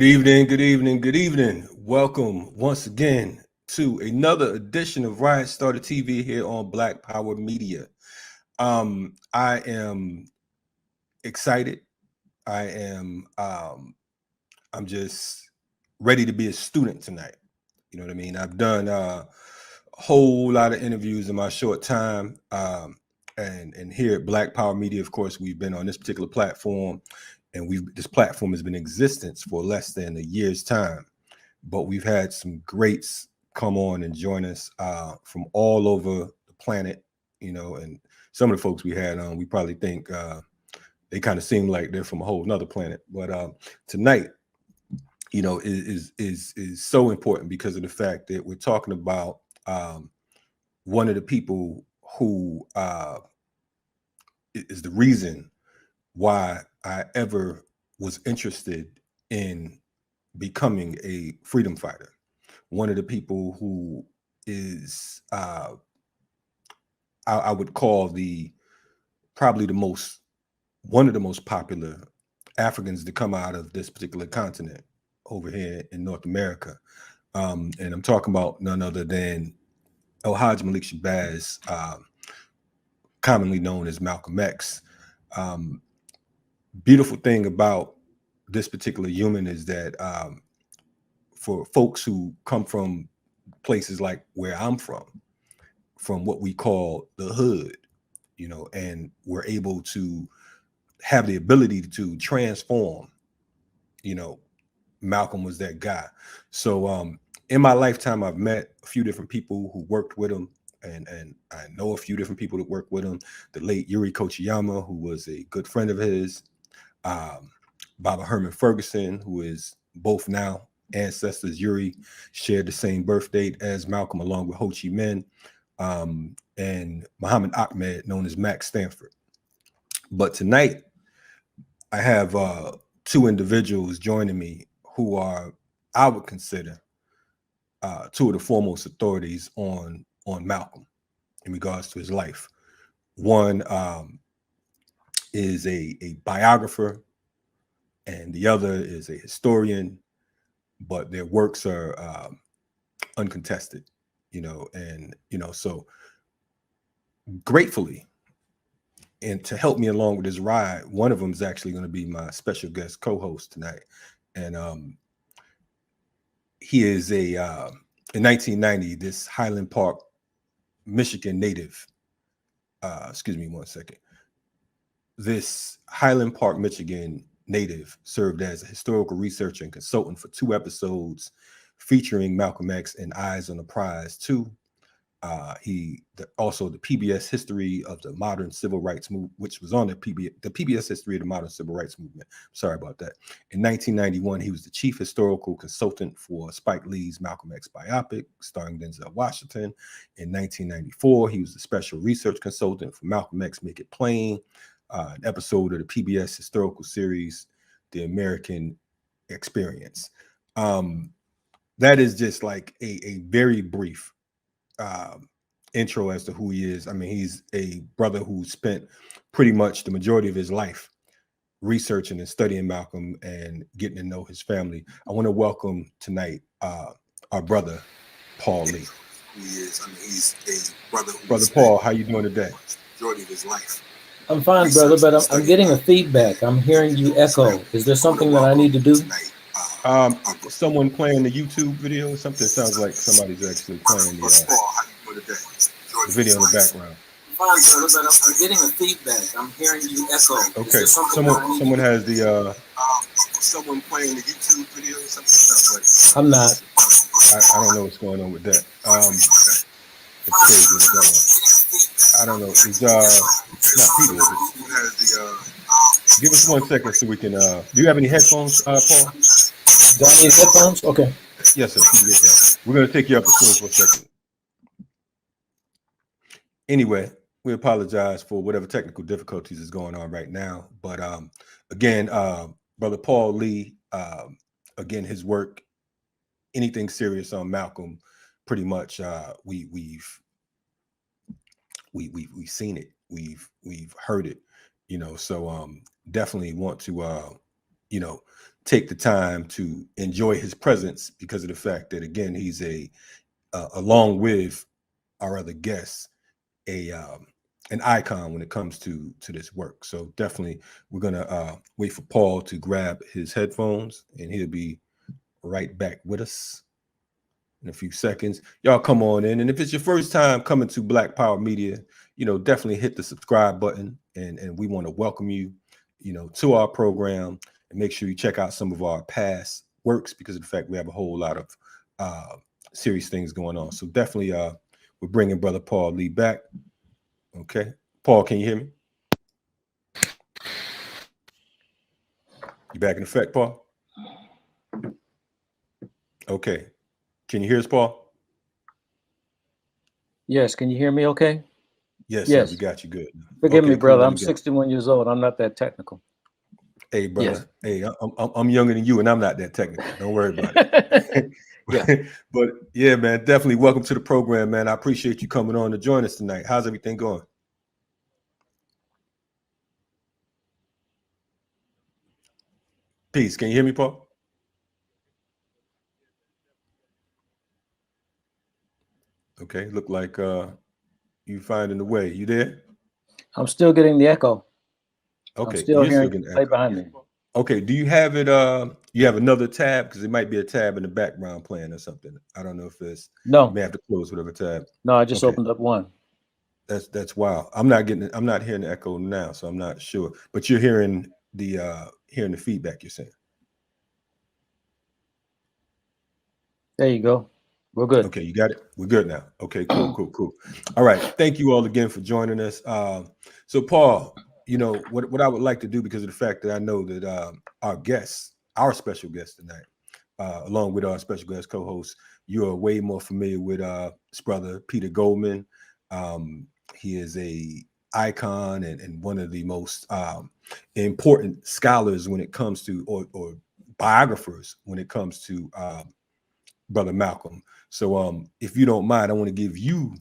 Good evening, good evening, good evening. Welcome once again to another edition of Riot Starter TV here on Black Power Media. I am excited. I'm just ready to be a student tonight. You know what I mean? I've done a whole lot of interviews in my short time. And here at Black Power Media, of course, we've been on this particular platform, and this platform has been in existence for less than a year's time. But we've had some greats come on and join us from all over the planet, and some of the folks we had on, we probably think they kind of seem like they're from a whole nother planet. But tonight, is so important because of the fact that we're talking about one of the people who is the reason why I ever was interested in becoming a freedom fighter. One of the people who is I would call probably one of the most popular Africans to come out of this particular continent over here in North America. And I'm talking about none other than El-Hajj Malik Shabazz, commonly known as Malcolm X. Beautiful thing about this particular human is that for folks who come from places like where I'm from what we call the hood, and we're able to have the ability to transform, Malcolm was that guy. So in my lifetime, I've met a few different people who worked with him, and I know a few different people that worked with him. The late Yuri Kochiyama, who was a good friend of his, Baba Herman Ferguson, who is both now ancestors. Yuri shared the same birth date as Malcolm, along with Ho Chi Minh, and Muhammad Ahmed, known as Max Stanford. But tonight, I have two individuals joining me who are, I would consider, two of the foremost authorities on Malcolm in regards to his life. One is a biographer, and the other is a historian, but their works are uncontested, so gratefully, and to help me along with this ride, one of them is actually going to be my special guest co-host tonight. And he is in 1990, this Highland Park, Michigan native. Excuse me one second. This Highland Park, Michigan native served as a historical researcher and consultant for 2 episodes featuring Malcolm X and Eyes on the Prize 2. Also the PBS History of the Modern Civil Rights Movement, which was on the PBS History of the Modern Civil Rights Movement. Sorry about that. In 1991, he was the chief historical consultant for Spike Lee's Malcolm X biopic starring Denzel Washington. In 1994, he was the special research consultant for Malcolm X Make It Plain, an episode of the PBS historical series, The American Experience. That is just like a very brief intro as to who he is. I mean, he's a brother who spent pretty much the majority of his life researching and studying Malcolm and getting to know his family. I want to welcome tonight our brother, Paul Lee. Who he is. I mean, he's a brother. Brother Paul, how you doing today? Majority of his life. I'm fine, brother, but I'm getting a feedback. I'm hearing you echo. Is there something that I need to do? Someone playing the YouTube video. Something sounds like somebody's actually playing the video in the background. Fine, brother, but I'm getting a feedback. I'm hearing you echo. Okay, someone has the someone playing the YouTube video. Something sounds like. I'm not. I don't know what's going on with that. It's crazy with that one. I don't know. It's not Peter, is it? Give us 1 second so we can. Do you have any headphones, Paul? Do I need headphones? Okay. Yes, sir. You get that. We're going to take you up as soon as for a second. Anyway, we apologize for whatever technical difficulties is going on right now. But again, Brother Paul Lee, again, his work, anything serious on Malcolm, pretty much we've seen it, we've heard it, so definitely want to take the time to enjoy his presence because of the fact that, again, he's along with our other guests, an icon when it comes to this work. So definitely we're gonna wait for Paul to grab his headphones, and he'll be right back with us in a few seconds. Y'all come on in, and if it's your first time coming to Black Power Media, definitely hit the subscribe button, and we want to welcome you, to our program, and make sure you check out some of our past works because of the fact we have a whole lot of serious things going on. So definitely we're bringing Brother Paul Lee back. Okay, Paul, can you hear me? You back in effect, Paul? Okay. Can you hear us, Paul? Yes. Can you hear me okay? Yes, yes. Sir, we got you good. Forgive me, brother. I'm 61 years old. I'm not that technical. Hey, brother. Yes. Hey, I'm younger than you, and I'm not that technical. Don't worry about it. But yeah, man, definitely welcome to the program, man. I appreciate you coming on to join us tonight. How's everything going? Peace. Can you hear me, Paul? Okay, look like you finding the way. You there? I'm still getting the echo. Okay, I'm still hearing you play behind me. Okay, do you have it? You have another tab because it might be a tab in the background playing or something. I don't know if it's no. You may have to close whatever tab. No, I just opened up one. That's wild. I'm not hearing the echo now, so I'm not sure. But you're hearing the feedback. You're saying. There you go. We're good. Okay, you got it. We're good now. Okay, cool. All right. Thank you all again for joining us. So Paul, what I would like to do, because of the fact that I know that our special guest tonight, along with our special guest co-host, you are way more familiar with his brother Peter Goldman. He is a icon and one of the most important scholars when it comes to, or biographers when it comes to Brother Malcolm. So if you don't mind, I want to give you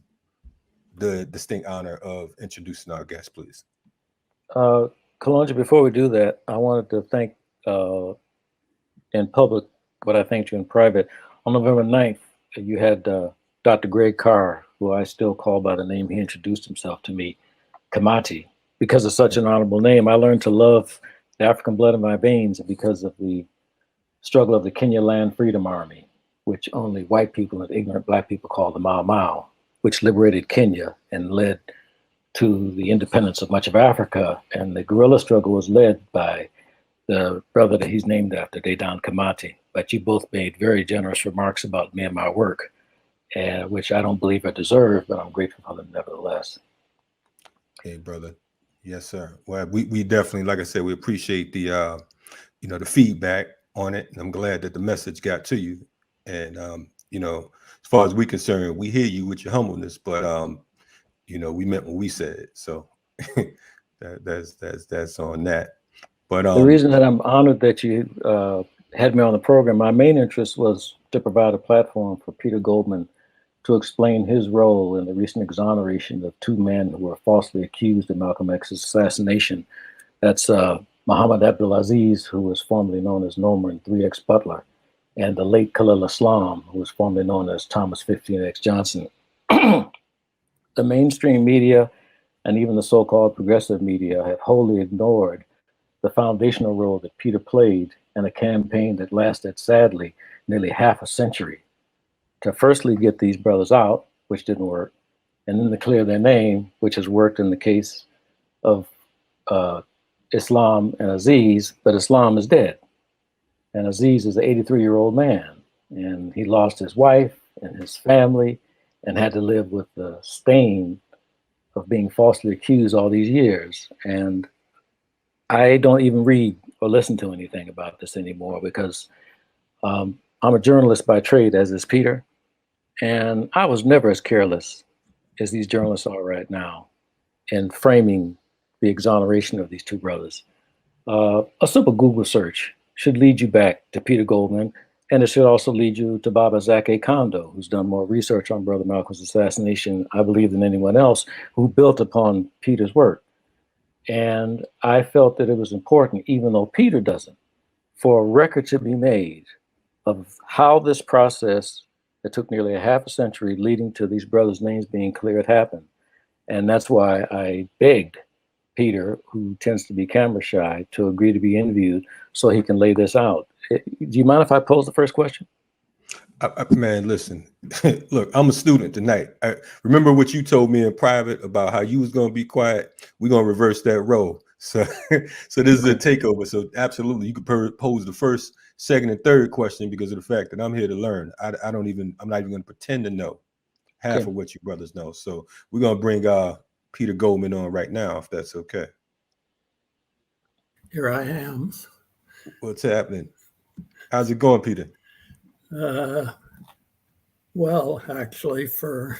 the distinct honor of introducing our guest, please. Kalonji, before we do that, I wanted to thank in public what I thanked you in private. On November 9th, you had Dr. Greg Carr, who I still call by the name he introduced himself to me, Kamati. Because of such an honorable name, I learned to love the African blood in my veins because of the struggle of the Kenya Land Freedom Army, which only white people and ignorant black people call the Mau Mau, which liberated Kenya and led to the independence of much of Africa. And the guerrilla struggle was led by the brother that he's named after, Dedan Kamati. But you both made very generous remarks about me and my work, which I don't believe I deserve, but I'm grateful for them nevertheless. Hey, brother. Yes, sir. Well, we definitely, like I said, we appreciate the the feedback on it. And I'm glad that the message got to you. And as far as we're concerned, we hear you with your humbleness, but we meant what we said. So that's on that. But the reason that I'm honored that you had me on the program, my main interest was to provide a platform for Peter Goldman to explain his role in the recent exoneration of two men who were falsely accused of Malcolm X's assassination. That's Muhammad Abdulaziz, who was formerly known as Norman 3X Butler, and the late Khalil Islam, who was formerly known as Thomas 15X Johnson. The mainstream media and even the so-called progressive media have wholly ignored the foundational role that Peter played in a campaign that lasted, sadly, nearly half a century to firstly get these brothers out, which didn't work, and then to clear their name, which has worked in the case of Islam and Aziz, but Islam is dead. And Aziz is an 83-year-old man, and he lost his wife and his family and had to live with the stain of being falsely accused all these years. And I don't even read or listen to anything about this anymore because I'm a journalist by trade, as is Peter. And I was never as careless as these journalists are right now in framing the exoneration of these two brothers. A simple Google search should lead you back to Peter Goldman, and it should also lead you to Baba Zak A. Kondo, who's done more research on Brother Malcolm's assassination, I believe, than anyone else, who built upon Peter's work. And I felt that it was important, even though Peter doesn't, for a record to be made of how this process that took nearly a half a century leading to these brothers' names being cleared happened. And that's why I begged Peter, who tends to be camera shy, to agree to be interviewed so he can lay this out. Do you mind if I pose the first question? Man, listen, look, I'm a student tonight. I remember what you told me in private about how you was going to be quiet. We're going to reverse that role. So, so this is a takeover. So absolutely, you could pose the first, second, and third question because of the fact that I'm here to learn. I'm not even going to pretend to know half of what you brothers know. So we're going to bring Peter Goldman on right now, if that's okay. Here I am. What's happening? How's it going, Peter? Well, actually, for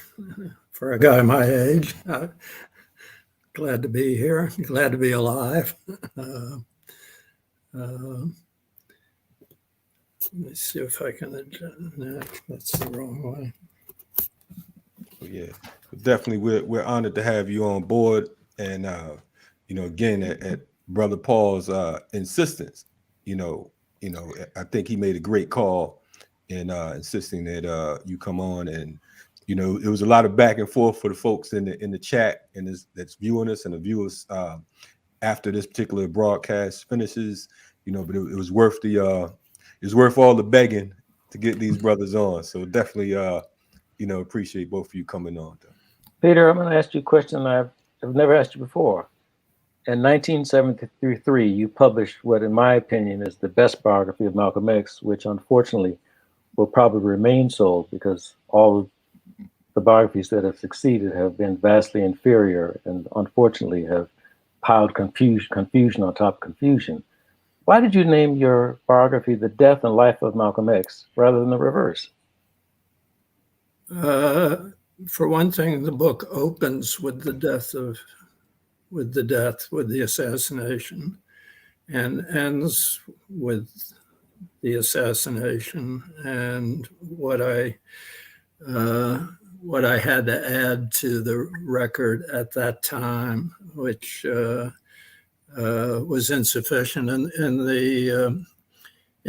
a guy my age, glad to be here. Glad to be alive. Let me see if I can adjust. No, that's the wrong way. Yeah, definitely. We're honored to have you on board, and you know, again at Brother Paul's insistence. I think he made a great call in insisting that you come on, and you know, it was a lot of back and forth for the folks in the chat and that's viewing us and the viewers after this particular broadcast finishes. You know, but it was worth all the begging to get these brothers on. So definitely, appreciate both of you coming on. Peter, I'm going to ask you a question I've never asked you before. In 1973, you published what, in my opinion, is the best biography of Malcolm X, which unfortunately will probably remain so because all of the biographies that have succeeded have been vastly inferior and unfortunately have piled confusion on top of confusion. Why did you name your biography The Death and Life of Malcolm X rather than the reverse? For one thing, the book opens with the assassination, and ends with the assassination. And what I had to add to the record at that time, which was insufficient. In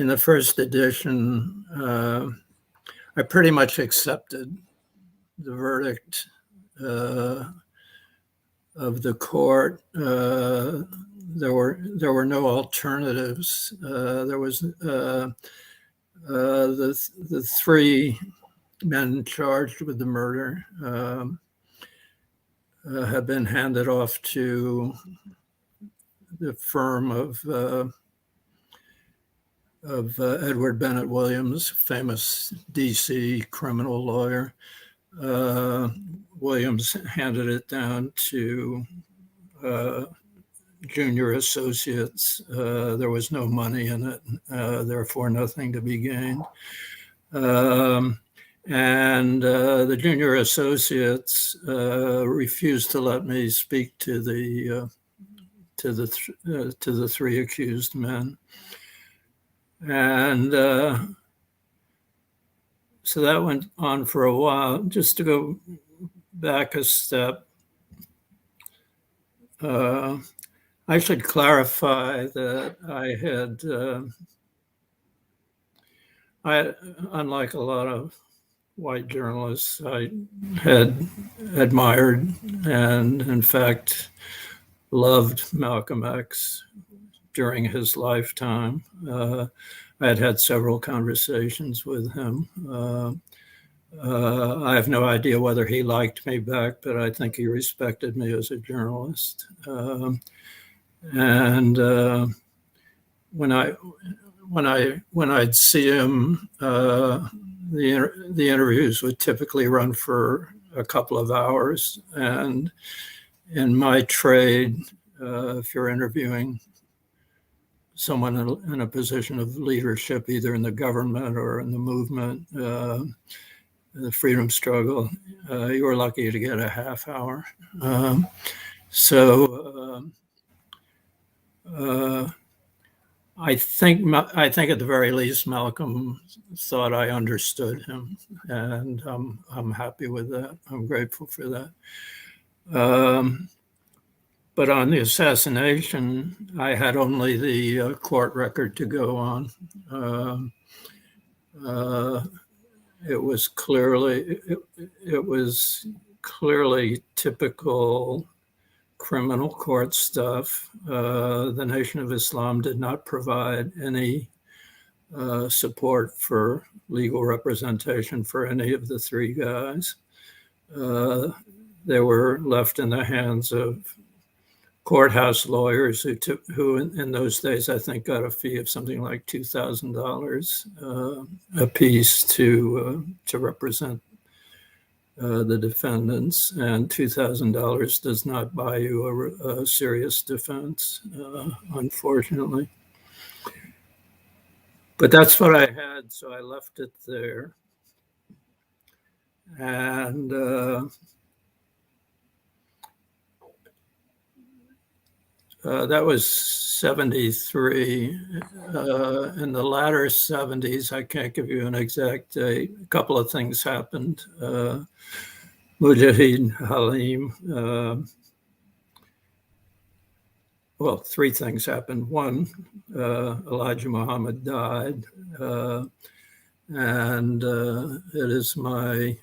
the first edition, I pretty much accepted the verdict of the court. There were no alternatives. There was the three men charged with the murder have been handed off to the firm of Edward Bennett Williams, famous DC criminal lawyer. Williams handed it down to junior associates. There was no money in it, therefore nothing to be gained. And the junior associates refused to let me speak to the three accused men. And so that went on for a while. Just to go back a step, I should clarify that unlike a lot of white journalists, I had admired and, in fact, loved Malcolm X during his lifetime. I had several conversations with him. I have no idea whether he liked me back, but I think he respected me as a journalist. And when I'd see him, the interviews would typically run for a couple of hours. And in my trade, if you're interviewing someone in a position of leadership, either in the government or in the movement, the freedom struggle, you were lucky to get a half hour. I think at the very least, Malcolm thought I understood him, and I'm happy with that. I'm grateful for that. But on the assassination, I had only the court record to go on. It was clearly typical criminal court stuff. The Nation of Islam did not provide any support for legal representation for any of the three guys. They were left in the hands of courthouse lawyers who in those days, I think, got a fee of something like $2,000 a piece to represent the defendants, and $2,000 does not buy you a serious defense, unfortunately. But that's what I had, so I left it there. And that was 73. In the latter 70s, I can't give you an exact date. A couple of things happened. Mujahid Halim, well, three things happened. One, Elijah Muhammad died. And it is my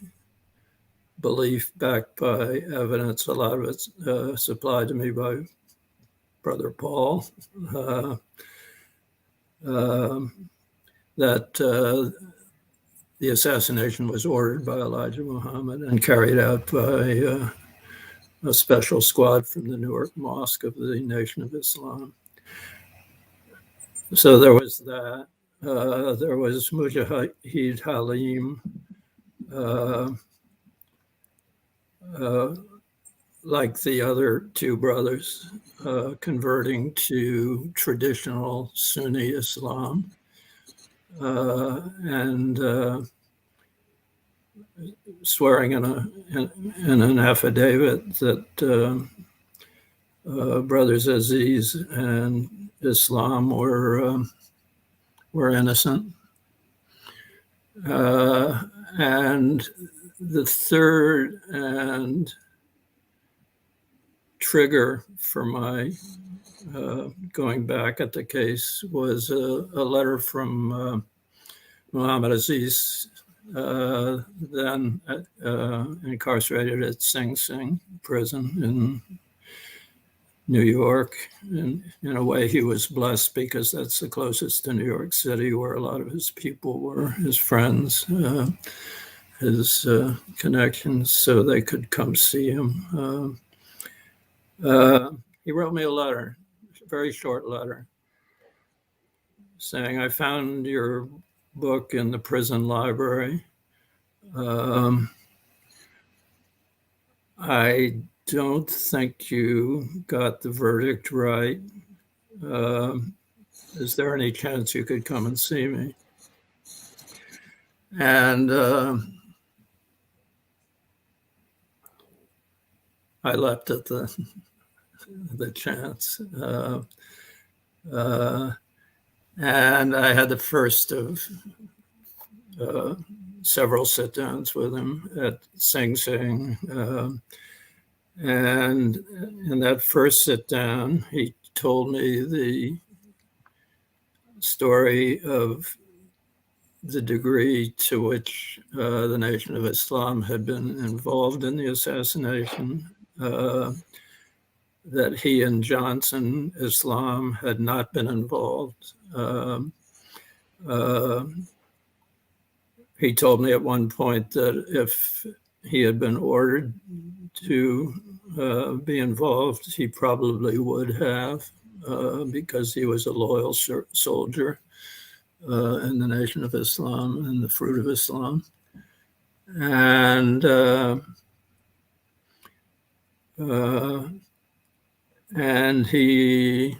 belief, backed by evidence, a lot of it's supplied to me by Brother Paul, that the assassination was ordered by Elijah Muhammad and carried out by a special squad from the Newark Mosque of the Nation of Islam. So there was that. There was Mujahid Halim, like the other two brothers, converting to traditional Sunni Islam and swearing in an affidavit that Brothers Aziz and Islam were innocent. And the third and trigger for my going back at the case was a letter from Muhammad Aziz, then incarcerated at Sing Sing prison in New York. And in a way, he was blessed because that's the closest to New York City, where a lot of his people were, his friends, his connections, so they could come see him. He wrote me a letter, a very short letter, saying, I found your book in the prison library. I don't think you got the verdict right. Is there any chance you could come and see me? And I leapt at the chance. And I had the first of several sit-downs with him at Sing Sing. And in that first sit-down, he told me the story of the degree to which the Nation of Islam had been involved in the assassination, that he and Johnson Islam had not been involved. He told me at one point that if he had been ordered to be involved, he probably would have, because he was a loyal soldier in the Nation of Islam and the Fruit of Islam. And he,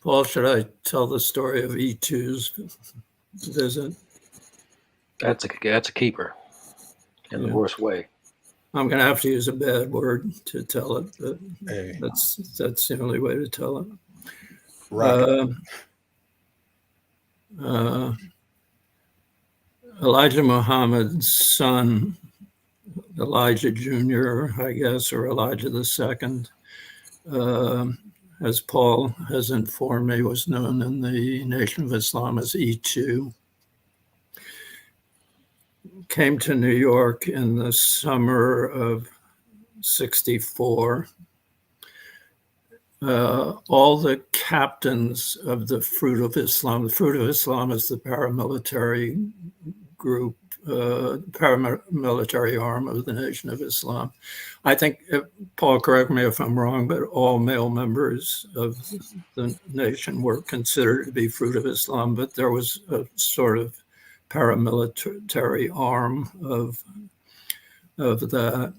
Paul, should I tell the story of E2's visit? That's a keeper in the worst way. I'm going to have to use a bad word to tell it, but that's the only way to tell it. Right. Elijah Muhammad's son, Elijah Jr., I guess, or Elijah II, as Paul has informed me, was known in the Nation of Islam as E2, came to New York in the summer of '64. All the captains of the Fruit of Islam is the paramilitary group, paramilitary arm of the Nation of Islam. I think, Paul, correct me if I'm wrong, but all male members of the nation were considered to be Fruit of Islam, but there was a sort of paramilitary arm of that.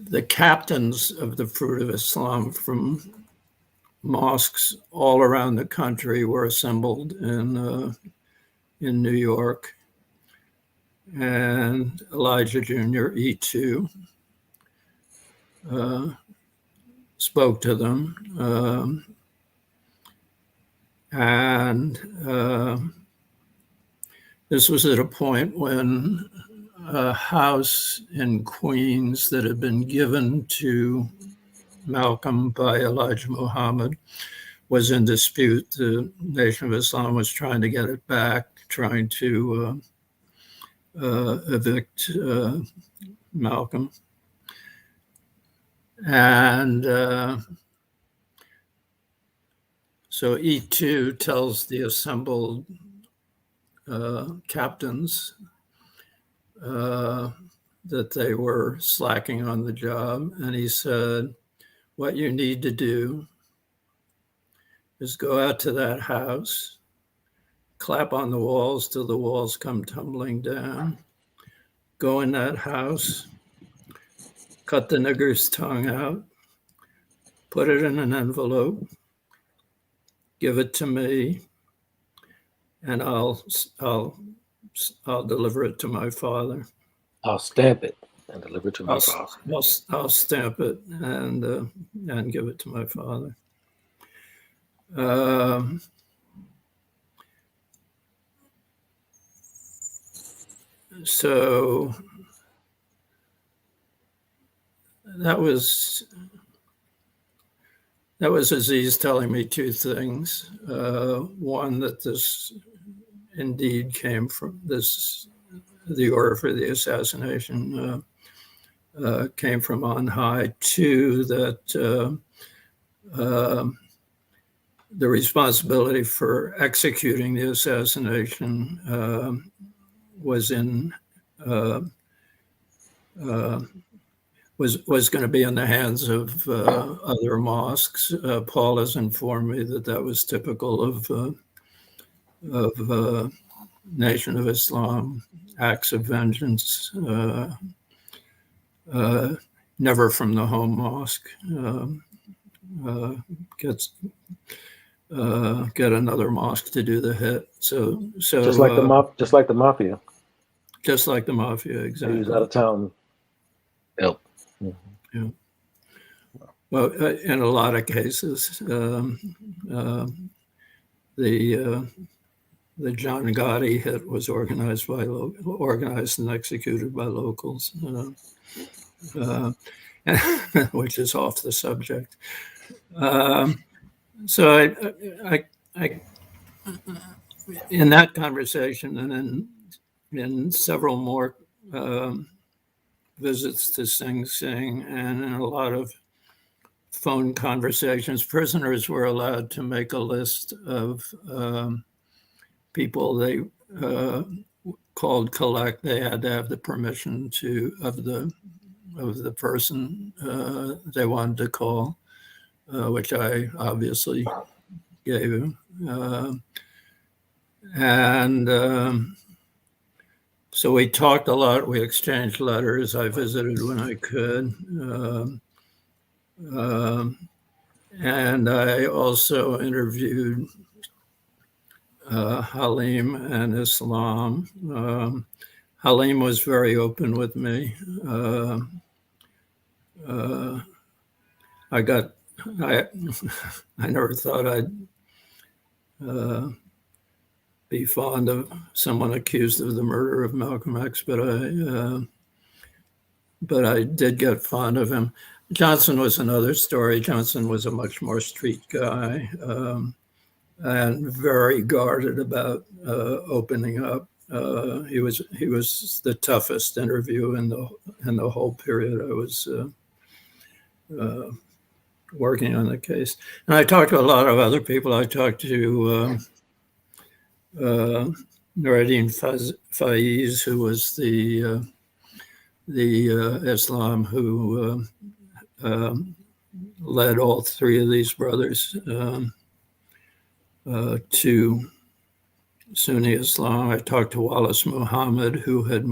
The captains of the Fruit of Islam from mosques all around the country were assembled in New York, and Elijah Jr., E2, spoke to them. This was at a point when a house in Queens that had been given to Malcolm by Elijah Muhammad was in dispute. The Nation of Islam was trying to get it back, trying to evict Malcolm. And so E2 tells the assembled captains that they were slacking on the job. And he said, what you need to do is go out to that house, clap on the walls till the walls come tumbling down, go in that house, cut the nigger's tongue out, put it in an envelope, give it to me, and I'll deliver it to my father. I'll stamp it and deliver it to my father. I'll stamp it and give it to my father. So that was Aziz telling me two things. One, that this indeed came from the order for the assassination came from on high. Two, that the responsibility for executing the assassination was going to be in the hands of other mosques. Paul has informed me that was typical of Nation of Islam acts of vengeance, never from the home mosque. Get another mosque to do the hit. So just like the mafia. Just like the mafia, exactly. He was out of town. Help. Yeah. Well, in a lot of cases, the John Gotti hit was organized and executed by locals, which is off the subject. So I in that conversation and in several more visits to Sing Sing and in a lot of phone conversations, prisoners were allowed to make a list of people they called collect. They had to have the permission of the person they wanted to call, which I obviously gave. So we talked a lot. We exchanged letters. I visited when I could. And I also interviewed Halim and Islam. Halim was very open with me. I never thought I'd be fond of someone accused of the murder of Malcolm X, but I did get fond of him. Johnson was another story. Johnson was a much more street guy, and very guarded about opening up. He was the toughest interview in the whole period I was working on the case. And I talked to a lot of other people. I talked to Nureddin Faiz, who was the Islam who led all three of these brothers to Sunni Islam. I talked to Wallace Muhammad, who had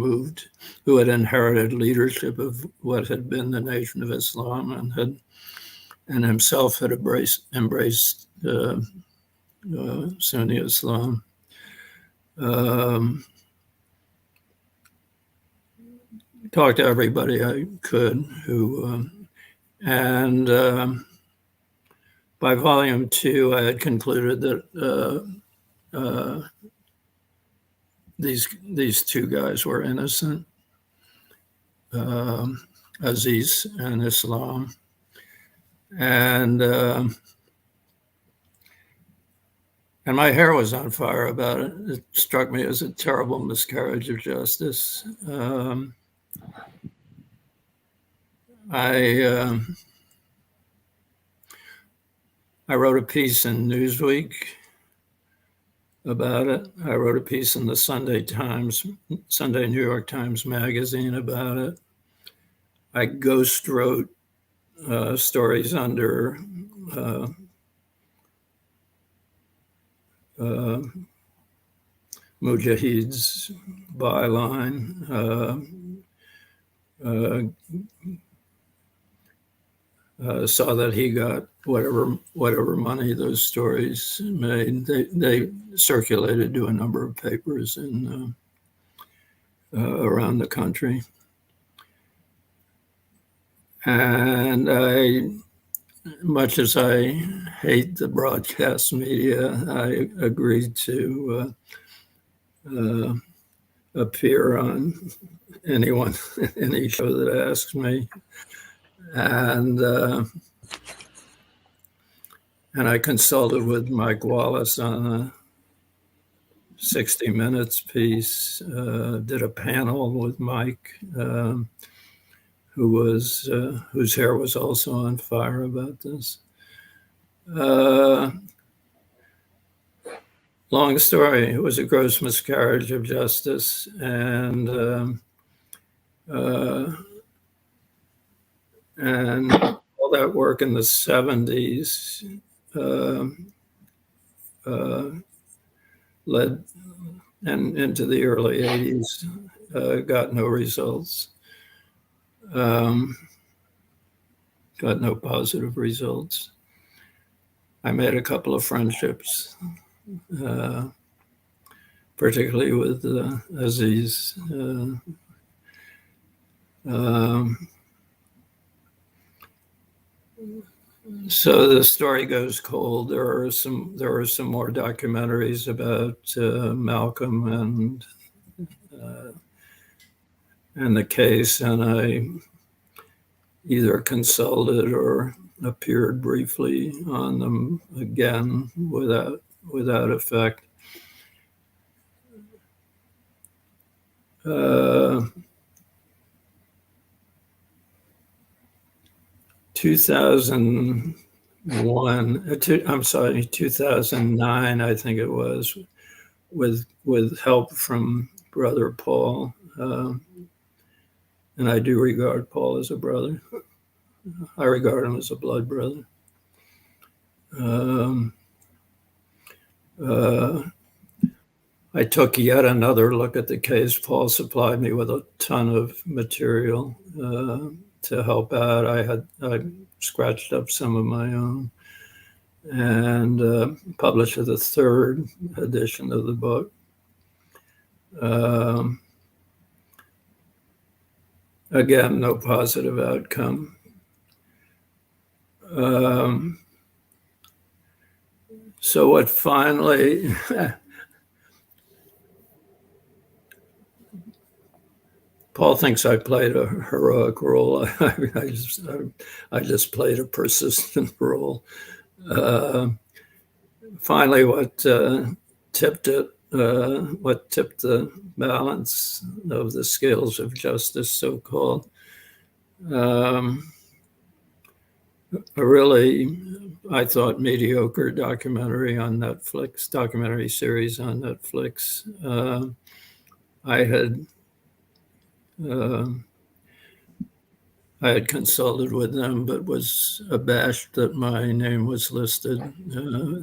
inherited leadership of what had been the Nation of Islam, and himself had embraced Sunni Islam. Talked to everybody I could and by volume 2, I had concluded that these two guys were innocent, Aziz and Islam, and my hair was on fire about it. It struck me as a terrible miscarriage of justice. I wrote a piece in Newsweek about it. I wrote a piece in the Sunday New York Times magazine about it. I ghost wrote stories under Mujahid's byline. Saw that he got whatever money those stories made. They circulated to a number of papers in around the country, and much as I hate the broadcast media, I agreed to appear on any show that asks me. And I consulted with Mike Wallace on a 60 Minutes piece, did a panel with Mike, whose hair was also on fire about this. Long story, it was a gross miscarriage of justice, and all that work in the 70s led, and into the early 80s, got no results, got no positive results. I made a couple of friendships, particularly with Aziz. So the story goes cold. There are some more documentaries about Malcolm and the case, and I either consulted or appeared briefly on them again without effect. 2009, I think it was, with help from Brother Paul. And I do regard Paul as a brother. I regard him as a blood brother. I took yet another look at the case. Paul supplied me with a ton of material to help out. I scratched up some of my own and published the third edition of the book. Again, no positive outcome. So what finally, Paul thinks I played a heroic role. I just played a persistent role. Finally, what tipped the balance of the scales of justice, so-called, a really, I thought, mediocre documentary series on Netflix. I had consulted with them, but was abashed that my name was listed,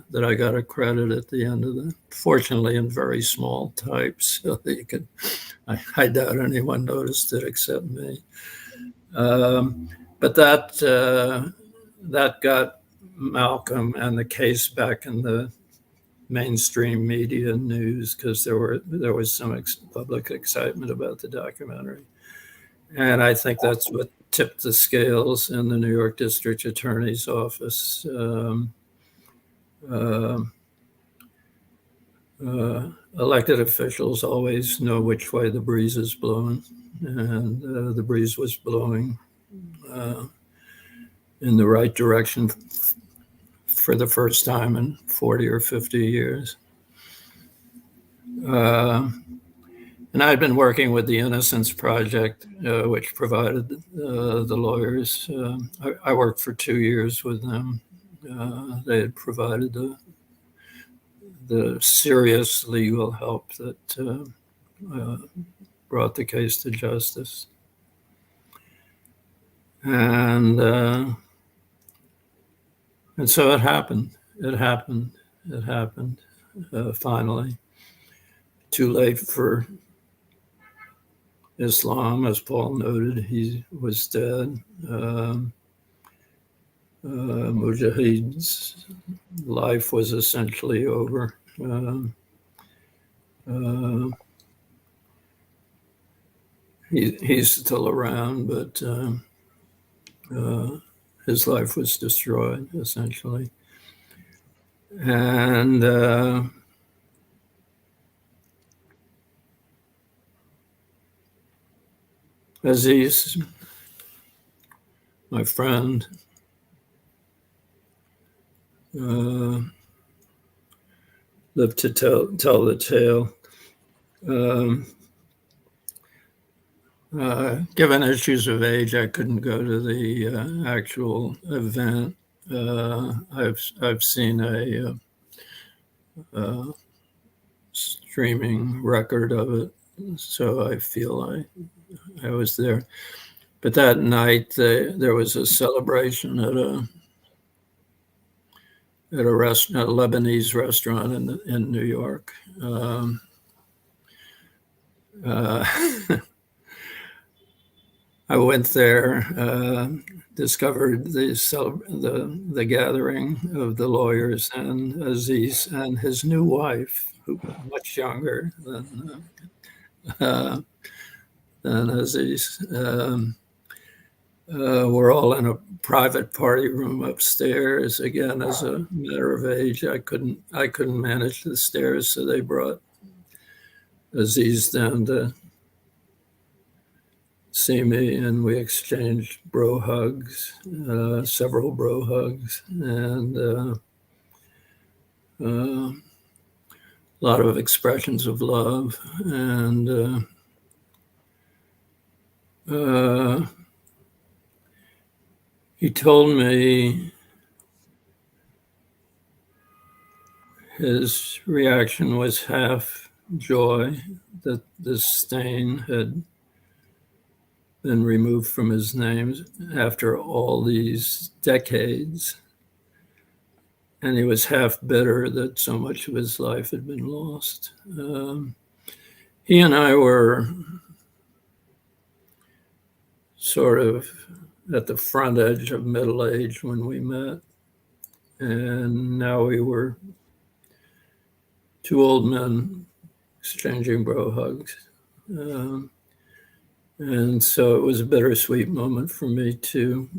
that I got a credit at the end of fortunately in very small type, so that you could, I doubt anyone noticed it except me. But that got Malcolm and the case back in the mainstream media news, because there was some public excitement about the documentary. And I think that's what tipped the scales in the New York District Attorney's office. Elected officials always know which way the breeze is blowing, and the breeze was blowing in the right direction for the first time in 40 or 50 years. And I'd been working with the Innocence Project, which provided the lawyers. I worked for 2 years with them. They had provided the serious legal help that brought the case to justice. And so it happened. Finally. Too late for Islam, as Paul noted. He was dead. Mujahid's life was essentially over. He's still around, but his life was destroyed, essentially. And Aziz, my friend, lived to tell the tale. Given issues of age, I couldn't go to the actual event. I've seen a streaming record of it, so I feel I was there. But that night, there was a celebration at a Lebanese restaurant in New York. I went there, discovered the gathering of the lawyers and Aziz and his new wife, who was much younger than Aziz. We're all in a private party room upstairs. Again, as a matter of age, I couldn't manage the stairs, so they brought Aziz down to see me, and we exchanged bro hugs, several bro hugs, and a lot of expressions of love. And he told me his reaction was half joy that this stain had been removed from his name after all these decades. And he was half bitter that so much of his life had been lost. He and I were sort of at the front edge of middle age when we met. And now we were two old men exchanging bro hugs. And so it was a bittersweet moment for me too.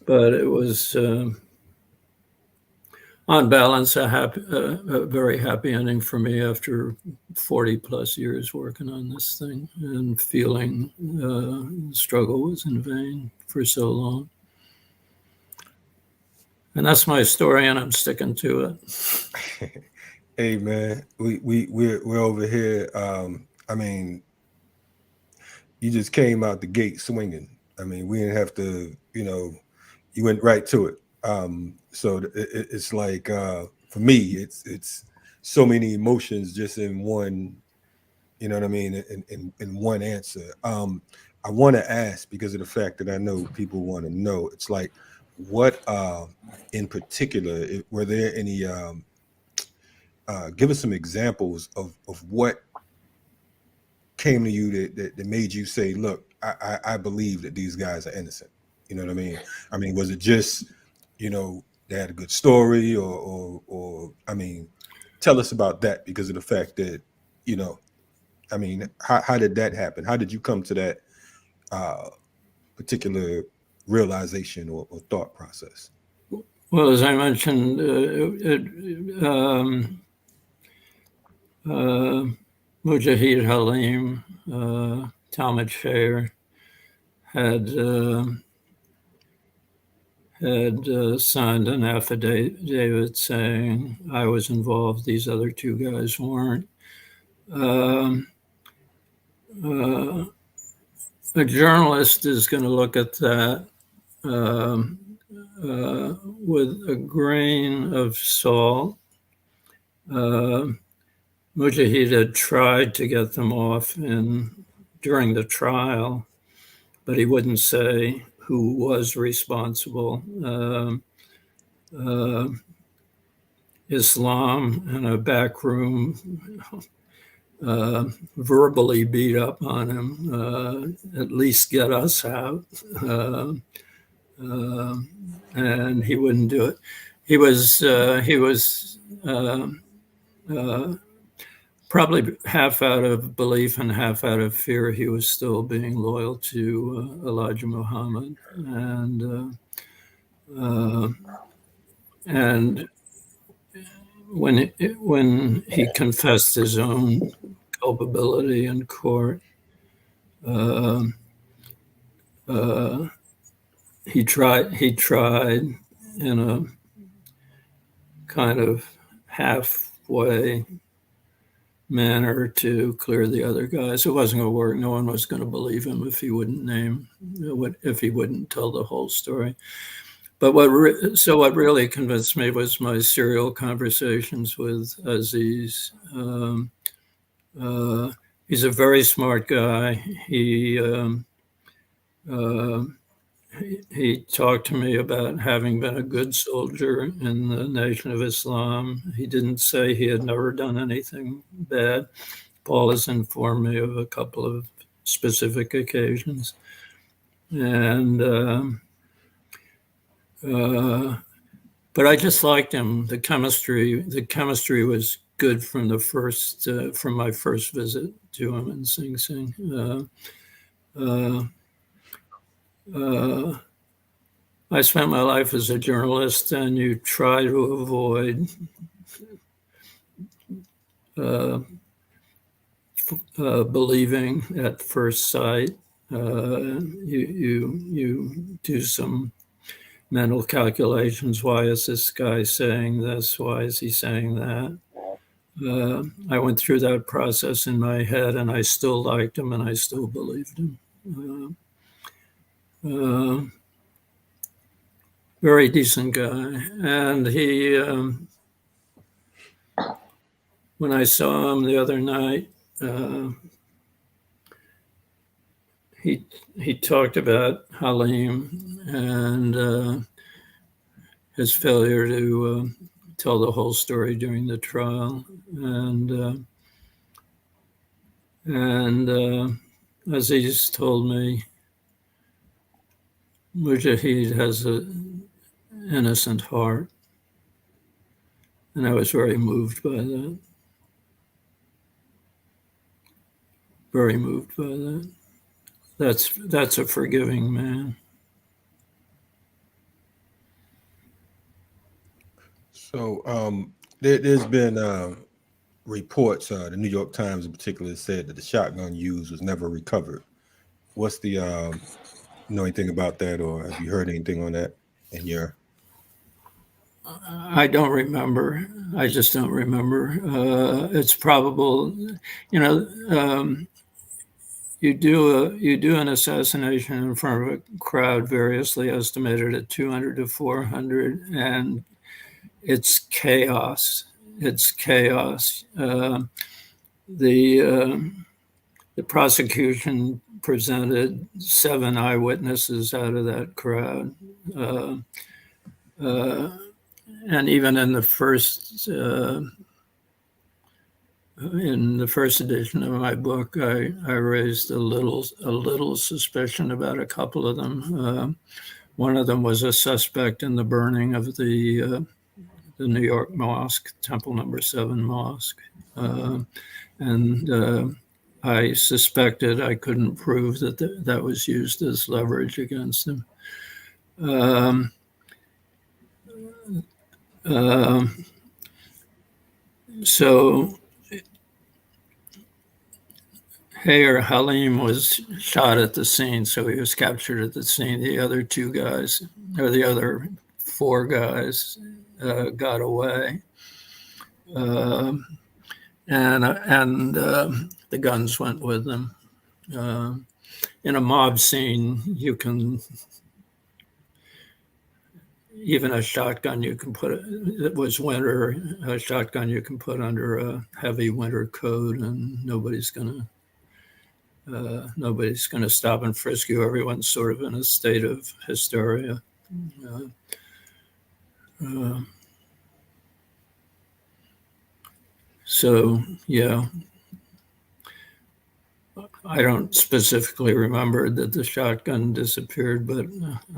But it was on balance, a very happy ending for me after 40 plus years working on this thing and feeling the struggle was in vain for so long. And that's my story, and I'm sticking to it. Hey man, we're over here. I mean, you just came out the gate swinging. I mean, we didn't have to, you went right to it. So it's like for me, it's so many emotions just in one, you know what I mean, in one answer. I want to ask because of the fact that I know people want to know. It's like, what in particular were there any? Give us some examples of what came to you that made you say, look, I believe that these guys are innocent. You know what I mean? I mean, was it just, they had a good story or I mean, tell us about that because of the fact that, I mean, how did that happen? How did you come to that particular realization or thought process? Well, as I mentioned, Mujahid Halim, Talmud Fair, had signed an affidavit saying I was involved, these other two guys weren't. A journalist is going to look at that with a grain of salt. Mujahid had tried to get them off during the trial, but he wouldn't say who was responsible. Islam in a back room verbally beat up on him, at least get us out. And he wouldn't do it. He was probably half out of belief and half out of fear. He was still being loyal to Elijah Muhammad, and when he confessed his own culpability in court, he tried in a kind of halfway manner to clear the other guys. It wasn't going to work. No one was going to believe him if he wouldn't if he wouldn't tell the whole story. But what really convinced me was my serial conversations with Aziz. He's a very smart guy. He talked to me about having been a good soldier in the Nation of Islam. He didn't say he had never done anything bad. Paul has informed me of a couple of specific occasions. And but I just liked him. The chemistry was good from from my first visit to him in Sing Sing. I spent my life as a journalist, and you try to avoid believing at first sight. You do some mental calculations. Why is this guy saying this? Why is he saying that? I went through that process in my head, and I still liked him, and I still believed him. Very decent guy. And he, when I saw him the other night, he talked about Halim and his failure to tell the whole story during the trial. And Aziz told me, Mujahid has an innocent heart. And I was very moved by that. Very moved by that. That's a forgiving man. So there's been reports, the New York Times in particular said that the shotgun used was never recovered. What's the know anything about that, or have you heard anything on that in your? I don't remember. I just don't remember. It's probable, you know, you do an assassination in front of a crowd variously estimated at 200 to 400, and it's chaos. It's chaos. The prosecution presented 7 eyewitnesses out of that crowd. And even in the first edition of my book, I raised a little suspicion about a couple of them. One of them was a suspect in the burning of the New York mosque, Temple Number 7 mosque, and I suspected, I couldn't prove that was used as leverage against him. So Hayer Halim was shot at the scene, so he was captured at the scene. The other 2 guys, or the other 4 guys, got away, and the guns went with them. In a mob scene, you can, even a shotgun you can put, it was winter, a shotgun you can put under a heavy winter coat, and nobody's gonna stop and frisk you. Everyone's sort of in a state of hysteria. So yeah, I don't specifically remember that the shotgun disappeared, but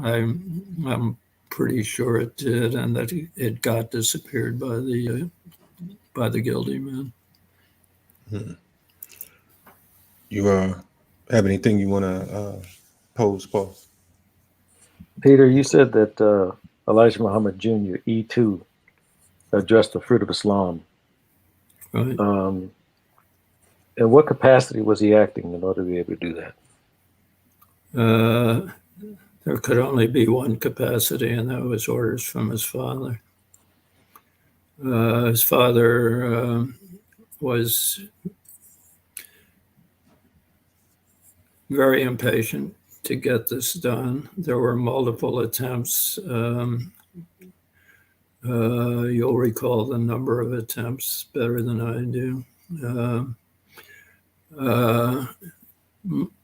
I'm pretty sure it did, and that it got disappeared by the guilty men. You have anything you want to pose, Paul? Peter, you said that Elijah Muhammad Jr., E2, addressed the fruit of Islam. Right. In what capacity was he acting in order to be able to do that? There could only be one capacity, and that was orders from his father. His father was very impatient to get this done. There were multiple attempts. You'll recall the number of attempts better than I do.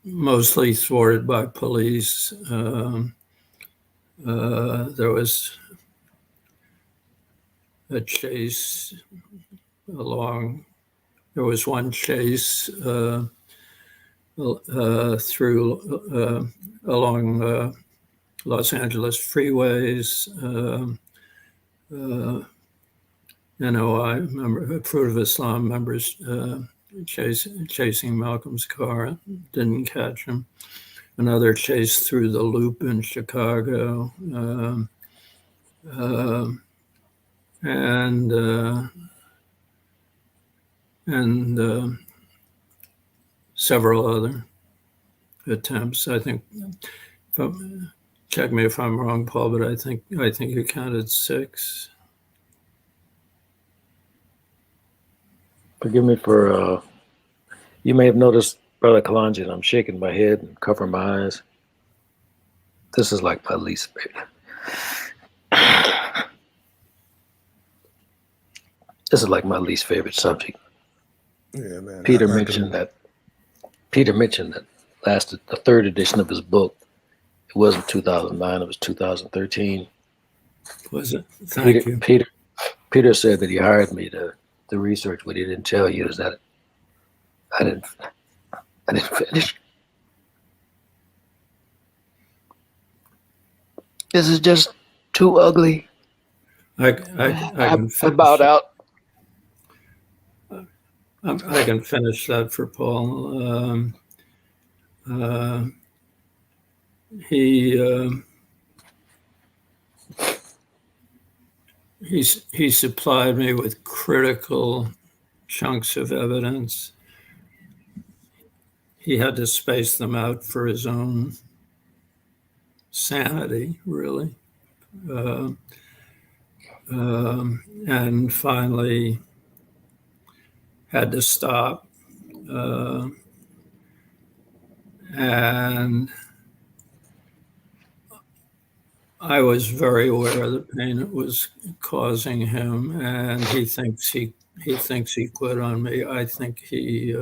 Mostly thwarted by police. There was a chase along. There was one chase through along Los Angeles freeways. NOI, Fruit of Islam members chasing Malcolm's car, didn't catch him. Another chase through the Loop in Chicago, and several other attempts. I think, check me if I'm wrong, Paul, but I think you counted 6. Forgive me for, you may have noticed, Brother Kalonji, and I'm shaking my head and covering my eyes. This is like my least favorite. This is like my least favorite subject. Yeah, man. Peter mentioned that last, the 3rd edition of his book, it wasn't 2009, it was 2013. Was it? Thank you. Peter said that he hired me to research. What he didn't tell you is that I didn't finish. This is just too ugly. I can bowed out. I can finish that for Paul. he supplied me with critical chunks of evidence. He had to space them out for his own sanity, really. And finally had to stop. And I was very aware of the pain it was causing him, and he thinks he quit on me. I think he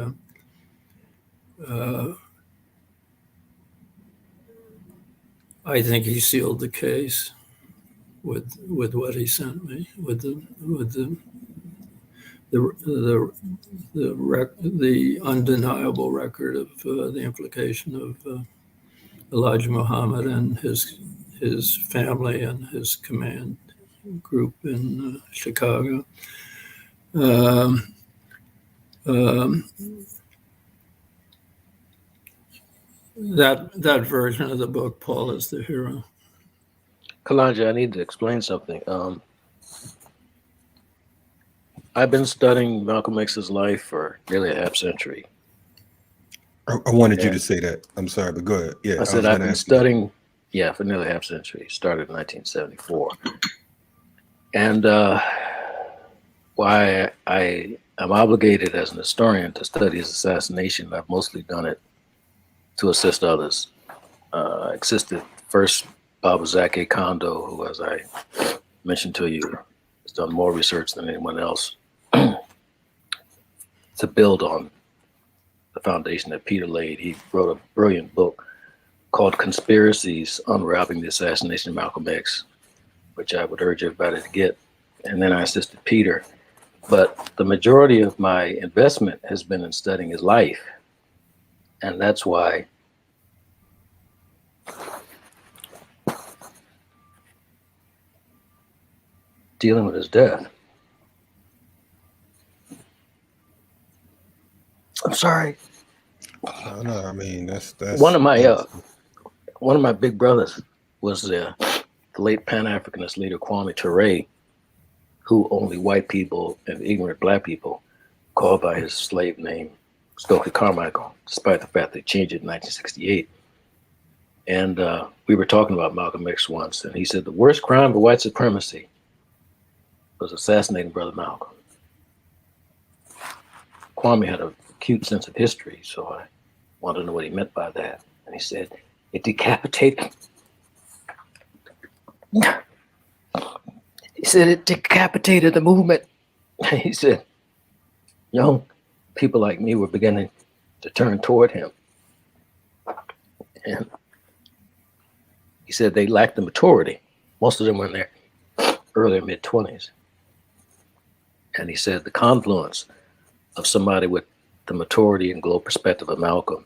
sealed the case with what he sent me, with the undeniable record of the implication of Elijah Muhammad and his family and his command group in Chicago. That version of the book, Paul is the hero. Kalonji, I need to explain something. I've been studying Malcolm X's life for nearly a half century. I wanted you to say that. I'm sorry, but go ahead. Yeah, I said I've been studying, for nearly a half century. Started in 1974. And why I am obligated as an historian to study his assassination, I've mostly done it to assist others. Assisted first Baba Zak A. Kondo, who, as I mentioned to you, has done more research than anyone else to build on the foundation that Peter laid. He wrote a brilliant book called Conspiracies, Unravelling the Assassination of Malcolm X, which I would urge everybody to get. And then I assisted Peter. But the majority of my investment has been in studying his life. And that's why dealing with his death. I'm sorry. No, I mean that's one of my big brothers was the late Pan-Africanist leader Kwame Ture, who only white people and ignorant black people called by his slave name Stokely Carmichael, despite the fact they changed it in 1968. And we were talking about Malcolm X once, and he said the worst crime of white supremacy was assassinating Brother Malcolm. Kwame had a acute sense of history, so I wanted to know what he meant by that. And he said, it decapitated. He said it decapitated the movement. He said, young people like me were beginning to turn toward him. And he said they lacked the maturity. Most of them were in their early mid-20s. And he said the confluence of somebody with the maturity and global perspective of Malcolm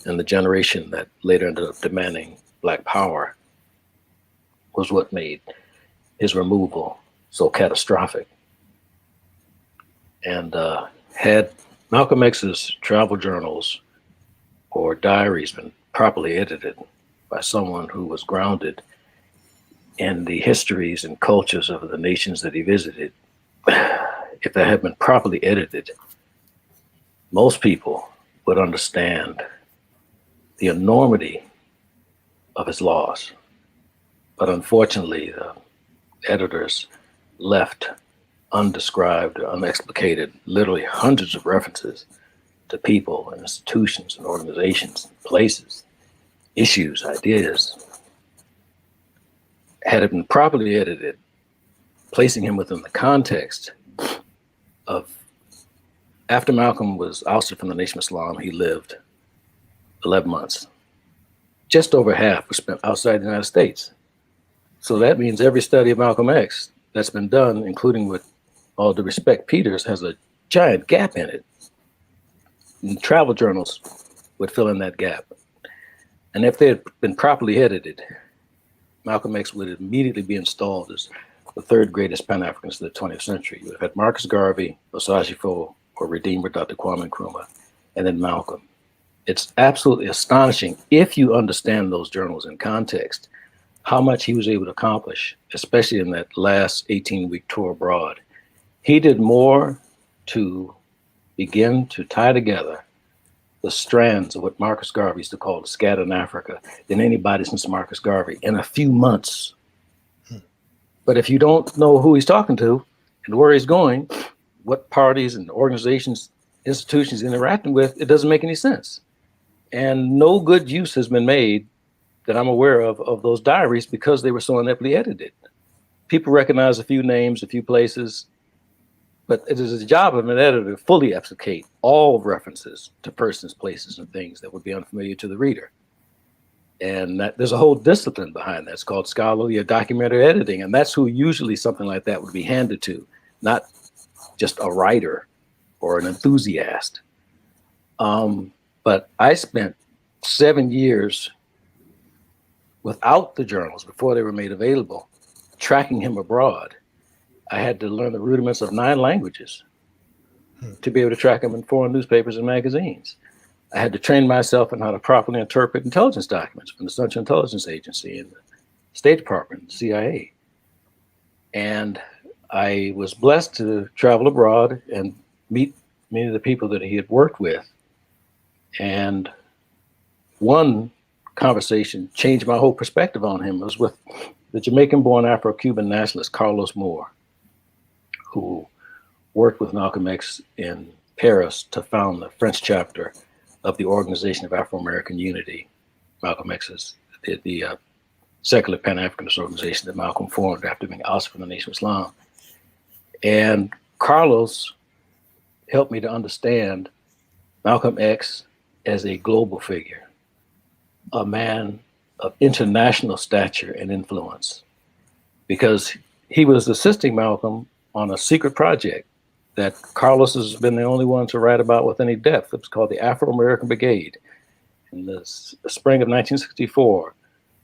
and the generation that later ended up demanding Black power was what made his removal so catastrophic. And had Malcolm X's travel journals or diaries been properly edited by someone who was grounded in the histories and cultures of the nations that he visited, if they had been properly edited, most people would understand the enormity of his loss. But unfortunately, the editors left undescribed, unexplicated, literally hundreds of references to people and institutions and organizations, places, issues, ideas. Had it been properly edited, placing him within the context of after Malcolm was ousted from the Nation of Islam, he lived 11 months. Just over half was spent outside the United States. So that means every study of Malcolm X that's been done, including with all due respect, Peter's, has a giant gap in it. And travel journals would fill in that gap. And if they had been properly edited, Malcolm X would immediately be installed as the third greatest Pan-Africanist of the 20th century. You would have had Marcus Garvey, Osajifo, or Redeemer Dr. Kwame Nkrumah, and then Malcolm. It's absolutely astonishing if you understand those journals in context, how much he was able to accomplish, especially in that last 18-week tour abroad. He did more to begin to tie together the strands of what Marcus Garvey used to call the scatter in Africa than anybody since Marcus Garvey in a few months. But if you don't know who he's talking to and where he's going, what parties and organizations, institutions he's interacting with, it doesn't make any sense. And no good use has been made that I'm aware of those diaries because they were so ineptly edited. People recognize a few names, a few places, but it is the job of an editor to fully explicate all references to persons, places, and things that would be unfamiliar to the reader. And there's a whole discipline behind that. It's called scholarly or documentary editing. And that's who usually something like that would be handed to, not just a writer or an enthusiast. But I spent 7 years without the journals before they were made available, tracking him abroad. I had to learn the rudiments of 9 languages to be able to track him in foreign newspapers and magazines. I had to train myself in how to properly interpret intelligence documents from the Central Intelligence Agency and the State Department, CIA. And I was blessed to travel abroad and meet many of the people that he had worked with. And one conversation changed my whole perspective on him. It was with the Jamaican-born Afro-Cuban nationalist Carlos Moore, who worked with Malcolm X in Paris to found the French chapter of the Organization of Afro-American Unity. Malcolm X's, the secular Pan-Africanist organization that Malcolm formed after being ousted from the Nation of Islam. And Carlos helped me to understand Malcolm X as a global figure, a man of international stature and influence, because he was assisting Malcolm on a secret project that Carlos has been the only one to write about with any depth. It was called the Afro-American Brigade. In the spring of 1964,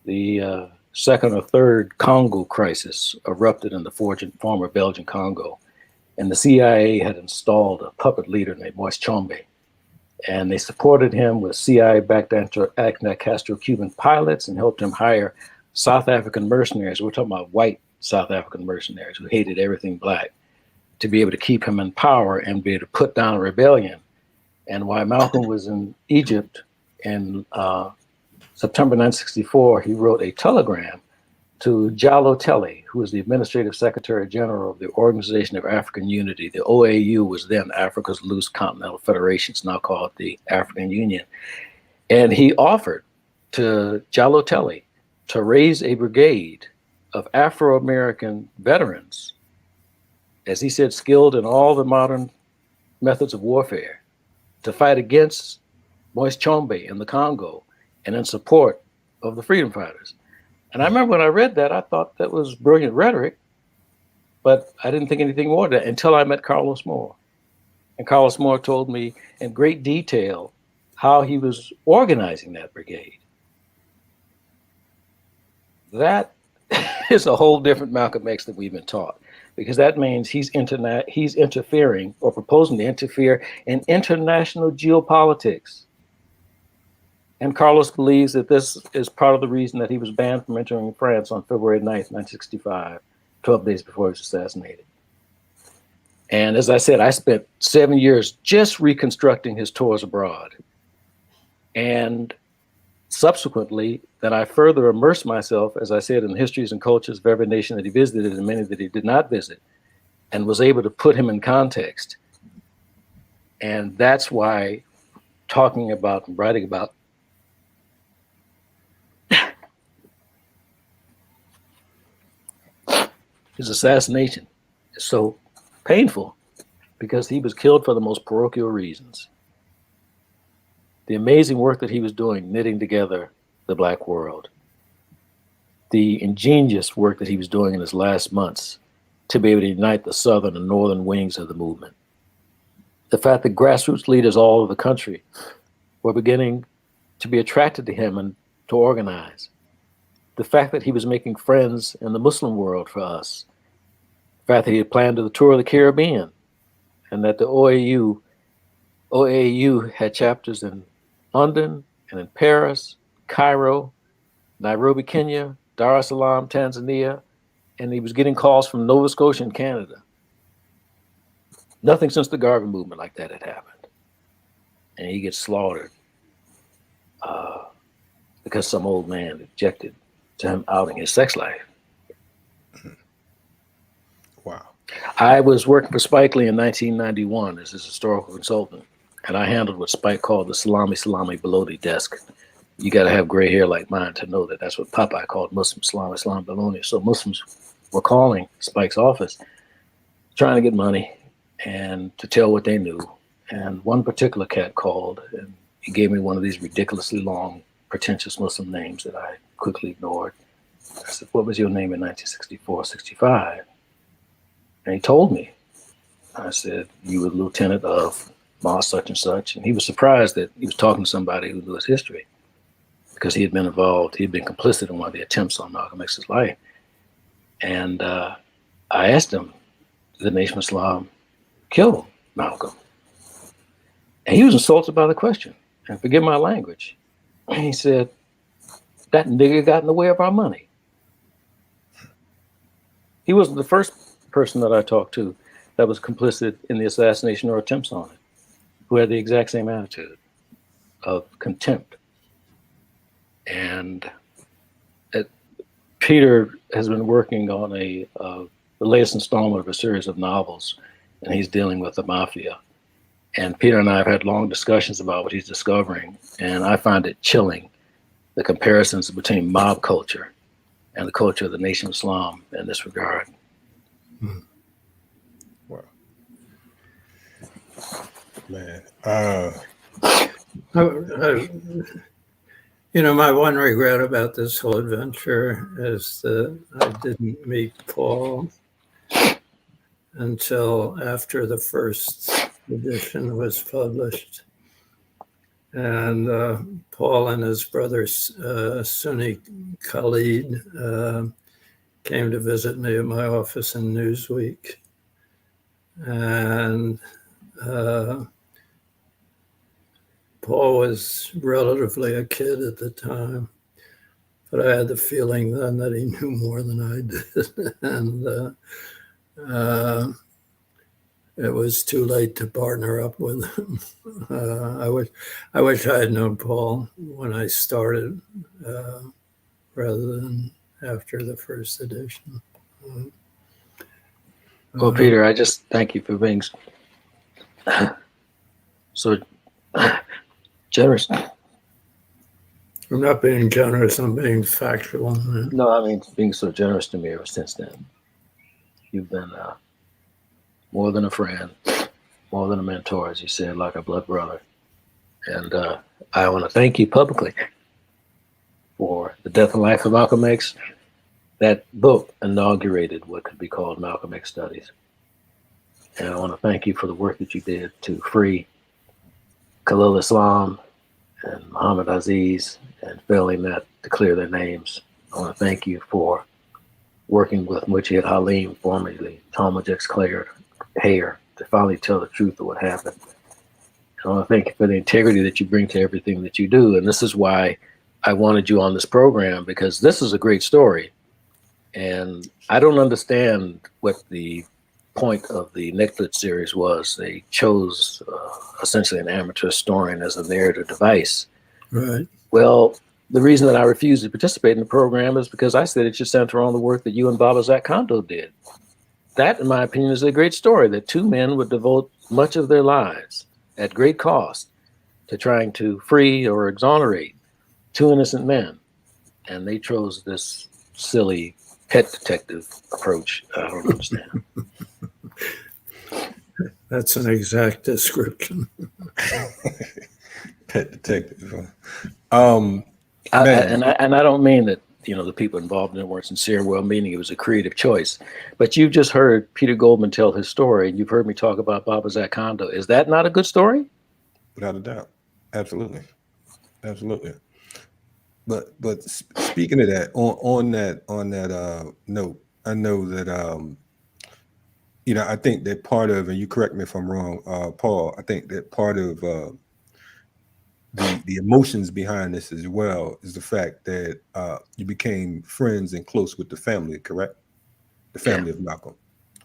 the second or third Congo crisis erupted in the former Belgian Congo. And the CIA had installed a puppet leader named Moise Tshombe. And they supported him with CIA-backed anti-Castro-Cuban pilots and helped him hire South African mercenaries. We're talking about white South African mercenaries who hated everything black, to be able to keep him in power and be able to put down a rebellion. And while Malcolm was in Egypt in September 1964, he wrote a telegram to Jallo Telly, who was the Administrative Secretary General of the Organization of African Unity. The OAU was then Africa's Loose Continental Federation. It's now called the African Union. And he offered to Jallo Telly to raise a brigade of Afro-American veterans, as he said, skilled in all the modern methods of warfare, to fight against Moise Tshombe in the Congo and in support of the freedom fighters. And I remember when I read that, I thought that was brilliant rhetoric, but I didn't think anything more of that until I met Carlos Moore. And Carlos Moore told me in great detail how he was organizing that brigade. That is a whole different Malcolm X than we've been taught, because that means he's interfering or proposing to interfere in international geopolitics. And Carlos believes that this is part of the reason that he was banned from entering France on February 9th, 1965, 12 days before he was assassinated. And as I said, I spent 7 years just reconstructing his tours abroad. And subsequently, then I further immersed myself, as I said, in the histories and cultures of every nation that he visited and many that he did not visit, and was able to put him in context. And that's why talking about and writing about his assassination is so painful, because he was killed for the most parochial reasons. The amazing work that he was doing, knitting together the Black world, the ingenious work that he was doing in his last months to be able to unite the southern and northern wings of the movement, the fact that grassroots leaders all over the country were beginning to be attracted to him and to organize, the fact that he was making friends in the Muslim world for us, the fact that he had planned the tour of the Caribbean, and that the OAU had chapters in London and in Paris, Cairo, Nairobi, Kenya, Dar es Salaam, Tanzania, and he was getting calls from Nova Scotia in Canada. Nothing since the Garvey movement like that had happened. And he gets slaughtered because some old man objected to him outing his sex life. Wow. I was working for Spike Lee in 1991 as his historical consultant, and I handled what Spike called the salami bologna desk. You got to have gray hair like mine to know that that's what Popeye called Muslim salami bologna. So Muslims were calling Spike's office trying to get money and to tell what they knew. And one particular cat called, and he gave me one of these ridiculously long, pretentious Muslim names that I quickly ignored. I said, "What was your name in 1964, 65? And he told me. I said, "You were lieutenant of Ma such and such." And he was surprised that he was talking to somebody who knew his history, because he had been involved, he had been complicit in one of the attempts on Malcolm X's life. And I asked him, did the Nation of Islam kill Malcolm? And he was insulted by the question, and forgive my language. And he said, "That nigga got in the way of our money." He wasn't the first person that I talked to that was complicit in the assassination or attempts on it, who had the exact same attitude of contempt. And Peter has been working on the latest installment of a series of novels, and he's dealing with the mafia. And Peter and I have had long discussions about what he's discovering, and I find it chilling, the comparisons between mob culture and the culture of the Nation of Islam in this regard. Wow. Man. My one regret about this whole adventure is that I didn't meet Paul until after the first edition was published. And Paul and his brother Sunni Khalid came to visit me at my office in Newsweek. And Paul was relatively a kid at the time, but I had the feeling then that he knew more than I did. And it was too late to partner up with him. I wish I had known Paul when I started rather than after the first edition. Well, Peter, I just thank you for being so generous. I'm not being generous, I'm being factual. No, I mean, being so generous to me ever since then. You've been more than a friend, more than a mentor, as you said, like a blood brother. And I want to thank you publicly for The Death and Life of Malcolm X. That book inaugurated what could be called Malcolm X Studies. And I want to thank you for the work that you did to free Khalil Islam and Muhammad Aziz, and failing that, to clear their names. I want to thank you for working with Mujahid Halim, formerly Talmadge X. Hayer, to finally tell the truth of what happened. I want to thank you for the integrity that you bring to everything that you do. And this is why I wanted you on this program, because this is a great story. And I don't understand what the point of the Netflix series was. They chose essentially an amateur historian as a narrative device. Right. Well, the reason that I refused to participate in the program is because I said it should center on the work that you and Baba Zak Kondo did. That, in my opinion, is a great story, that two men would devote much of their lives at great cost to trying to free or exonerate two innocent men. And they chose this silly pet detective approach. I don't understand. That's an exact description. Pet detective. And I don't mean that, the people involved in it weren't sincere, well-meaning. It was a creative choice. But you've just heard Peter Goldman tell his story, and you've heard me talk about Baba Zak Kondo. Is that not a good story? Without a doubt. Absolutely. Absolutely. But speaking of that, on that note, I know that I think that part of, and you correct me if I'm wrong, Paul, I think that part of the emotions behind this as well is the fact that you became friends and close with the family, correct? The family of Malcolm.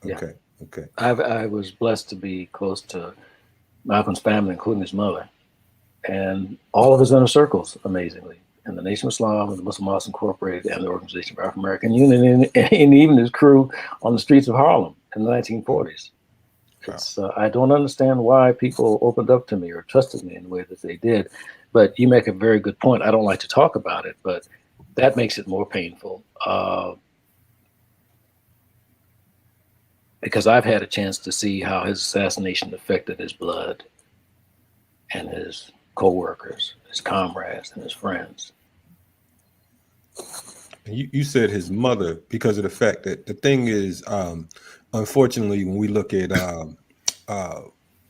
Okay, okay. I was blessed to be close to Malcolm's family, including his mother, and all of his inner circles, amazingly, and the Nation of Islam, and the Muslim Laws Incorporated, and the Organization of African American Unity, and even his crew on the streets of Harlem in the 1940s. It's, I don't understand why people opened up to me or trusted me in the way that they did, but you make a very good point. I don't like to talk about it, but that makes it more painful. Because I've had a chance to see how his assassination affected his blood and his co-workers, his comrades, and his friends. You said his mother, because of the fact that the thing is, unfortunately, when we look at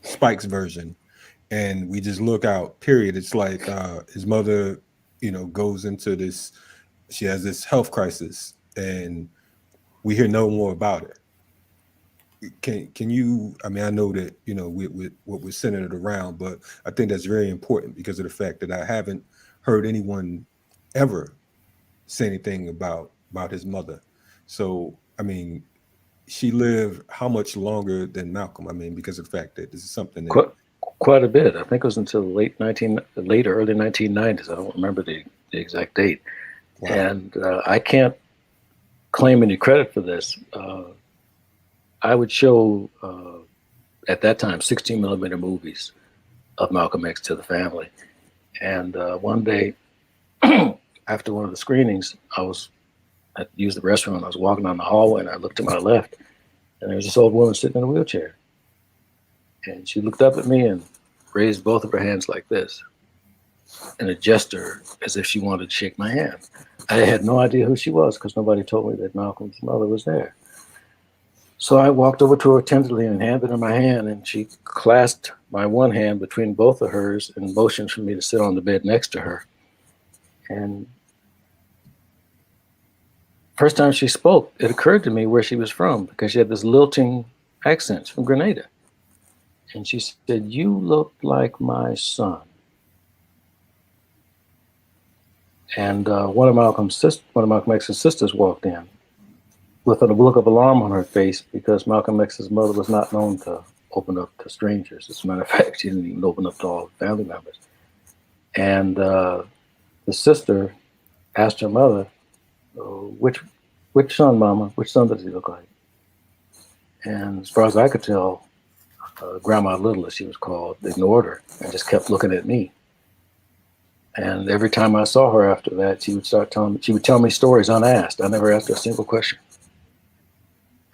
Spike's version and we just look out, period, it's like his mother, you know, goes into this, she has this health crisis and we hear no more about it. Can you, I mean, I know that, you know, with what we're sending it around, but I think that's very important because of the fact that I haven't heard anyone ever say anything about his mother. So, I mean, she lived how much longer than Malcolm? I mean, because of the fact that this is something that quite a bit. I think it was until late or early 1990s. I don't remember the exact date. Wow. And I can't claim any credit for this. I would show, at that time, 16 millimeter movies of Malcolm X to the family. And one day, after one of the screenings, I used the restroom. I was walking down the hallway and I looked to my left and there was this old woman sitting in a wheelchair. And she looked up at me and raised both of her hands like this in a gesture as if she wanted to shake my hand. I had no idea who she was because nobody told me that Malcolm's mother was there. So I walked over to her tenderly and handed her my hand, and she clasped my one hand between both of hers and motioned for me to sit on the bed next to her. And first time she spoke, it occurred to me where she was from because she had this lilting accent from Grenada. And she said, "You look like my son." And one of Malcolm X's sisters walked in with a look of alarm on her face because Malcolm X's mother was not known to open up to strangers. As a matter of fact, she didn't even open up to all family members. And the sister asked her mother, which son, Mama? Which son does he look like? And as far as I could tell, Grandma Little, as she was called, ignored her and just kept looking at me. And every time I saw her after that, she would tell me stories unasked. I never asked her a single question.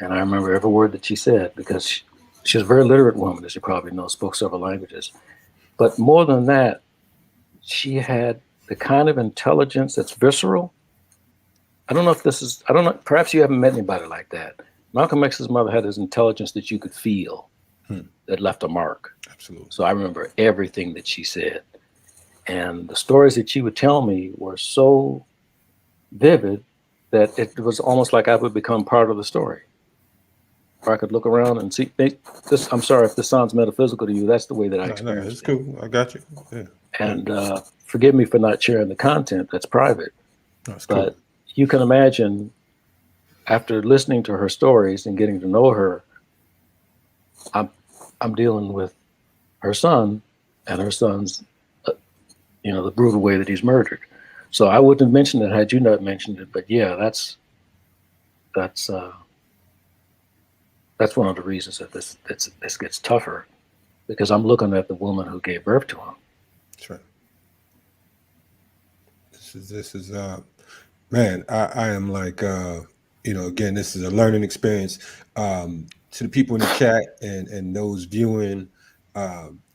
And I remember every word that she said because she was a very literate woman, as you probably know, spoke several languages. But more than that, she had the kind of intelligence that's visceral. I don't know, perhaps you haven't met anybody like that. Malcolm X's mother had this intelligence that you could feel that left a mark. Absolutely. So I remember everything that she said. And the stories that she would tell me were so vivid that it was almost like I would become part of the story. Or I could look around and see this. I'm sorry if this sounds metaphysical to you. That's the way that I experience it. It's cool. I got you. Yeah. And forgive me for not sharing the content. That's private. That's cool. But you can imagine, after listening to her stories and getting to know her, I'm dealing with her son and her son's, the brutal way that he's murdered. So I wouldn't have mentioned it had you not mentioned it. But yeah, that's one of the reasons that this gets tougher, because I'm looking at the woman who gave birth to him. That's right. This is man, I am like, again, this is a learning experience. To the people in the chat and those viewing,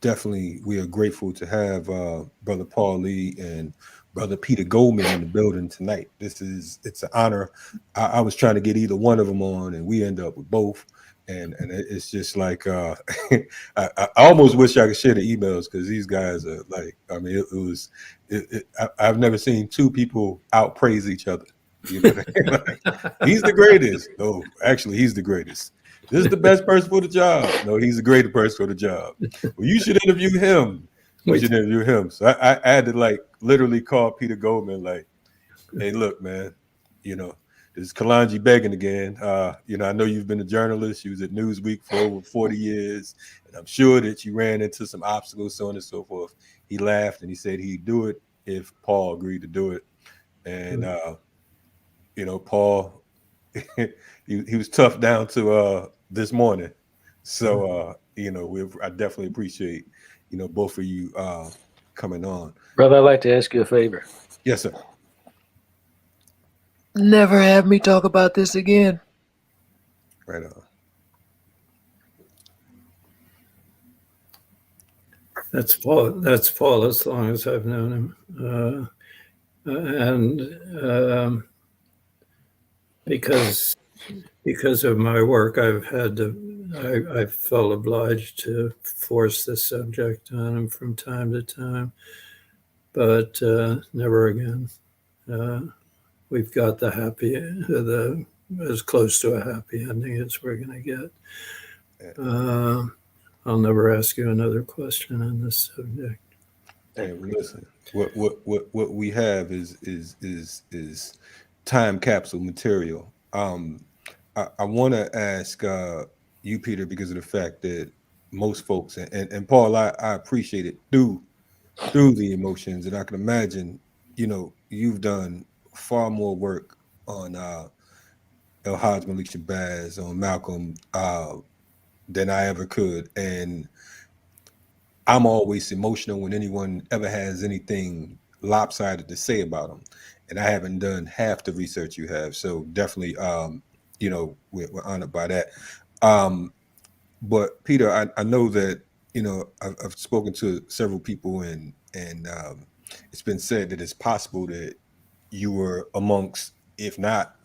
definitely we are grateful to have Brother Paul Lee and Brother Peter Goldman in the building tonight. It's an honor. I was trying to get either one of them on, and we end up with both. And it's just like I almost wish I could share the emails because these guys are like, I mean, I've never seen two people outpraise each other. You know what I mean? Like, he's the greatest. No, actually, he's the greatest. This is the best person for the job. No, he's the greatest person for the job. Well, you should interview him. We should interview him. So I had to like literally call Peter Goldman, like, hey, look, man, you know, this is Kalonji begging again. You know, I know you've been a journalist. You was at Newsweek for over 40 years, and I'm sure that you ran into some obstacles, so on and so forth. He laughed and he said he'd do it if Paul agreed to do it. And you know, Paul, he was tough down to this morning. So you know, I definitely appreciate, you know, both of you coming on. Brother, I'd like to ask you a favor. Yes, sir. Never have me talk about this again. Right on. That's Paul. That's Paul as long as I've known him, and because of my work, I've had to. I felt obliged to force the subject on him from time to time, but never again. We've got the as close to a happy ending as we're going to get. I'll never ask you another question on this subject. Hey, listen, what we have is time capsule material. I want to ask you, Peter, because of the fact that most folks and Paul, I appreciate it through the emotions, and I can imagine, you know, you've done far more work on El Hajj Malik Shabazz, on Malcolm, than I ever could, and I'm always emotional when anyone ever has anything lopsided to say about them, and I haven't done half the research you have. So definitely, you know, we're honored by that. But Peter, I know that, you know, I've spoken to several people, and it's been said that it's possible that you were amongst, if not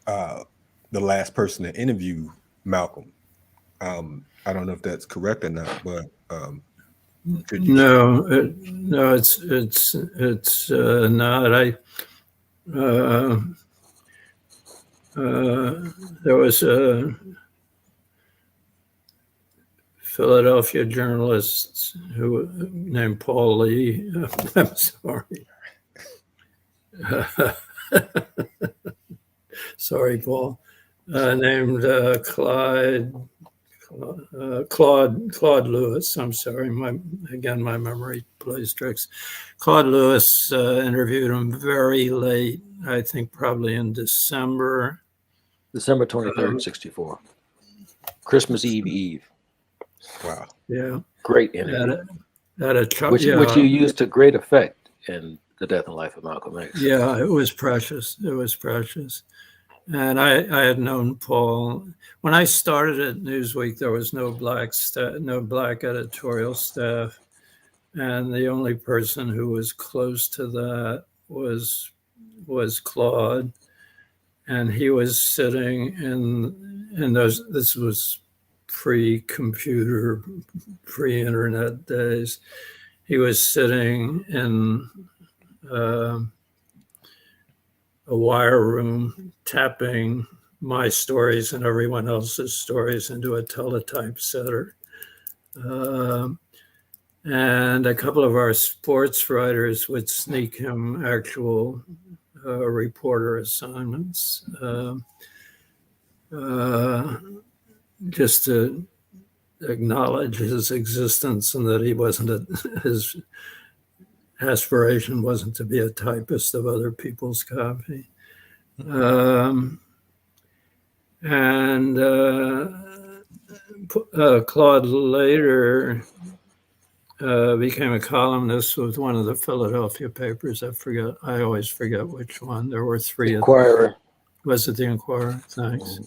the last person to interview Malcolm. I don't know if that's correct or not, but no, it's not. There was a Philadelphia journalist named Paul Lee. I'm sorry. Sorry, Paul. Named Claude Lewis. I'm sorry. My memory plays tricks. Claude Lewis interviewed him very late. I think probably in December. December 23rd, 64. Christmas Eve. Wow. Yeah. Great interview. Which you used to great effect in The Death and Life of Malcolm X. Yeah, it was precious. And I had known Paul when I started at Newsweek. There was no black editorial staff, and the only person who was close to that was Claude, and he was sitting in those. This was pre-computer, pre-internet days. He was sitting in a wire room, tapping my stories and everyone else's stories into a teletype setter. And a couple of our sports writers would sneak him actual reporter assignments, just to acknowledge his existence and that he wasn't his aspiration wasn't to be a typist of other people's copy. Claude later became a columnist with one of the Philadelphia papers. I always forget which one. There were three. Inquirer. Was it the Inquirer? Thanks.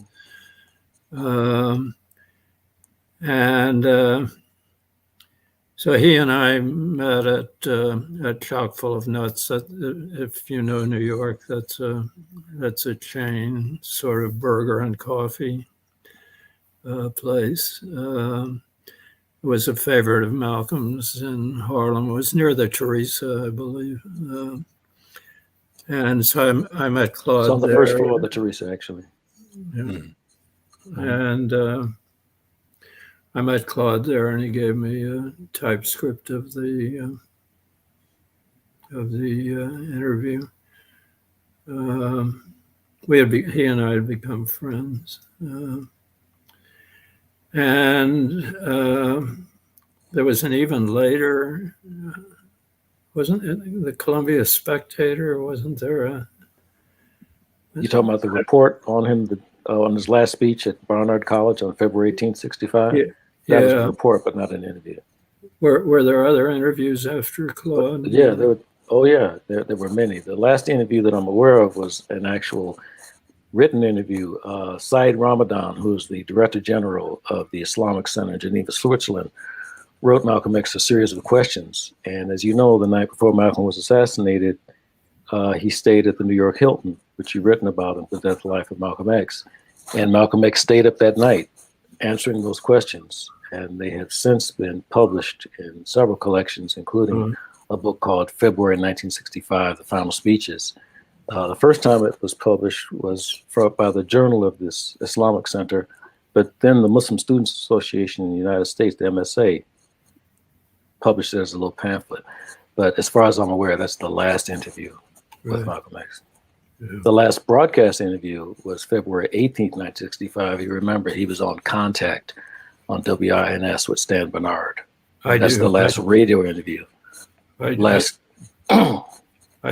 So he and I met at Chock full of Nuts. If you know New York, that's a chain sort of burger and coffee place. It was a favorite of Malcolm's in Harlem. It was near the Teresa, I believe. And so I met Claude. It's on the first floor of the Teresa, actually. Yeah. And I met Claude there, and he gave me a typescript of the interview. He and I had become friends, and there was an even later. Wasn't it the Columbia Spectator? Wasn't there a? You talking about the report on him on his last speech at Barnard College on February 18th, 65? Yeah, that was a report, but not an interview. Were there other interviews after Claude? But, yeah, there were many. The last interview that I'm aware of was an actual written interview. Said Ramadan, who's the Director General of the Islamic Center in Geneva, Switzerland, wrote Malcolm X a series of questions. And as you know, the night before Malcolm was assassinated, he stayed at the New York Hilton, which you've written about in The Death Life of Malcolm X. And Malcolm X stayed up that night answering those questions. And they have since been published in several collections, including a book called February 1965, The Final Speeches. The first time it was published was by the Journal of this Islamic Center, but then the Muslim Students Association in the United States, the MSA, published it as a little pamphlet. But as far as I'm aware, that's the last interview with Malcolm X. Yeah. The last broadcast interview was February 18th, 1965. You remember he was on Contact on WINS with Stan Bernard. That's the last radio interview. I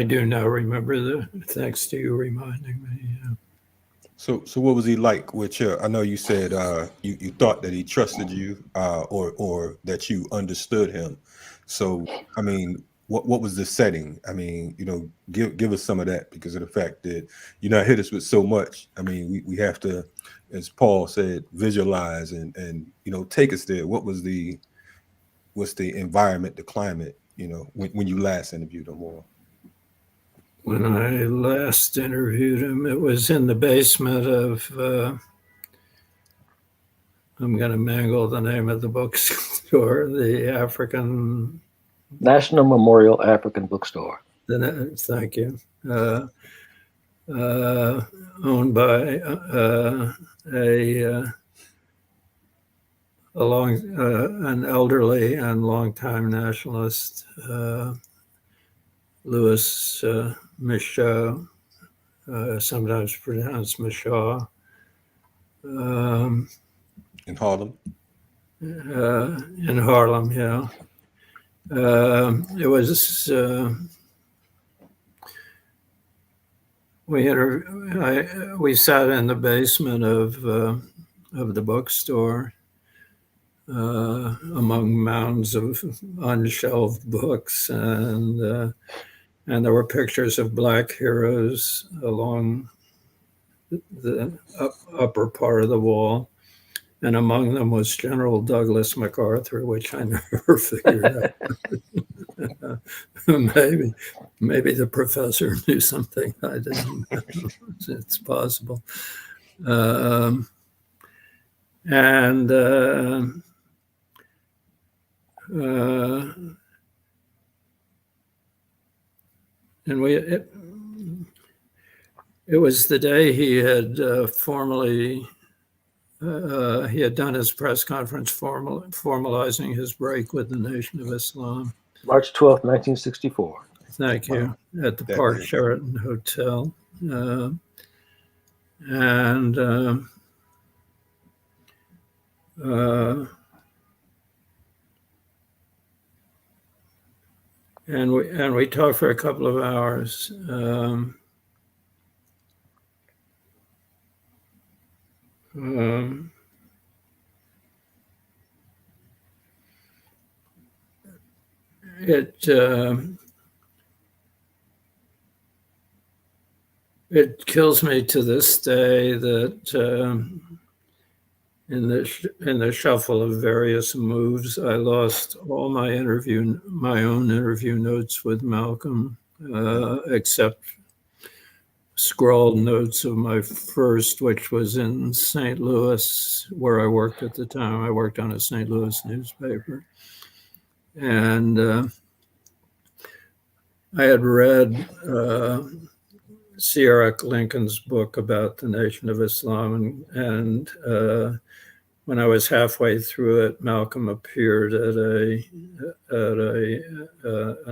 do now remember thanks to you reminding me. Yeah. So what was he like with you? I know you said you thought that he trusted you or that you understood him. So, I mean, what was the setting? I mean, give us some of that, because of the fact that hit us with so much. I mean, we have to, as Paul said, visualize and take us there. What's the environment, the climate, when you last interviewed him? Or when I last interviewed him, it was in the basement of, I'm going to mangle the name of the bookstore, the National Memorial African Bookstore. Thank you. Owned by an elderly and longtime nationalist, Louis Michaud, sometimes pronounced Michaud. In Harlem? In Harlem, yeah. It was we sat in the basement of the bookstore among mounds of unshelved books, and there were pictures of Black heroes along the upper part of the wall. And among them was General Douglas MacArthur, which I never figured out. maybe the professor knew something I didn't know. It's possible. And it was the day he had formally. He had done his press conference formalizing his break with the Nation of Islam. March 12th, 1964. Thank you. At the Park Sheraton Hotel. And we talked for a couple of hours. It kills me to this day that in the shuffle of various moves, I lost all my own interview notes with Malcolm, except scrawled notes of my first, which was in St. Louis, where I worked at the time. I worked on a St. Louis newspaper. And I had read C.R. Lincoln's book about the Nation of Islam and when I was halfway through it, Malcolm appeared at an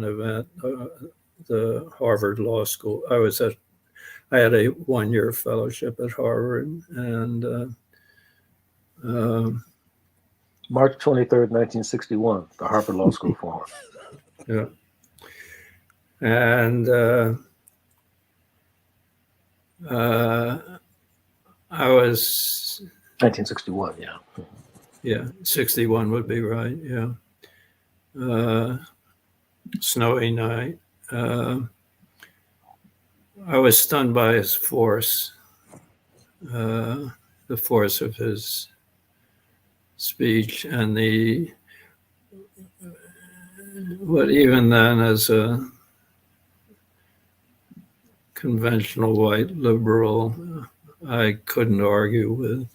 event, the Harvard Law School. I had a 1-year fellowship at Harvard, and March 23rd, 1961, the Harvard Law School Forum. yeah, and I was 1961, yeah. Yeah, 61 would be right. Yeah. Snowy night. I was stunned by his force, the force of his speech, and what even then, as a conventional white liberal, I couldn't argue with.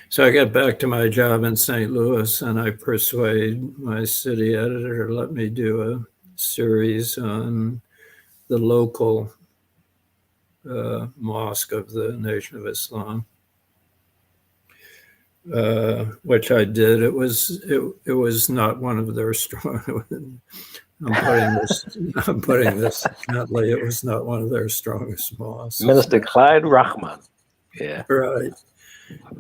So I got back to my job in St. Louis, and I persuade my city editor to let me do a series on the local mosque of the Nation of Islam, which I did. It was not one of their strong. I'm putting this gently. It was not one of their strongest mosques. Minister Clyde Rahman. Yeah. Right.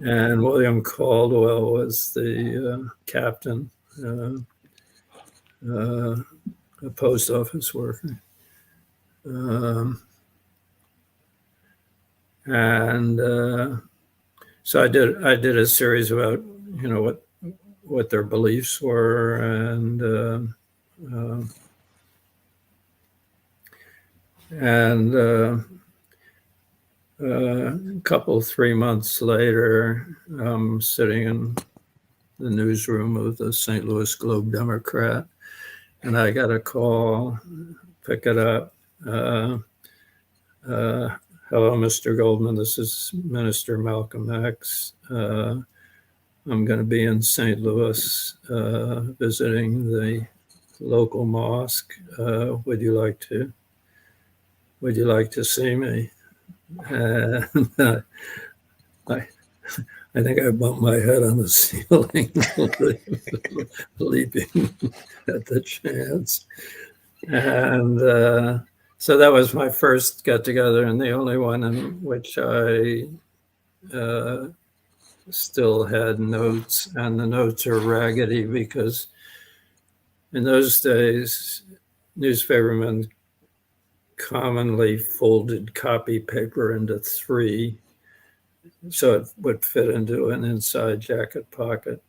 And William Caldwell was the captain, a post office worker. So I did a series about, what their beliefs were, and a couple, 3 months later, I'm sitting in the newsroom of the St. Louis Globe Democrat, and I got a call, pick it up. Hello, Mr. Goldman, this is Minister Malcolm X. I'm going to be in St. Louis visiting the local mosque. Would you like to see me? And I think I bumped my head on the ceiling, leaping at the chance. And so that was my first get together, and the only one in which I still had notes, and the notes are raggedy because in those days, newspapermen commonly folded copy paper into 3 so it would fit into an inside jacket pocket.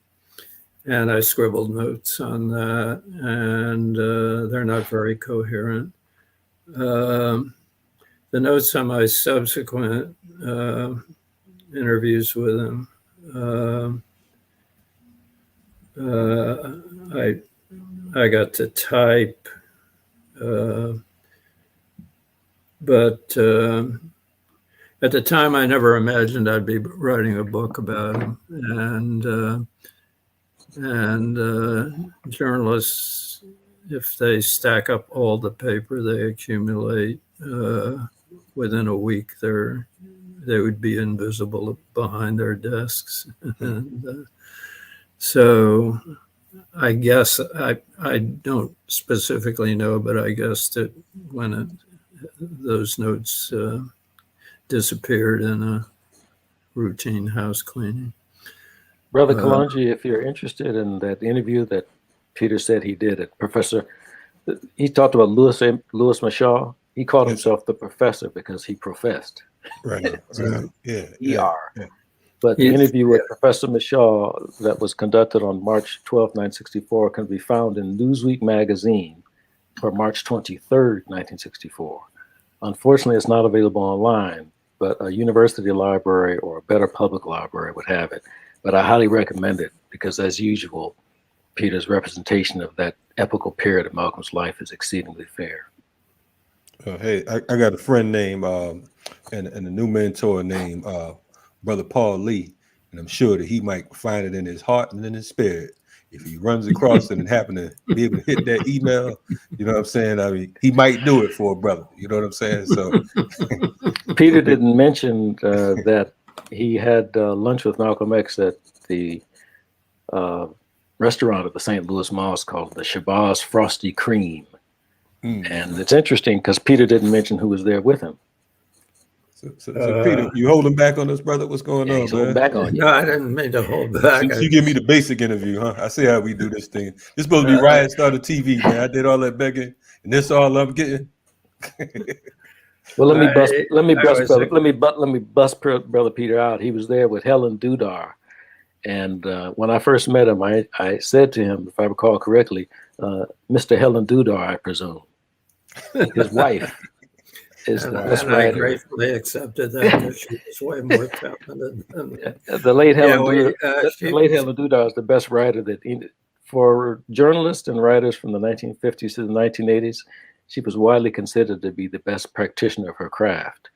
And I scribbled notes on that, and they're not very coherent. The notes on my subsequent interviews with him, I got to type, but at the time, I never imagined I'd be writing a book about him. And journalists, if they stack up all the paper they accumulate, within a week, they would be invisible behind their desks. And so I guess I don't specifically know, but I guess that when those notes disappeared in a routine house cleaning. Brother Kalonji, if you're interested in that interview that Peter said he did at Professor, he talked about Louis Michal. He called himself the professor because he professed. Right. Yeah. ER. But the interview with Professor Michal that was conducted on March 12, 1964 can be found in Newsweek magazine for March 23rd, 1964. Unfortunately, it's not available online, but a university library or a better public library would have it. But I highly recommend it because, as usual, Peter's representation of that epical period of Malcolm's life is exceedingly fair. Hey, I got a friend named and a new mentor named Brother Paul Lee, and I'm sure that he might find it in his heart and in his spirit, if he runs across it and happen to be able to hit that email, you know what I'm saying? I mean, he might do it for a brother. You know what I'm saying? So Peter didn't mention that he had lunch with Malcolm X at the restaurant at the St. Louis Mosque called the Shabazz Frosty Cream. And it's interesting because Peter didn't mention who was there with him. So Peter, you holding back on us, brother? What's going on, he's holding back on you. No, I didn't mean to hold back. You give me the basic interview, huh? I see how we do this thing. This supposed to be Riot Starter TV, man. I did all that begging, and this all I'm getting. Well, let me bust brother Peter out. He was there with Helen Dudar, and when I first met him, I said to him, if I recall correctly, Mr. Helen Dudar, I presume, his wife. And I gratefully accepted that because she was way more talented than the late Helen Dudar is the best writer for journalists and writers from the 1950s to the 1980s. She was widely considered to be the best practitioner of her craft.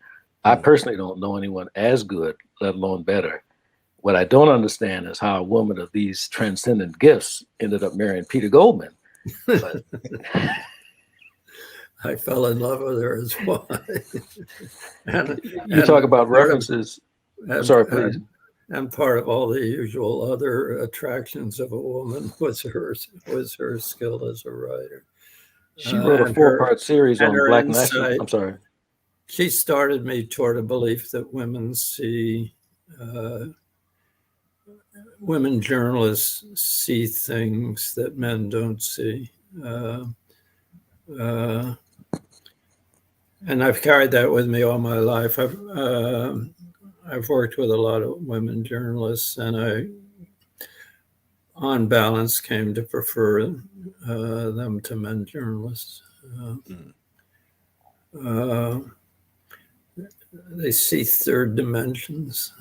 I personally don't know anyone as good, let alone better. What I don't understand is how a woman of these transcendent gifts ended up marrying Peter Goldman. But I fell in love with her as well. You talk about references. Sorry, please. And part of all the usual other attractions of a woman was her skill as a writer. She wrote a 4-part series on Black nationalism. I'm sorry. She started me toward a belief that women journalists see things that men don't see. And I've carried that with me all my life. I've worked with a lot of women journalists, and I, on balance, came to prefer them to men journalists. They see third dimensions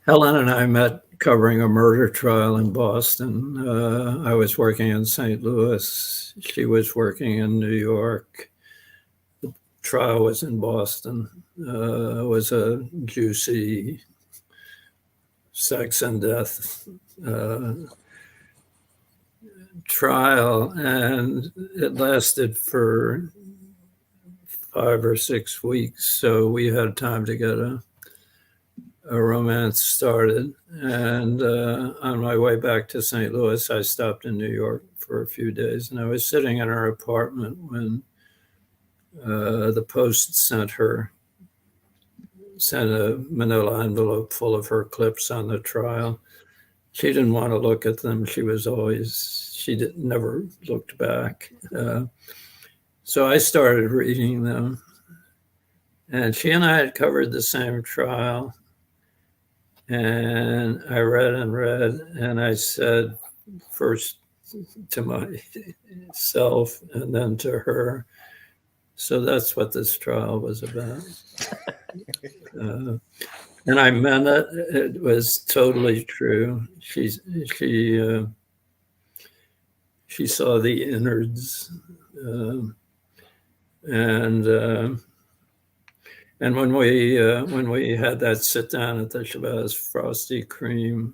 Helen and I met covering a murder trial in Boston. I was working in St. Louis. She was working in New York. The trial was in Boston. It was a juicy sex and death trial, and it lasted for 5 or 6 weeks. So we had time to get a romance started. And on my way back to St. Louis, I stopped in New York for a few days, and I was sitting in her apartment when the Post sent a manila envelope full of her clips on the trial. She didn't want to look at them. She never looked back. So I started reading them, and she and I had covered the same trial. And I read and read, and I said first to myself and then to her, so that's what this trial was about. And I meant it. It was totally true. She saw the innards, and when we had that sit down at the Shabazz Frosty Cream,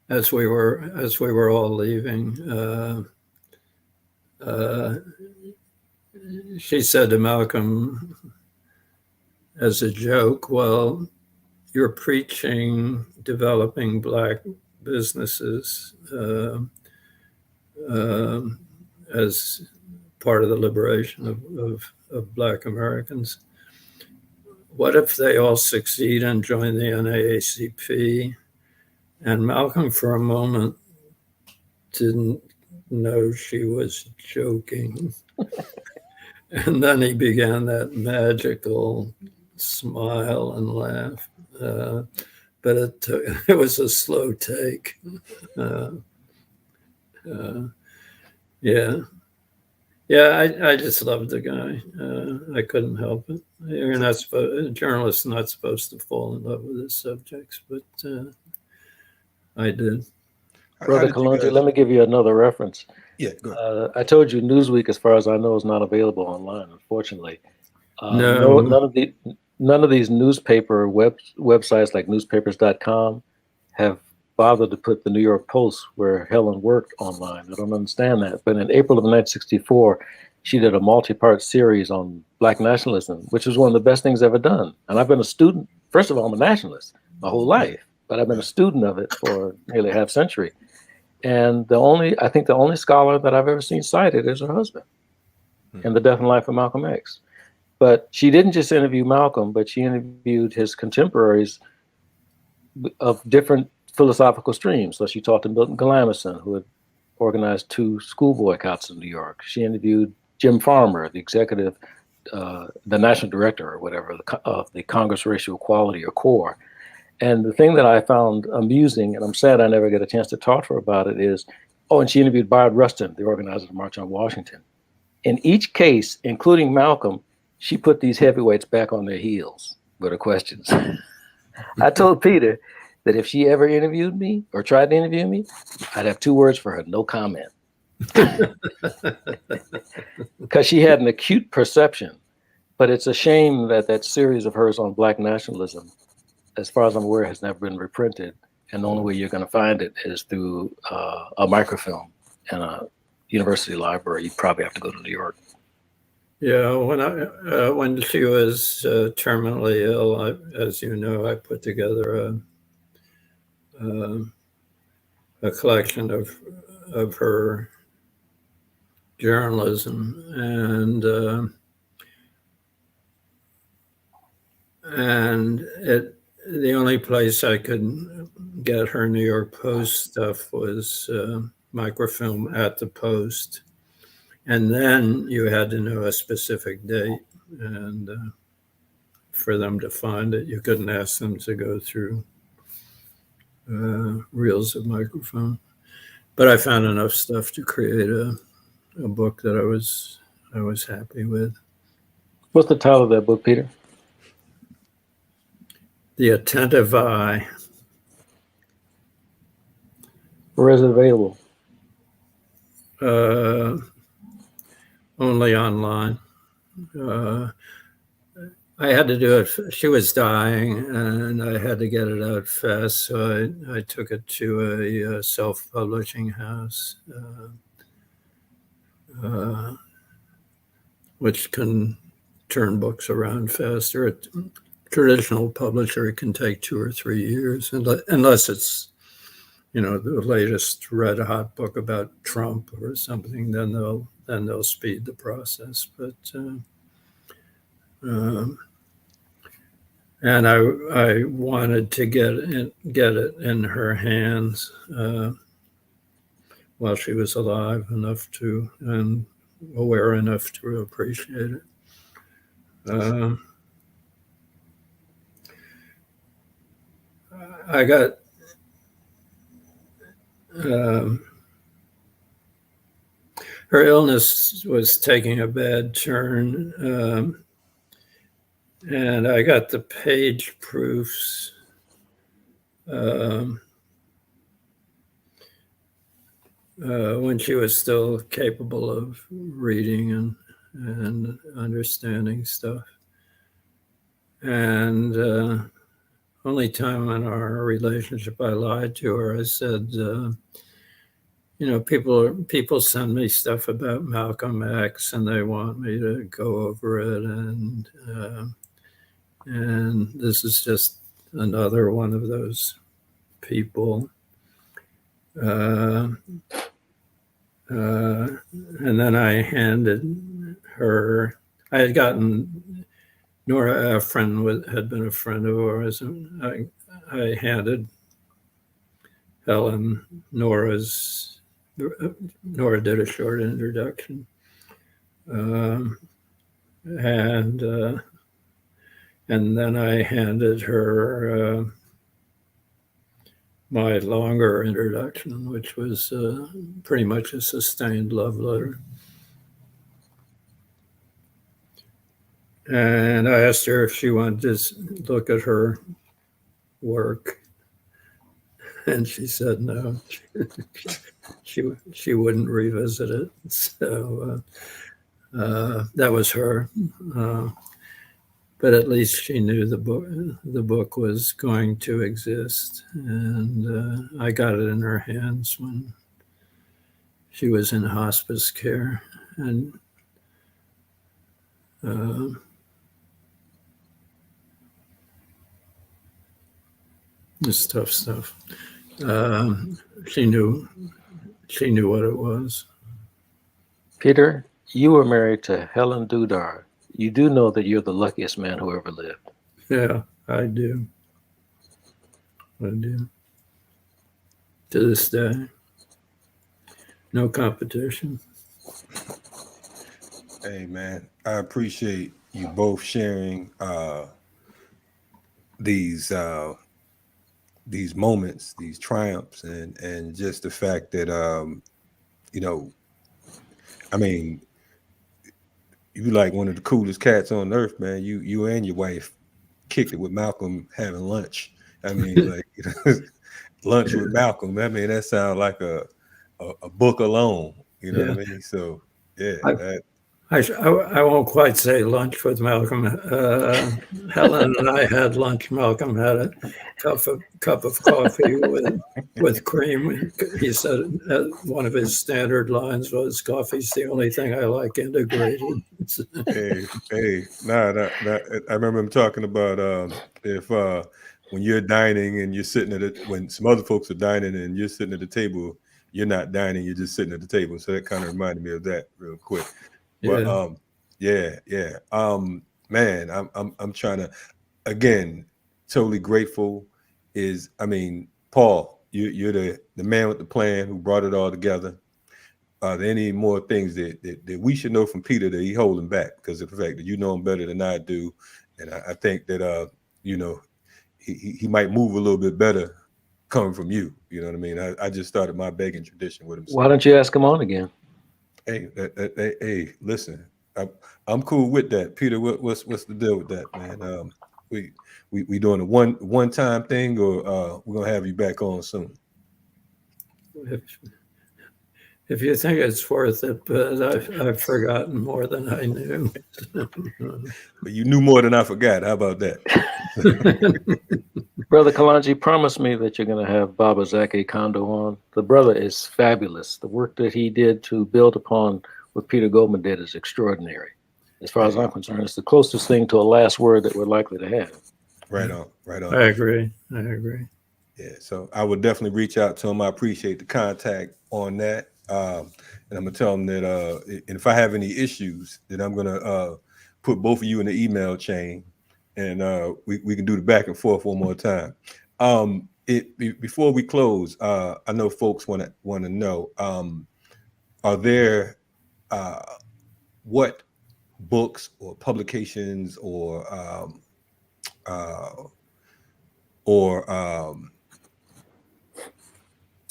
as we were all leaving, she said to Malcolm, as a joke, "Well, you're preaching developing Black businesses as part of the liberation of Black Americans. What if they all succeed and join the NAACP?" And Malcolm, for a moment, didn't know she was joking. And then he began that magical smile and laugh. But it was a slow take. Yeah. I just loved the guy. I couldn't help it. A journalist's not supposed to fall in love with his subjects, but I did. Brother Kalonji, let me give you another reference. Yeah, go ahead. I told you Newsweek, as far as I know, is not available online, unfortunately. No. None of these newspaper websites like newspapers.com have bothered to put the New York Post, where Helen worked, online. I don't understand that. But in April of 1964, she did a multi-part series on Black nationalism, which was one of the best things ever done. And I've been a student. First of all, I'm a nationalist my whole life, but I've been a student of it for nearly half century. And I think the only scholar that I've ever seen cited is her husband in The Death and Life of Malcolm X. But she didn't just interview Malcolm, but she interviewed his contemporaries of different philosophical streams. So she talked to Milton Galamison, who had organized 2 school boycotts in New York. She interviewed Jim Farmer, the executive, the national director or whatever, of the Congress of Racial Equality, or CORE. And the thing that I found amusing, and I'm sad I never get a chance to talk to her about it, is, and she interviewed Bayard Rustin, the organizer of the March on Washington. In each case, including Malcolm, she put these heavyweights back on their heels with her questions. I told Peter that if she ever interviewed me or tried to interview me, I'd have 2 words for her: no comment. Because she had an acute perception. But it's a shame that that series of hers on Black nationalism, as far as I'm aware, has never been reprinted. And the only way you're going to find it is through a microfilm in a university library. You probably have to go to New York. Yeah, when she was terminally ill, as you know, I put together a collection of her journalism, and the only place I could get her New York Post stuff was microfilm at the Post. And then you had to know a specific date, and for them to find it, you couldn't ask them to go through reels of microfilm. But I found enough stuff to create a book that I was happy with. What's the title of that book, Peter? The Attentive Eye. Where is it available? Only online. I had to do it. She was dying, and I had to get it out fast. So I took it to a self-publishing house, which can turn books around faster. A traditional publisher can take 2 or 3 years, unless it's, the latest red hot book about Trump or something. Then they'll speed the process. But and I wanted to get it in her hands while she was alive and aware enough to appreciate it. I got her illness was taking a bad turn, and I got the page proofs when she was still capable of reading and understanding stuff. And only time in our relationship I lied to her. I said, people send me stuff about Malcolm X, and they want me to go over it, and this is just another one of those people. And then I handed her. I had gotten Nora, a friend, had been a friend of ours, and I handed Helen Nora did a short introduction, and then I handed her my longer introduction, which was pretty much a sustained love letter. And I asked her if she wanted to look at her work, and she said no. She wouldn't revisit it. So that was her. but at least she knew the book was going to exist, and I got it in her hands when she was in hospice care, and it's tough stuff. She knew what it was. Peter, you were married to Helen Dudar. You do know that you're the luckiest man who ever lived. Yeah, I do. I do. To this day, no competition. Hey man, I appreciate you both sharing these moments, these triumphs, and just the fact that you know, I mean, you like one of the coolest cats on earth, man. You and your wife kicked it with Malcolm having lunch. I mean, like lunch with Malcolm. I mean, that sounds like a book alone. You know what I mean? So yeah, I won't quite say lunch with Malcolm. Helen and I had lunch. Malcolm had a cup of coffee with cream. He said one of his standard lines was, "Coffee's the only thing I like integrated." hey, nah. I remember him talking about if when you're dining and you're sitting at it, when some other folks are dining and you're sitting at the table, you're not dining, you're just sitting at the table. So that kind of reminded me of that real quick. But yeah. Man, I'm trying to, again, totally grateful. I mean, Paul, you're the man with the plan who brought it all together. Are there any more things that we should know from Peter that he holding back because of the fact that you know him better than I do, and I think that you know, he might move a little bit better coming from you. You know what I mean? I just started my begging tradition with him. Why don't you ask him on again? Hey, listen, I'm cool with that, Peter. What's the deal with that, man? We doing a one time thing, or we're gonna have you back on soon? If you think it's worth it, but I've forgotten more than I knew. But you knew more than I forgot. How about that? Brother Kalonji, promise me that you're going to have Baba Zak A Kondo on. The brother is fabulous. The work that he did to build upon what Peter Goldman did is extraordinary. As far as I'm concerned, it's the closest thing to a last word that we're likely to have. Right on. I agree. Yeah, so I would definitely reach out to him. I appreciate the contact on that. And I'm gonna tell him that and if I have any issues, then I'm gonna put both of you in the email chain, and we can do the back and forth one more time. Before we close, I know folks want to know, are there what books or publications or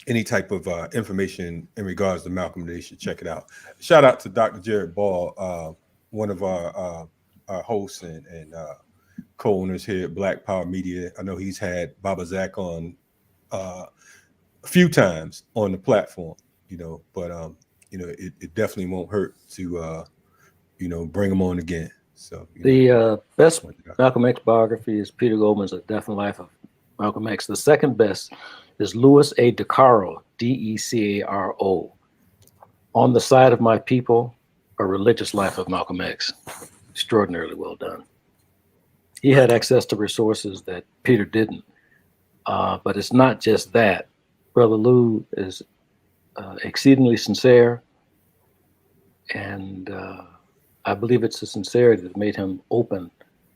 any type of information in regards to Malcolm, they should check it out. Shout out to Dr. Jared Ball, one of our hosts and co-owners here at Black Power Media. I know he's had Baba Zak on a few times on the platform, but it definitely won't hurt to bring him on again. So the best Malcolm X biography is Peter Goldman's A Death and Life of Malcolm X. The second best is Louis A. DeCaro, DeCaro, On the Side of My People, A Religious Life of Malcolm X. Extraordinarily well done. He had access to resources that Peter didn't, but it's not just that. Brother Lou is exceedingly sincere, and I believe it's the sincerity that made him open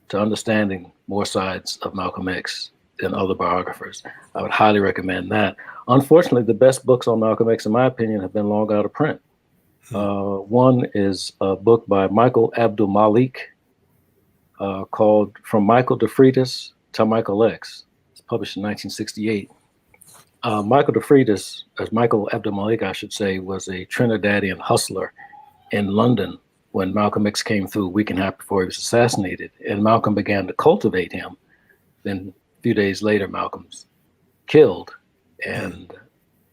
to understanding more sides of Malcolm X than other biographers. I would highly recommend that. Unfortunately, the best books on Malcolm X, in my opinion, have been long out of print. One is a book by Michael Abdul Malik called From Michael de Freitas to Michael X. It's published in 1968. Michael de Freitas, as Michael Abdul Malik, I should say, was a Trinidadian hustler in London when Malcolm X came through a week and a half before he was assassinated. And Malcolm began to cultivate him. Then a few days later, Malcolm's killed. And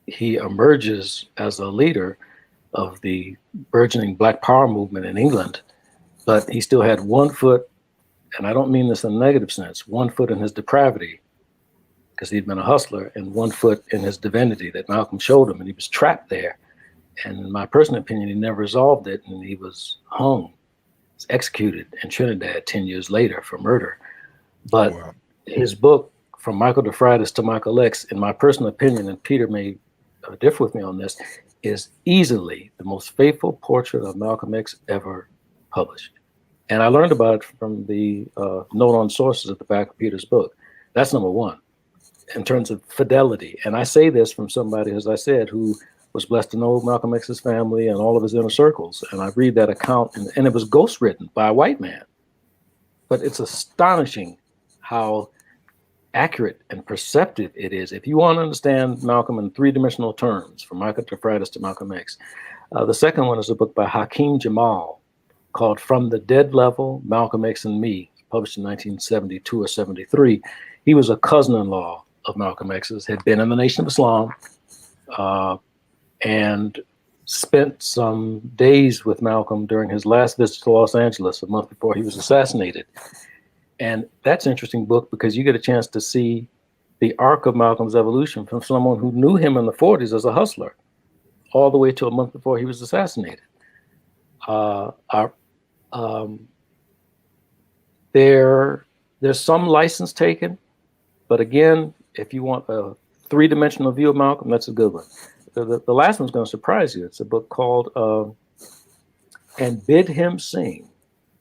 he emerges as a leader of the burgeoning Black Power movement in England. But he still had one foot and I don't mean this in a negative sense, 1 foot in his depravity, because he'd been a hustler, and 1 foot in his divinity that Malcolm showed him, and he was trapped there. And in my personal opinion, he never resolved it, and he was hung, was executed in Trinidad 10 years later for murder. But his book, From Michael DeFreitas to Michael X, in my personal opinion, and Peter may differ with me on this, is easily the most faithful portrait of Malcolm X ever published. And I learned about it from the note on sources at the back of Peter's book. That's number one, in terms of fidelity. And I say this from somebody, as I said, who was blessed to know Malcolm X's family and all of his inner circles. And I read that account, and it was ghostwritten by a white man. But it's astonishing how accurate and perceptive it is. If you want to understand Malcolm in three-dimensional terms, from Michael DeFreitas to Malcolm X, the second one is a book by Hakeem Jamal called From the Dead Level, Malcolm X and Me, published in 1972 or 73. He was a cousin-in-law of Malcolm X's, had been in the Nation of Islam, and spent some days with Malcolm during his last visit to Los Angeles a month before he was assassinated. And that's an interesting book because you get a chance to see the arc of Malcolm's evolution from someone who knew him in the 40s as a hustler all the way to a month before he was assassinated. There's some license taken, but again, if you want a three-dimensional view of Malcolm, that's a good one. The last one's going to surprise you. It's a book called And Bid Him Sing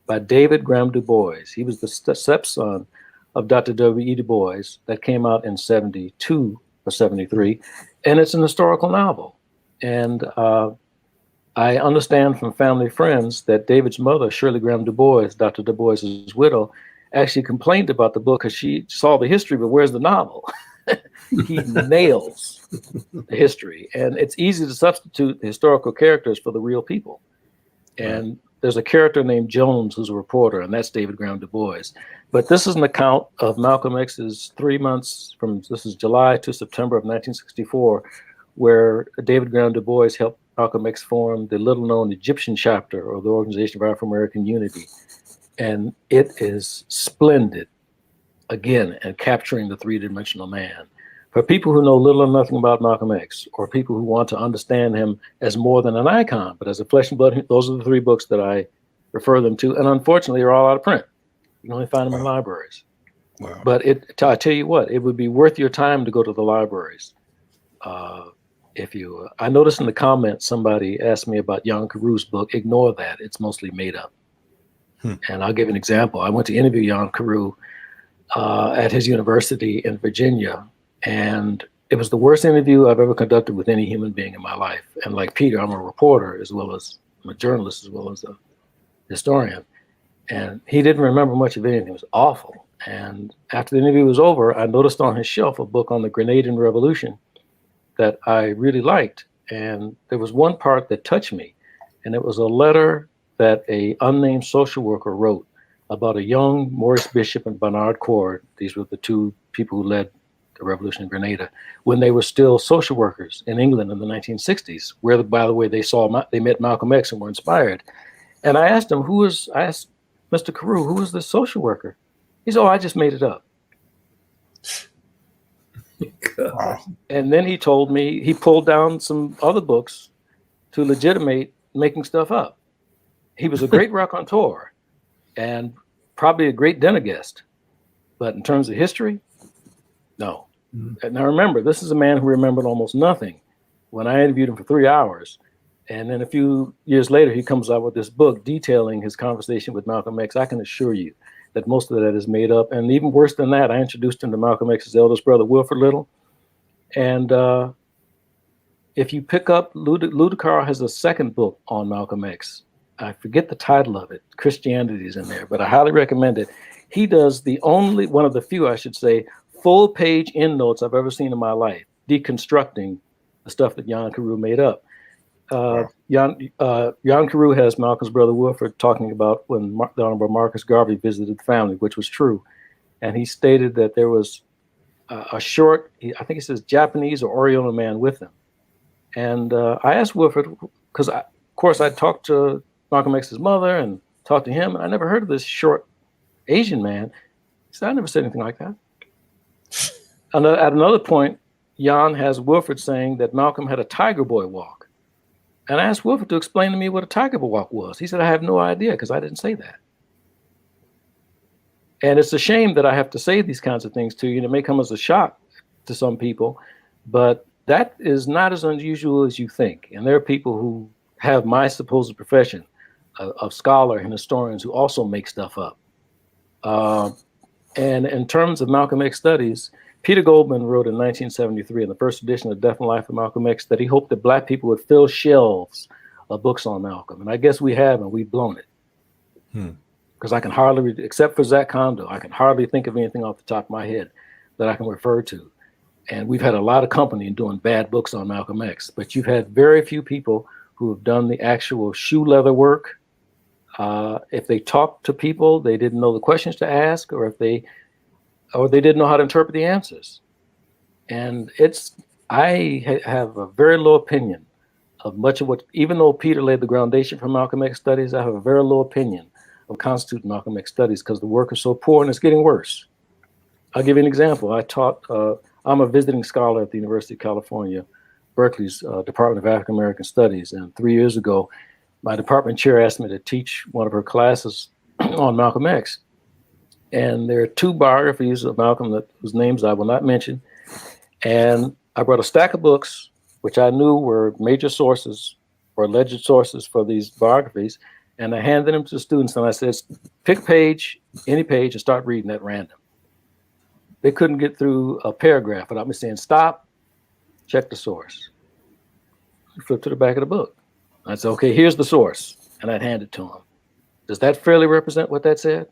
by David Graham Du Bois. He was the stepson of Dr. W.E. Du Bois. That came out in 72 or 73, and it's an historical novel. And I understand from family friends that David's mother, Shirley Graham Du Bois, Dr. Du Bois's widow, actually complained about the book because she saw the history, but where's the novel? He nails the history, and it's easy to substitute the historical characters for the real people. And there's a character named Jones who's a reporter, and that's David Graham Du Bois. But this is an account of Malcolm X's 3 months from, this is July to September of 1964, where David Graham Du Bois helped Malcolm X form the little-known Egyptian chapter of the Organization of Afro-American Unity. And it is splendid, again, at capturing the three-dimensional man. For people who know little or nothing about Malcolm X, or people who want to understand him as more than an icon, but as a flesh and blood, those are the three books that I refer them to. And unfortunately, they're all out of print. You can only find them in libraries. Wow. But I tell you what, it would be worth your time to go to the libraries. I noticed in the comments, somebody asked me about Jan Caroux's book. Ignore that. It's mostly made up. And I'll give you an example. I went to interview Jan Caroux at his university in Virginia, and it was the worst interview I've ever conducted with any human being in my life. And like Peter, I'm a reporter as well as I'm a journalist as well as a historian. And he didn't remember much of anything. It was awful. And after the interview was over, I noticed on his shelf a book on the Grenadian Revolution that I really liked. And there was one part that touched me, and it was a letter that a unnamed social worker wrote about a young Maurice Bishop and Bernard Cord. These were the two people who led the revolution in Grenada when they were still social workers in England in the 1960s, where, by the way, they met Malcolm X and were inspired. And I asked him, I asked Mr. Carew, who was this social worker? He said, oh, I just made it up. Wow. And then he told me he pulled down some other books to legitimate making stuff up. He was a great raconteur and probably a great dinner guest. But in terms of history, no. Now remember, this is a man who remembered almost nothing when I interviewed him for 3 hours. And then a few years later, he comes out with this book detailing his conversation with Malcolm X. I can assure you that most of that is made up. And even worse than that, I introduced him to Malcolm X's eldest brother, Wilford Little. And if you pick up, Ludacris has a second book on Malcolm X. I forget the title of it. Christianity is in there, but I highly recommend it. He does one of the few, I should say, full page endnotes I've ever seen in my life, deconstructing the stuff that Jan Carew made up. Jan Carew has Malcolm's brother Wilford talking about when the Honorable Marcus Garvey visited the family, which was true. And he stated that there was a short, I think he says Japanese or Oriental man with him. And I asked Wilford, because of course I talked to Malcolm X's mother and talked to him, and I never heard of this short Asian man. He said, I never said anything like that. At another point, Jan has Wilford saying that Malcolm had a tiger boy walk. And I asked Wilford to explain to me what a tiger boy walk was. He said, I have no idea because I didn't say that. And it's a shame that I have to say these kinds of things to you, and it may come as a shock to some people, but that is not as unusual as you think. And there are people who have my supposed profession of scholar and historians who also make stuff up. And in terms of Malcolm X studies, Peter Goldman wrote in 1973 in the first edition of Death and Life of Malcolm X that he hoped that Black people would fill shelves of books on Malcolm. And I guess we have, and we've blown it. Because I can hardly, except for Zak Kondo, I can hardly think of anything off the top of my head that I can refer to. And we've had a lot of company in doing bad books on Malcolm X, but you've had very few people who have done the actual shoe leather work. If they talked to people, they didn't know the questions to ask, or they didn't know how to interpret the answers. And I have a very low opinion of much of what, even though Peter laid the groundation for Malcolm X studies, I have a very low opinion of constituting Malcolm X studies because the work is so poor and it's getting worse. I'll give you an example. I'm a visiting scholar at the University of California, Berkeley's Department of African American Studies. And 3 years ago, my department chair asked me to teach one of her classes on Malcolm X. And there are two biographies of Malcolm whose names I will not mention. And I brought a stack of books, which I knew were major sources or alleged sources for these biographies. And I handed them to the students and I said, pick page, any page, and start reading at random. They couldn't get through a paragraph without me saying, stop, check the source. Flip to the back of the book. I said, okay, here's the source. And I'd hand it to them. Does that fairly represent what that said?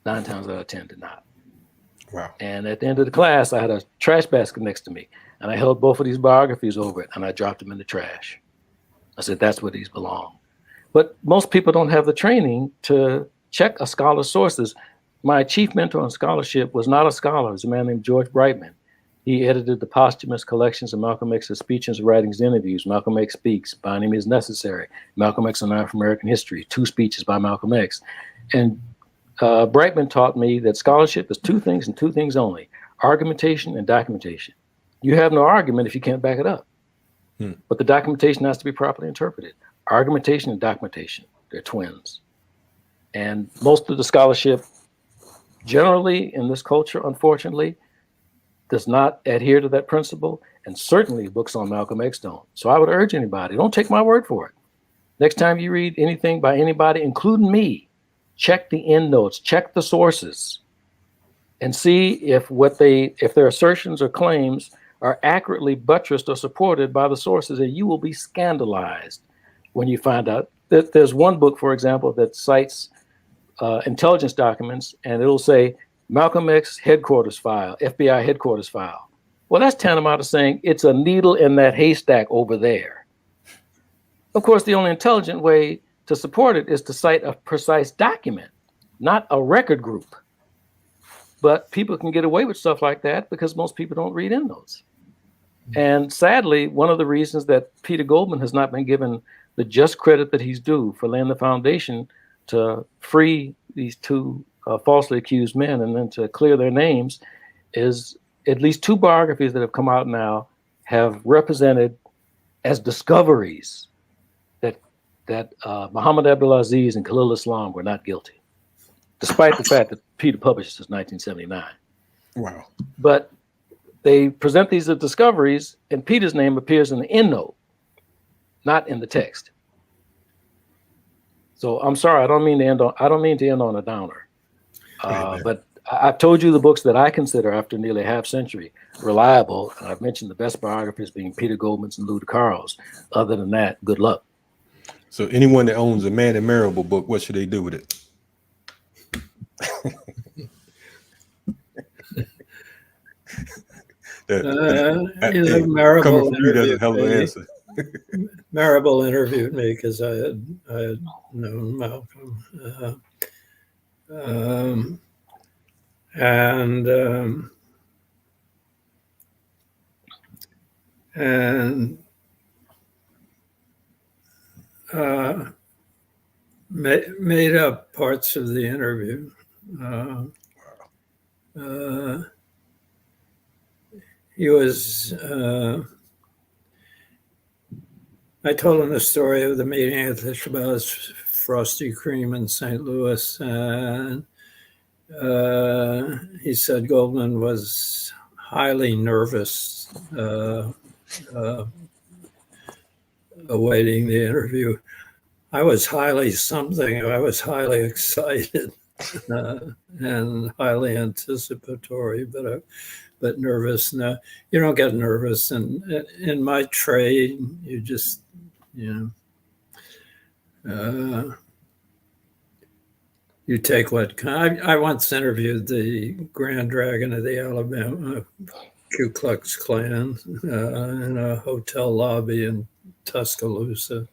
9 times out of 10 did not. Wow. And at the end of the class, I had a trash basket next to me. And I held both of these biographies over it and I dropped them in the trash. I said, that's where these belong. But most people don't have the training to check a scholar's sources. My chief mentor on scholarship was not a scholar. It was a man named George Brightman. He edited the posthumous collections of Malcolm X's speeches, writings, interviews, Malcolm X Speaks, By Any Means Necessary, Malcolm X on African American History, 2 speeches by Malcolm X. And Brightman taught me that scholarship is 2 things and 2 things only, argumentation and documentation. You have no argument if you can't back it up. But the documentation has to be properly interpreted. Argumentation and documentation, they're twins. And most of the scholarship generally in this culture, unfortunately, does not adhere to that principle. And certainly books on Malcolm X don't. So I would urge anybody, don't take my word for it. Next time you read anything by anybody, including me, check the endnotes, check the sources, and see if their assertions or claims are accurately buttressed or supported by the sources, and you will be scandalized when you find out that there's one book, for example, that cites intelligence documents, and it'll say Malcolm X headquarters file, FBI headquarters file. Well, that's tantamount to saying it's a needle in that haystack over there. Of course, the only intelligent way to support it is to cite a precise document, not a record group. But people can get away with stuff like that because most people don't read endnotes. And sadly, one of the reasons that Peter Goldman has not been given the just credit that he's due for laying the foundation to free these 2 falsely accused men and then to clear their names is at least 2 biographies that have come out now have represented as discoveries that Muhammad Abdulaziz and Khalil Islam were not guilty, despite the fact that Peter published since 1979. Wow. But they present these as discoveries, and Peter's name appears in the endnote, not in the text. So I'm sorry, I don't mean to end on a downer. But I've told you the books that I consider after nearly a half century reliable, and I've mentioned the best biographers being Peter Goldman's and Lou DeCarlo's. Other than that, good luck. So anyone that owns a Man and Marable book, what should they do with it? Marable coming from you, that's a hell of an answer. Marable interviewed me because I had known Malcolm, made up parts of the interview. He was. I told him the story of the meeting at the Chablis Frosty Cream in St. Louis, and he said Goldman was highly nervous awaiting the interview. I was highly something. I was highly excited and highly anticipatory, but nervous. No, you don't get nervous. And in my trade, you just, you take what kind. I once interviewed the Grand Dragon of the Alabama Ku Klux Klan in a hotel lobby in Tuscaloosa.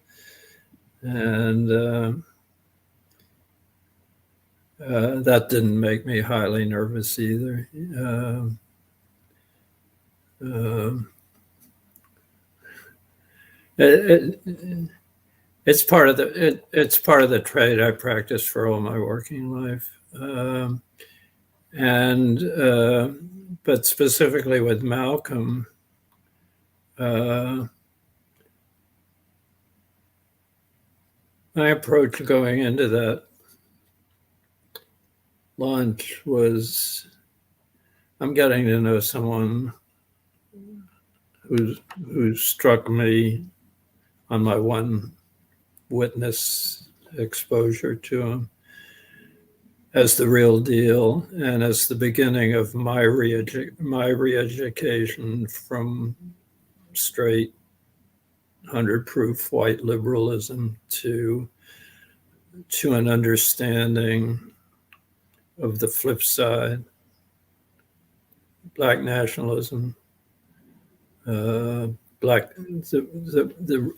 And that didn't make me highly nervous either. It's part of the trade I practiced for all my working life, but specifically with Malcolm. My approach going into that lunch was, I'm getting to know someone who struck me on my one witness exposure to him as the real deal and as the beginning of my re-education from straight 100 proof white liberalism to an understanding of the flip side, Black nationalism, the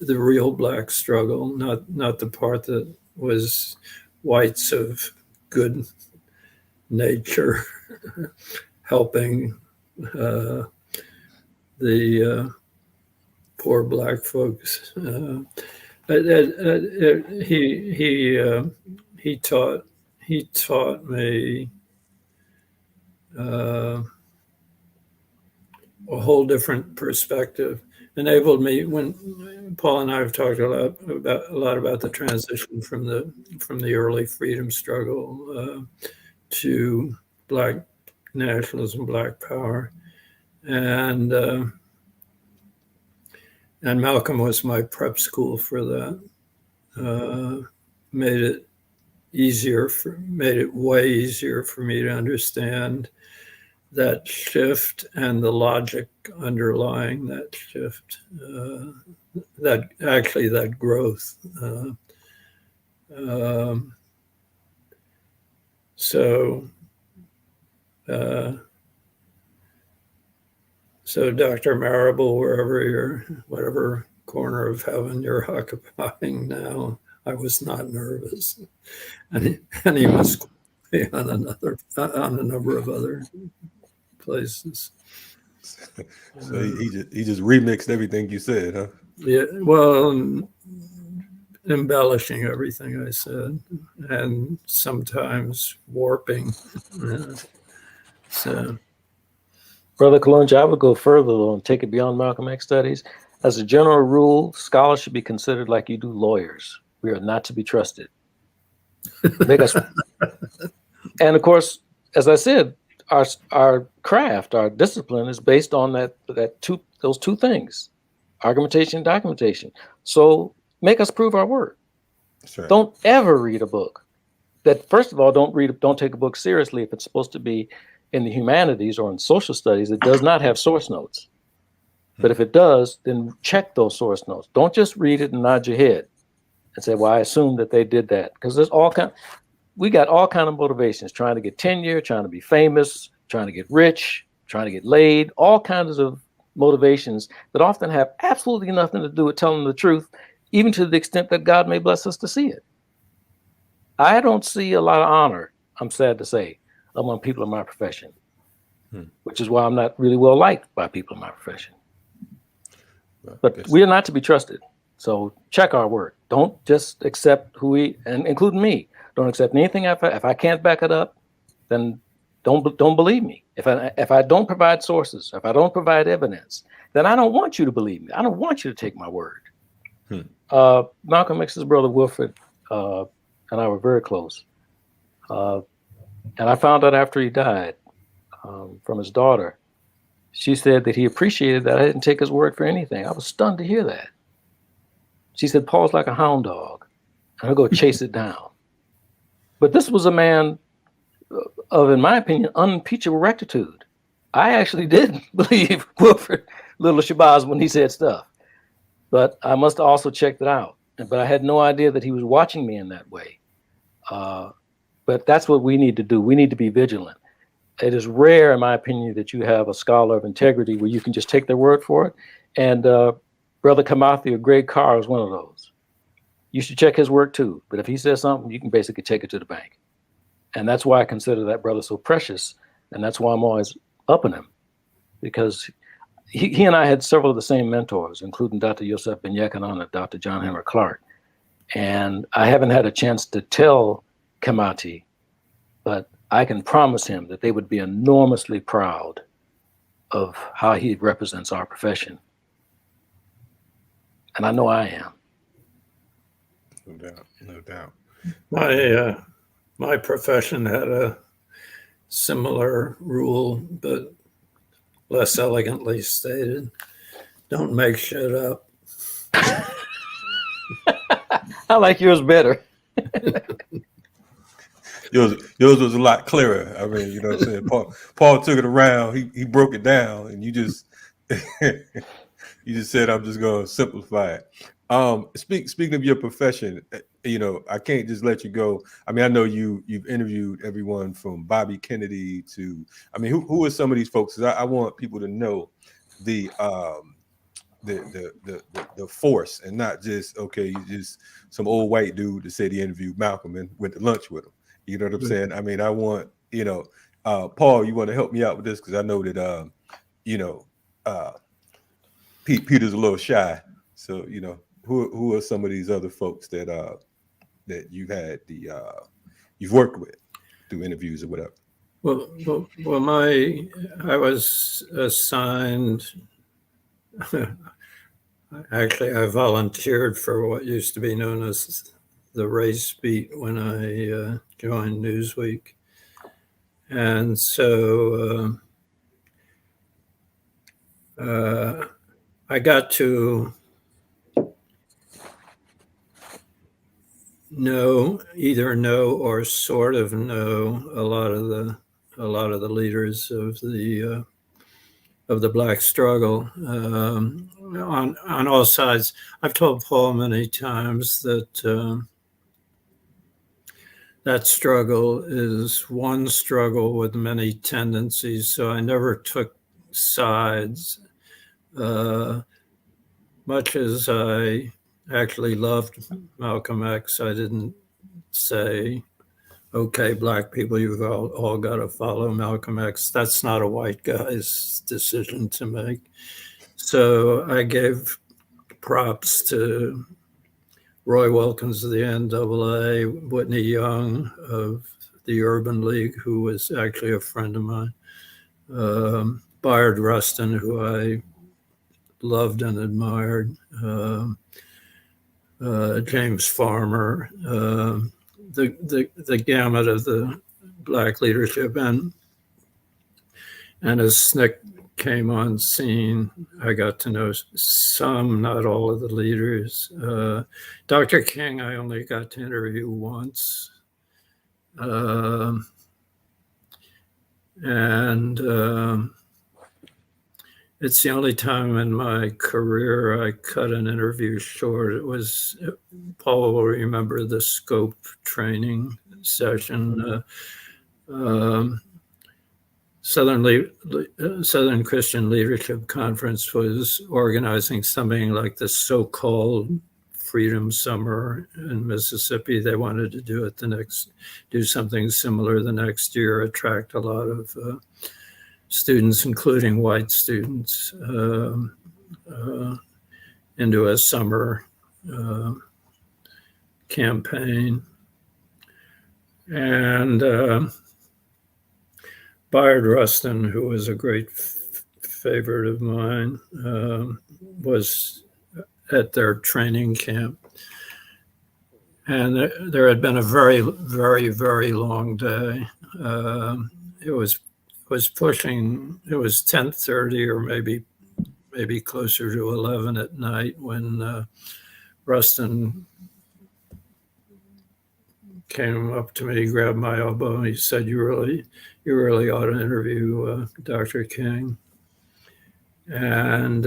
real Black struggle, not the part that was whites of good nature helping the poor Black folks. He taught me a whole different perspective. Enabled me, when Paul and I have talked a lot about the transition from the early freedom struggle to Black nationalism, Black power, and Malcolm was my prep school for that. Made it way easier for me to understand that shift and the logic underlying that shift, that growth. So Dr. Marable, whatever corner of heaven you're occupying now, I was not nervous, and he was on a number of other places. So he just remixed everything you said, huh? Yeah, well, embellishing everything I said, and sometimes warping. So, Brother Kalonji, I would go further though and take it beyond Malcolm X studies. As a general rule, scholars should be considered like you do lawyers. We are not to be trusted. And of course, as I said, our craft, our discipline is based on those two things, argumentation and documentation. So make us prove our work. Right. Don't ever read a book that, first of all, don't take a book seriously if it's supposed to be in the humanities or in social studies. It does not have source notes. But if it does, then check those source notes. Don't just read it and nod your head and say, well, I assume that they did that. Because we got all kind of motivations, trying to get tenure, trying to be famous, trying to get rich, trying to get laid, all kinds of motivations that often have absolutely nothing to do with telling the truth, even to the extent that God may bless us to see it. I don't see a lot of honor, I'm sad to say, among people in my profession, which is why I'm not really well liked by people in my profession. But we are not to be trusted. So check our work. Don't just accept and including me, don't accept anything if I can't back it up, then don't believe me. If I don't provide sources, if I don't provide evidence, then I don't want you to believe me. I don't want you to take my word. Malcolm X's brother Wilfred and I were very close. And I found out after he died from his daughter. She said that he appreciated that I didn't take his word for anything. I was stunned to hear that. She said, Paul's like a hound dog, and I'll go chase it down. But this was a man of, in my opinion, unimpeachable rectitude. I actually did believe Wilfred Little Shabazz when he said stuff, but I must have also checked it out. But I had no idea that he was watching me in that way. But that's what we need to do. We need to be vigilant. It is rare, in my opinion, that you have a scholar of integrity where you can just take their word for it. And Brother Kamathi or Greg Carr is one of those. You should check his work too. But if he says something, you can basically take it to the bank. And that's why I consider that brother so precious. And that's why I'm always upping him. Because he and I had several of the same mentors, including Dr. Yosef Ben Yekanon and Dr. John Henry Clark. And I haven't had a chance to tell Kamathi, but I can promise him that they would be enormously proud of how he represents our profession. And I know I am. No doubt, no doubt. My profession had a similar rule, but less elegantly stated. Don't make shit up. I like yours better. Yours was a lot clearer. I mean, you know what I'm saying? Paul took it around, he broke it down, and you just you just said, I'm just gonna simplify it. Speaking of your profession, you know, I can't just let you go. I mean, I know you've interviewed everyone from Bobby Kennedy to, I mean, who are some of these folks? 'Cause I want people to know the force, and not just, okay, you just some old white dude that said he interviewed Malcolm and went to lunch with him. You know what I'm saying? I mean, I want, you know, Paul, you want to help me out with this, because I know that you know, Peter's a little shy. So, you know, who are some of these other folks that that you've had you've worked with through interviews or whatever? Well, I was assigned. Actually, I volunteered for what used to be known as the race beat when I joined Newsweek, and so I got to either know or sort of know a lot of the leaders of the Black struggle on all sides. I've told Paul many times that that struggle is one struggle with many tendencies. So I never took sides. Much as I actually loved Malcolm X, I didn't say, okay, Black people, you've all got to follow Malcolm X. That's not a white guy's decision to make. So I gave props to Roy Wilkins of the NAA, Whitney Young of the Urban League, who was actually a friend of mine, Bayard Rustin, who I loved and admired, James Farmer, the gamut of the Black leadership. And as SNCC came on scene, I got to know some, not all of the leaders. Dr. King, I only got to interview once. It's the only time in my career I cut an interview short. It was, Paul will remember, the SCOPE training session. Southern Christian Leadership Conference was organizing something like the so-called Freedom Summer in Mississippi. They wanted to do something similar the next year, attract a lot of students, including white students, into a summer campaign. And Bayard Rustin, who was a great favorite of mine, was at their training camp. And there had been a very, very, very long day. It was pushing, it was 10:30 or maybe closer to 11 at night when Rustin came up to me, grabbed my elbow, and he said, you really ought to interview Dr. King. And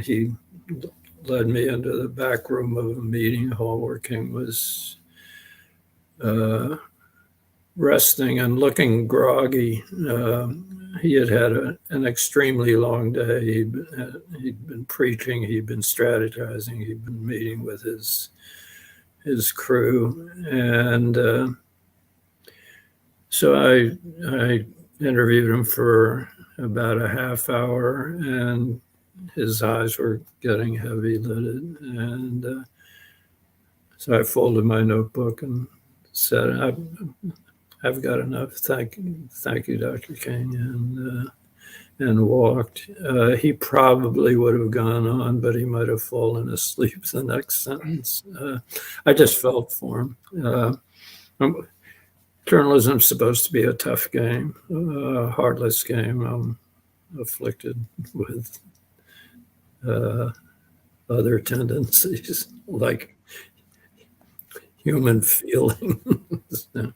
he led me into the back room of a meeting hall where King was resting and looking groggy. He had an extremely long day. He'd been preaching, he'd been strategizing, he'd been meeting with his crew. And so I interviewed him for about a half hour, and his eyes were getting heavy lidded. And so I folded my notebook and said, I've got enough. Thank you, Dr. King, and walked. He probably would have gone on, but he might have fallen asleep the next sentence. I just felt for him. Journalism's supposed to be a tough game, a heartless game. I'm afflicted with other tendencies like human feelings. You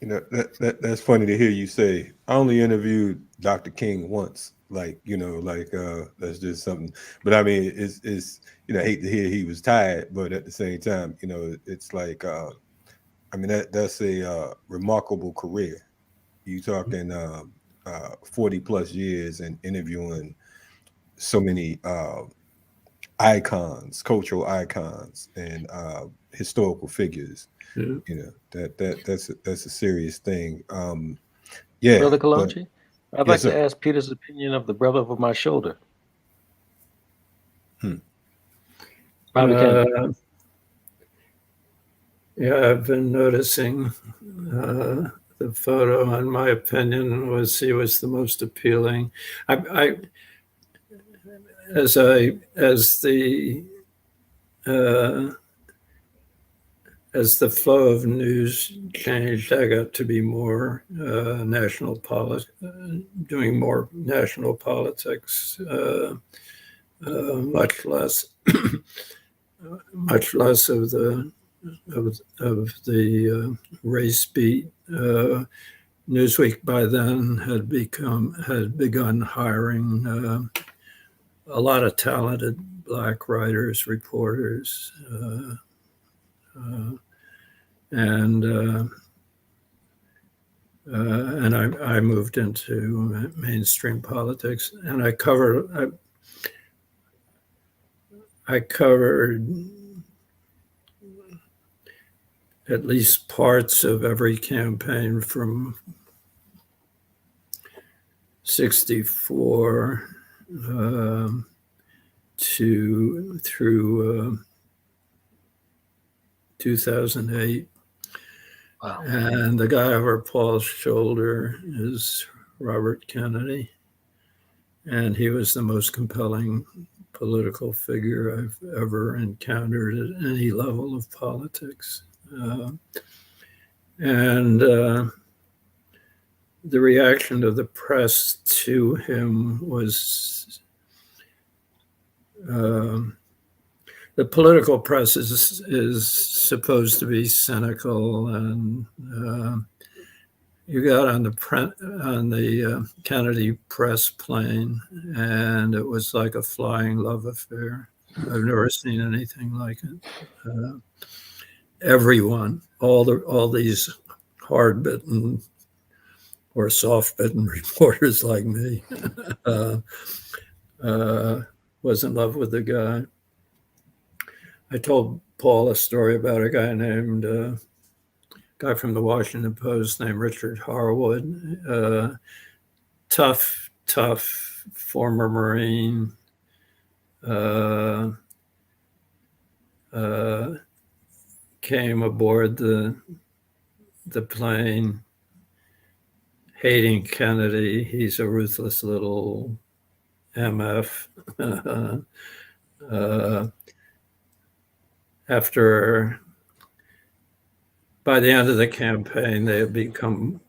know, that's funny to hear you say. I only interviewed Dr. King once. Like, you know, like that's just something. But I mean, it's you know, I hate to hear he was tired, but at the same time, you know, it's like I mean, that's a remarkable career. You talking 40 plus years and interviewing so many icons, cultural icons, and historical figures. Yeah. You know, that's a serious thing. Yeah, Brother Kalonji, I'd like sir. to ask Peter's opinion of the brother over my shoulder. Yeah, I've been noticing the photo, and my opinion was he was the most appealing. As the flow of news changed, I got to be more national politics, doing more national politics, much less of the race beat. Newsweek by then had begun hiring a lot of talented Black writers, reporters, and I moved into mainstream politics, and I covered at least parts of every campaign from 64 through 2008. Wow. And the guy over Paul's shoulder is Robert Kennedy. And he was the most compelling political figure I've ever encountered at any level of politics. The reaction of the press to him was the political press is supposed to be cynical, and you got on the Kennedy press plane, and it was like a flying love affair. I've never seen anything like it. Everyone, all these hard-bitten or soft-bitten reporters like me was in love with the guy. I told Paul a story about a guy from the Washington Post named Richard Harwood, tough former Marine, came aboard the plane hating Kennedy. He's a ruthless little MF. By the end of the campaign, they had become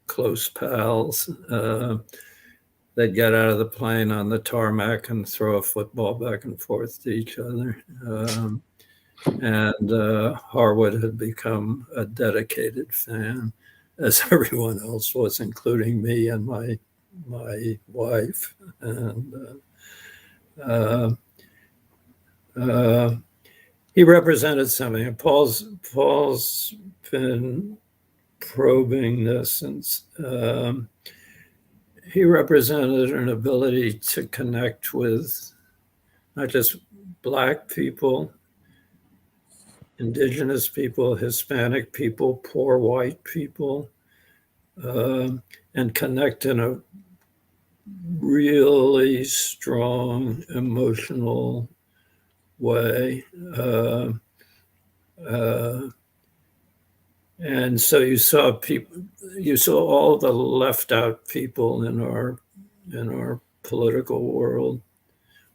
close pals. They'd get out of the plane on the tarmac and throw a football back and forth to each other. And Harwood had become a dedicated fan, as everyone else was, including me and my wife. And he represented something. And Paul's been probing this since. He represented an ability to connect with not just Black people, Indigenous people, Hispanic people, poor white people, and connect in a really strong emotional way. And so you saw all the left out people in our political world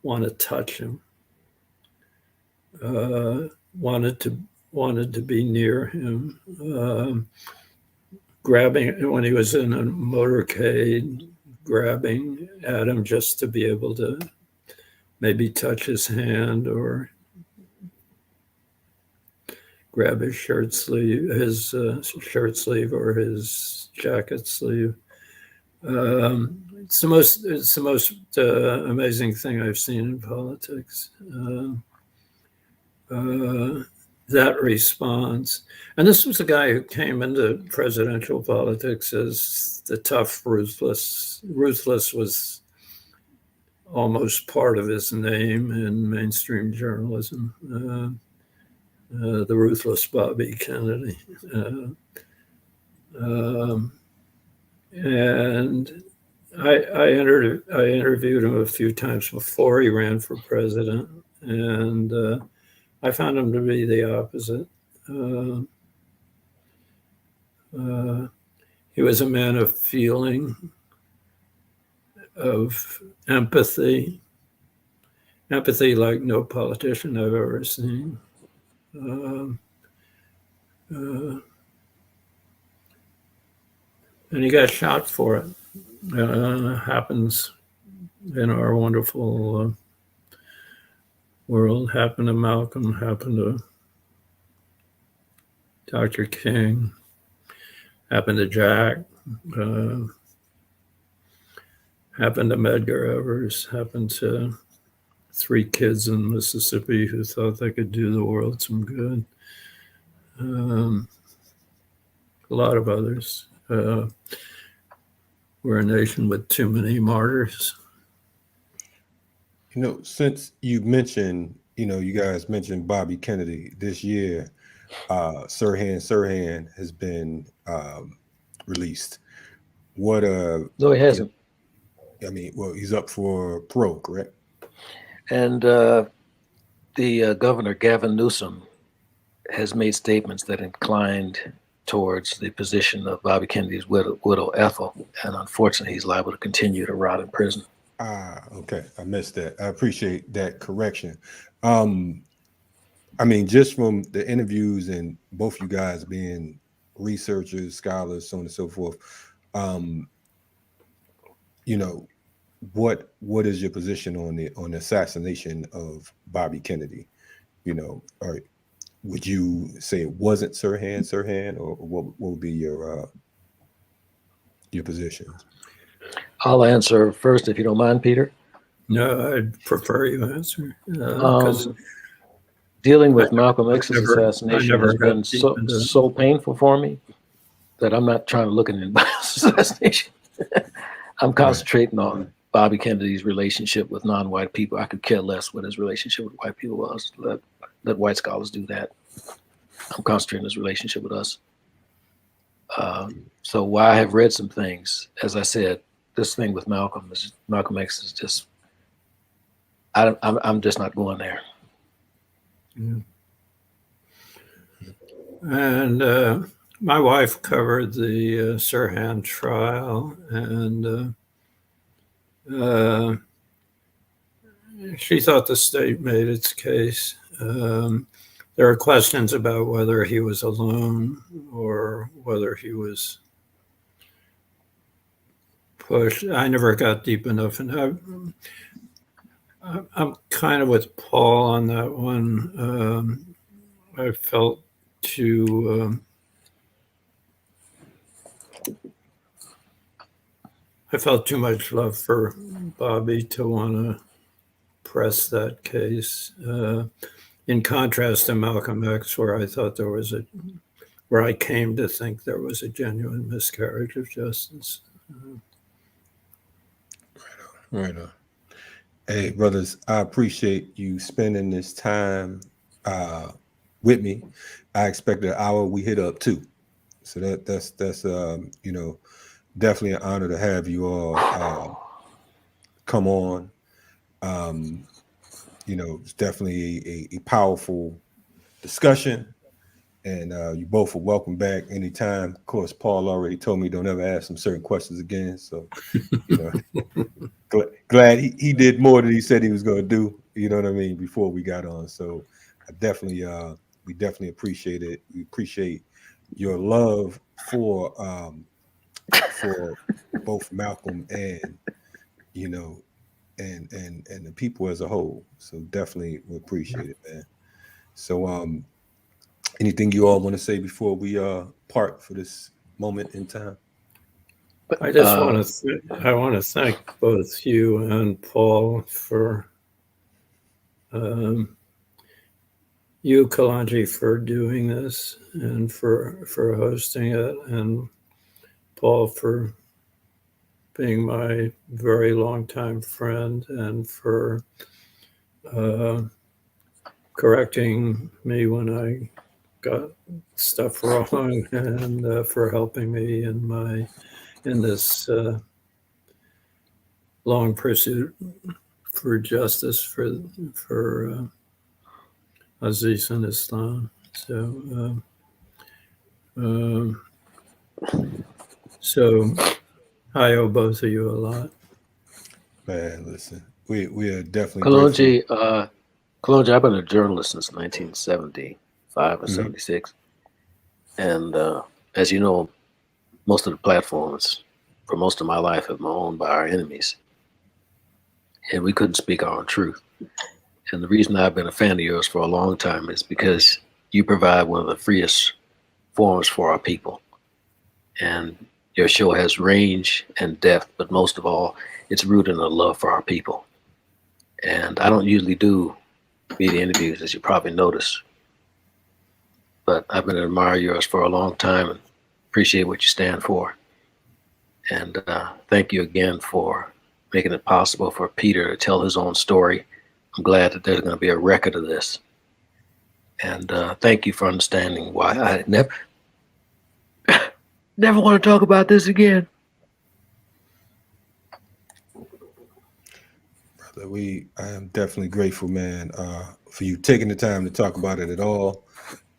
want to touch him, wanted to be near him, grabbing when he was in a motorcade, grabbing at him just to be able to maybe touch his hand or grab his shirt sleeve or his jacket sleeve. It's the most amazing thing I've seen in politics. That response, and this was a guy who came into presidential politics as the tough, ruthless. Ruthless was almost part of his name in mainstream journalism. The ruthless Bobby Kennedy. And I interviewed him a few times before he ran for president, and I found him to be the opposite. He was a man of feeling, of empathy like no politician I've ever seen. And he got shot for it. Happens in our wonderful world. Happened to Malcolm, happened to Dr. King, happened to Jack, happened to Medgar Evers, happened to 3 kids in Mississippi who thought they could do the world some good. A lot of others. We're a nation with too many martyrs. Since you mentioned, you guys mentioned Bobby Kennedy this year, Sirhan has been released. What No, he hasn't. He's up for parole, correct? And the governor, Gavin Newsom, has made statements that inclined towards the position of Bobby Kennedy's widow Ethel, and unfortunately, he's liable to continue to rot in prison. Okay, I missed that. I appreciate that correction. Just from the interviews and both you guys being researchers, scholars, so on and so forth, what is your position on the assassination of Bobby Kennedy? Or would you say it wasn't Sirhan, or what would be your position? I'll answer first, if you don't mind, Peter. No, I'd prefer you answer. Dealing with Malcolm X's assassination has been so painful for me that I'm not trying to look at anybody's assassination. I'm concentrating on Bobby Kennedy's relationship with non-white people. I could care less what his relationship with white people was. Let white scholars do that. I'm concentrating on his relationship with us. So while I have read some things, as I said, this thing with Malcolm X is just, I'm just not going there. Yeah. And my wife covered the Sirhan trial, and she thought the state made its case. There are questions about whether he was alone or whether he was pushed. I never got deep enough, and I'm kind of with Paul on that one. I felt too. I felt too much love for Bobby to want to press that case. In contrast to Malcolm X, where I thought where I came to think there was a genuine miscarriage of justice. Right on. Hey, brothers, I appreciate you spending this time with me. I expected an hour. We hit up 2, so that's definitely an honor to have you all come on. It's definitely a powerful discussion, and you both are welcome back anytime. Of course, Paul already told me don't ever ask him certain questions again, so glad he did more than he said he was going to do. You know what I mean? Before we got on, so I definitely we definitely appreciate it. We appreciate your love for both Malcolm and and the people as a whole. So definitely we appreciate it, man. So anything you all want to say before we part for this moment in time? I just want to thank both you and Paul for you, Kalonji, for doing this and for hosting it, and Paul for being my very long-time friend and for correcting me when I got stuff wrong and for helping me in this long pursuit for justice for Aziz and Islam. So I owe both of you a lot. Man, listen, we are definitely Kalonji, I've been a journalist since 1975 or 76. And as you know, most of the platforms for most of my life have been owned by our enemies. And we couldn't speak our own truth. And the reason I've been a fan of yours for a long time is because you provide one of the freest forums for our people. And your show has range and depth, but most of all, it's rooted in a love for our people. And I don't usually do media interviews, as you probably noticed. But I've been an admirer of yours for a long time and appreciate what you stand for. And thank you again for making it possible for Peter to tell his own story. I'm glad that there's going to be a record of this. And thank you for understanding why I never want to talk about this again. Brother, I am definitely grateful, man, for you taking the time to talk about it at all.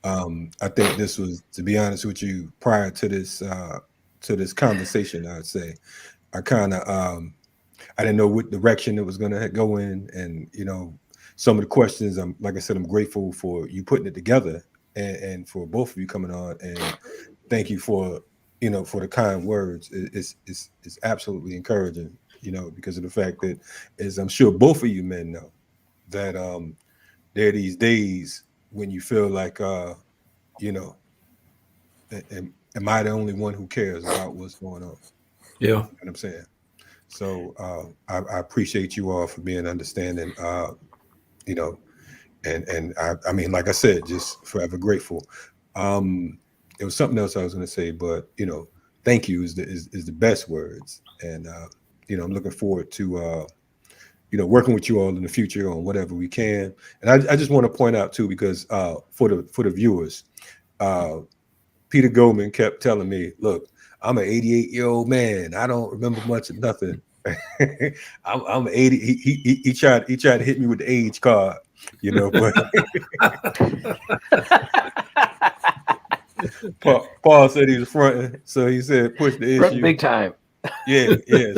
I think this was, to be honest with you, prior to this conversation, I'd say, I kind of I didn't know what direction it was going to go in, and some of the questions. Like I said, I'm grateful for you putting it together, and for both of you coming on, and thank you for for the kind words. It's absolutely encouraging, because of the fact that, as I'm sure both of you men know, that there are these days when you feel like am I the only one who cares about what's going on? Yeah. You know what I'm saying? So I appreciate you all for being understanding, and I mean, like I said, just forever grateful. It was something else I was going to say, but thank you is the best words, and I'm looking forward to working with you all in the future on whatever we can. And I just want to point out too, because for the viewers, Peter Goldman kept telling me, look, I'm an 88-year-old man. I don't remember much of nothing. I'm 80. He tried to hit me with the age card, but Paul said he was fronting, so he said push the Front issue. big time. Yeah, yes.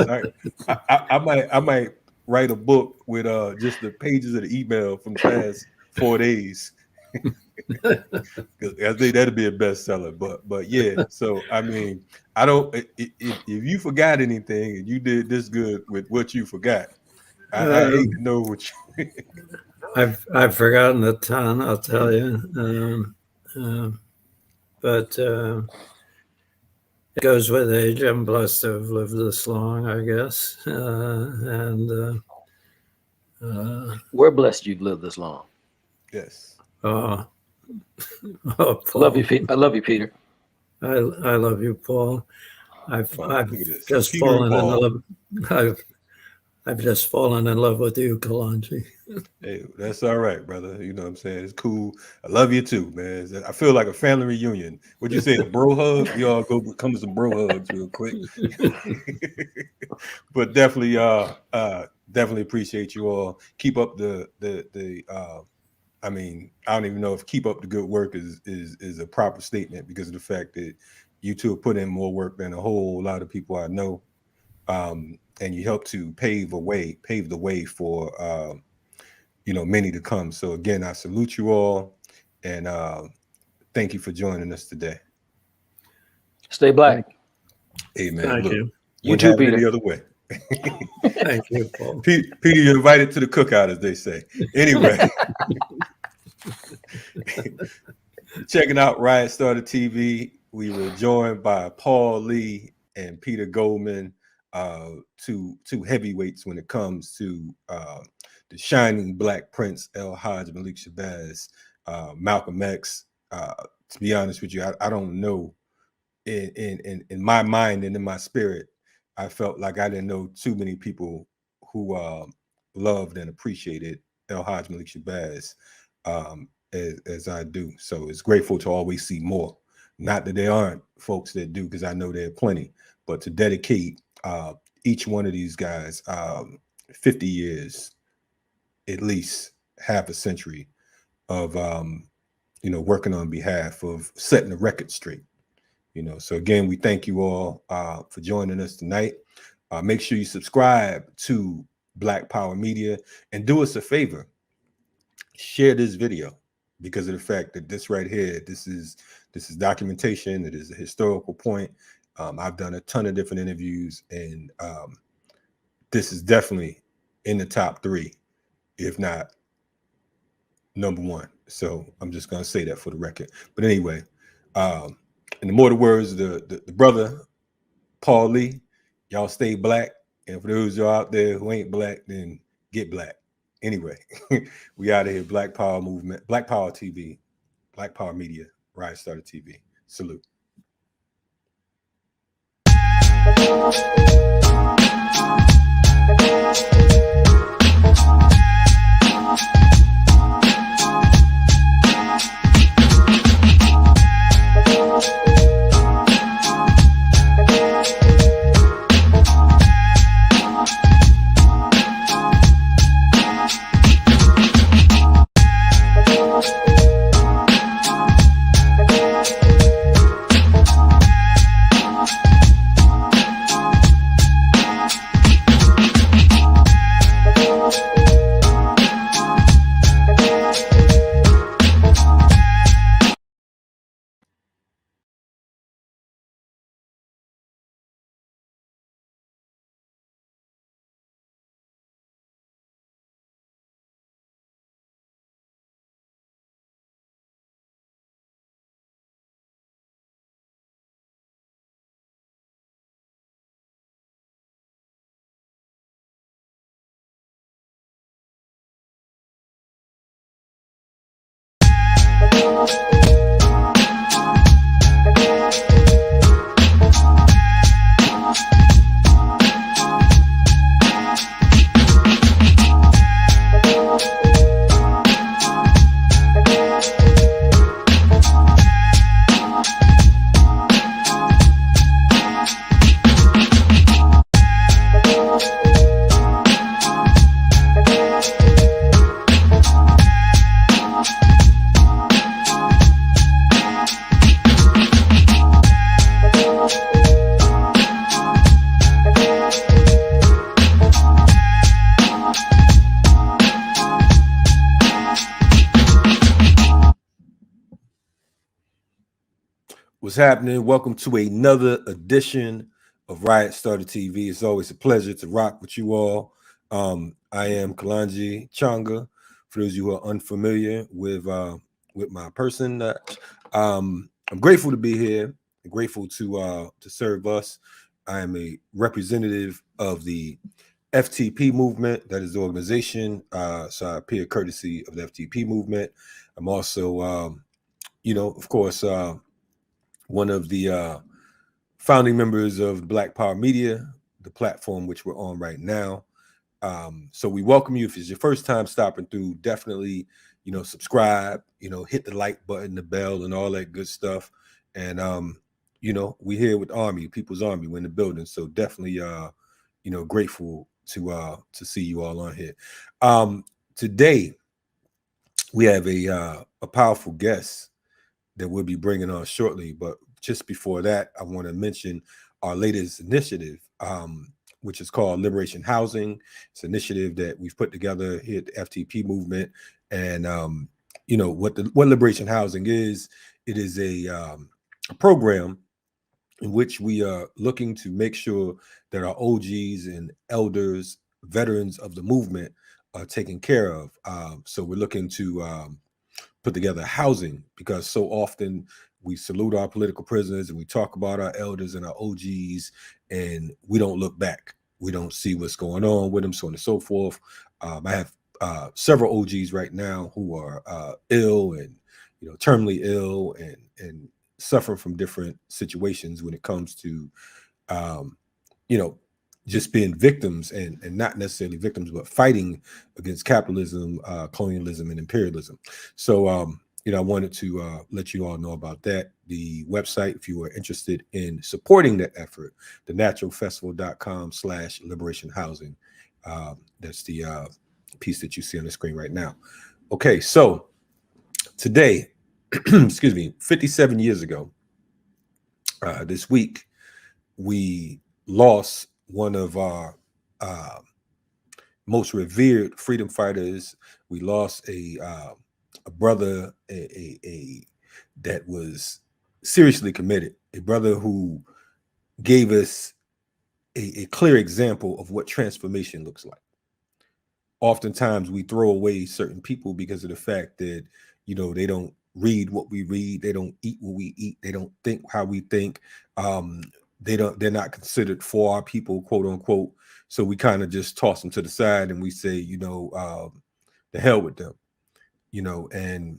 I might write a book with just the pages of the email from the past 4 days. I think that'd be a bestseller. But yeah. So I mean, I don't. If you forgot anything and you did this good with what you forgot, I hate to know what you. I've forgotten a ton, I'll tell you. But it goes with age. I'm blessed to have lived this long, I guess. We're blessed you've lived this long. Yes. Paul, I love you, Peter. I love you, Paul. I've just Peter fallen in Paul. love. I've just fallen in love with you, Kalonji. Hey, that's all right, brother. You know what I'm saying? It's cool. I love you too, man. I feel like a family reunion. What'd you say, a bro hug? We all go come to some bro hugs real quick. But definitely, definitely appreciate you all. Keep up the I mean, I don't even know if keep up the good work is a proper statement because of the fact that you two have put in more work than a whole lot of people I know. And you help to pave the way for many to come. So again, I salute you all and thank you for joining us today. Stay black. Hey man, Thank look, you. You too, Peter. the other way. Thank you, Paul. Peter, you're invited to the cookout, as they say. Anyway, checking out Riot Starter TV. We were joined by Paul Lee and Peter Goldman, two heavyweights when it comes to the shining black prince, El Hajj Malik Shabazz, Malcolm X. To be honest with you, I don't know. In my mind and in my spirit, I felt like I didn't know too many people who loved and appreciated El Hajj Malik Shabazz as I do. So it's grateful to always see more. Not that there aren't folks that do, because I know there are plenty, but to dedicate each one of these guys 50 years, at least half a century of working on behalf of setting the record straight. So again, we thank you all for joining us tonight. Make sure you subscribe to Black Power Media and do us a favor. Share this video because of the fact that this right here, this is documentation. It is a historical point. I've done a ton of different interviews, and this is definitely in the top 3, if not number 1. So I'm just going to say that for the record. But anyway, in the more the words of the brother, Paul Lee, y'all stay black. And for those of y'all out there who ain't black, then get black. Anyway, we out of here. Black Power Movement, Black Power TV, Black Power Media, Riot Starter TV. Salute. What's happening? Welcome to another edition of Riot Starter TV. It's always a pleasure to rock with you all. I am Kalonji Changa. For those of you who are unfamiliar with my person, I'm grateful to be here. I'm grateful to serve us. I am a representative of the FTP movement, that is the organization. So I appear courtesy of the FTP movement. I'm also, of course, one of the founding members of Black Power Media, the platform which we're on right now. So we welcome you. If it's your first time stopping through, definitely, subscribe, hit the like button, the bell, and all that good stuff. And, we here with Army, People's Army, we're in the building. So definitely, grateful to see you all on here. Today, we have a powerful guest that we'll be bringing on shortly. But just before that, I want to mention our latest initiative, which is called Liberation Housing. It's an initiative that we've put together here at the FTP movement. And, what Liberation Housing is, it is a program in which we are looking to make sure that our OGs and elders, veterans of the movement are taken care of. So we're looking to put together housing, because so often we salute our political prisoners and we talk about our elders and our OGs, and we don't look back. We don't see what's going on with them, so on and so forth. I have several OGs right now who are ill and terminally ill and suffering from different situations when it comes to just being victims and not necessarily victims, but fighting against capitalism, colonialism, and imperialism. So, I wanted to let you all know about that. The website, if you are interested in supporting that effort, thenaturalfestival.com/liberation housing. That's the piece that you see on the screen right now. Okay, so today, 57 years ago, this week, we lost one of our most revered freedom fighters. We lost a brother that was seriously committed, a brother who gave us a clear example of what transformation looks like. Oftentimes we throw away certain people because of the fact that they don't read what we read, they don't eat what we eat, they don't think how we think. They're not considered for our people, quote unquote. So we kind of just toss them to the side and we say, the hell with them, and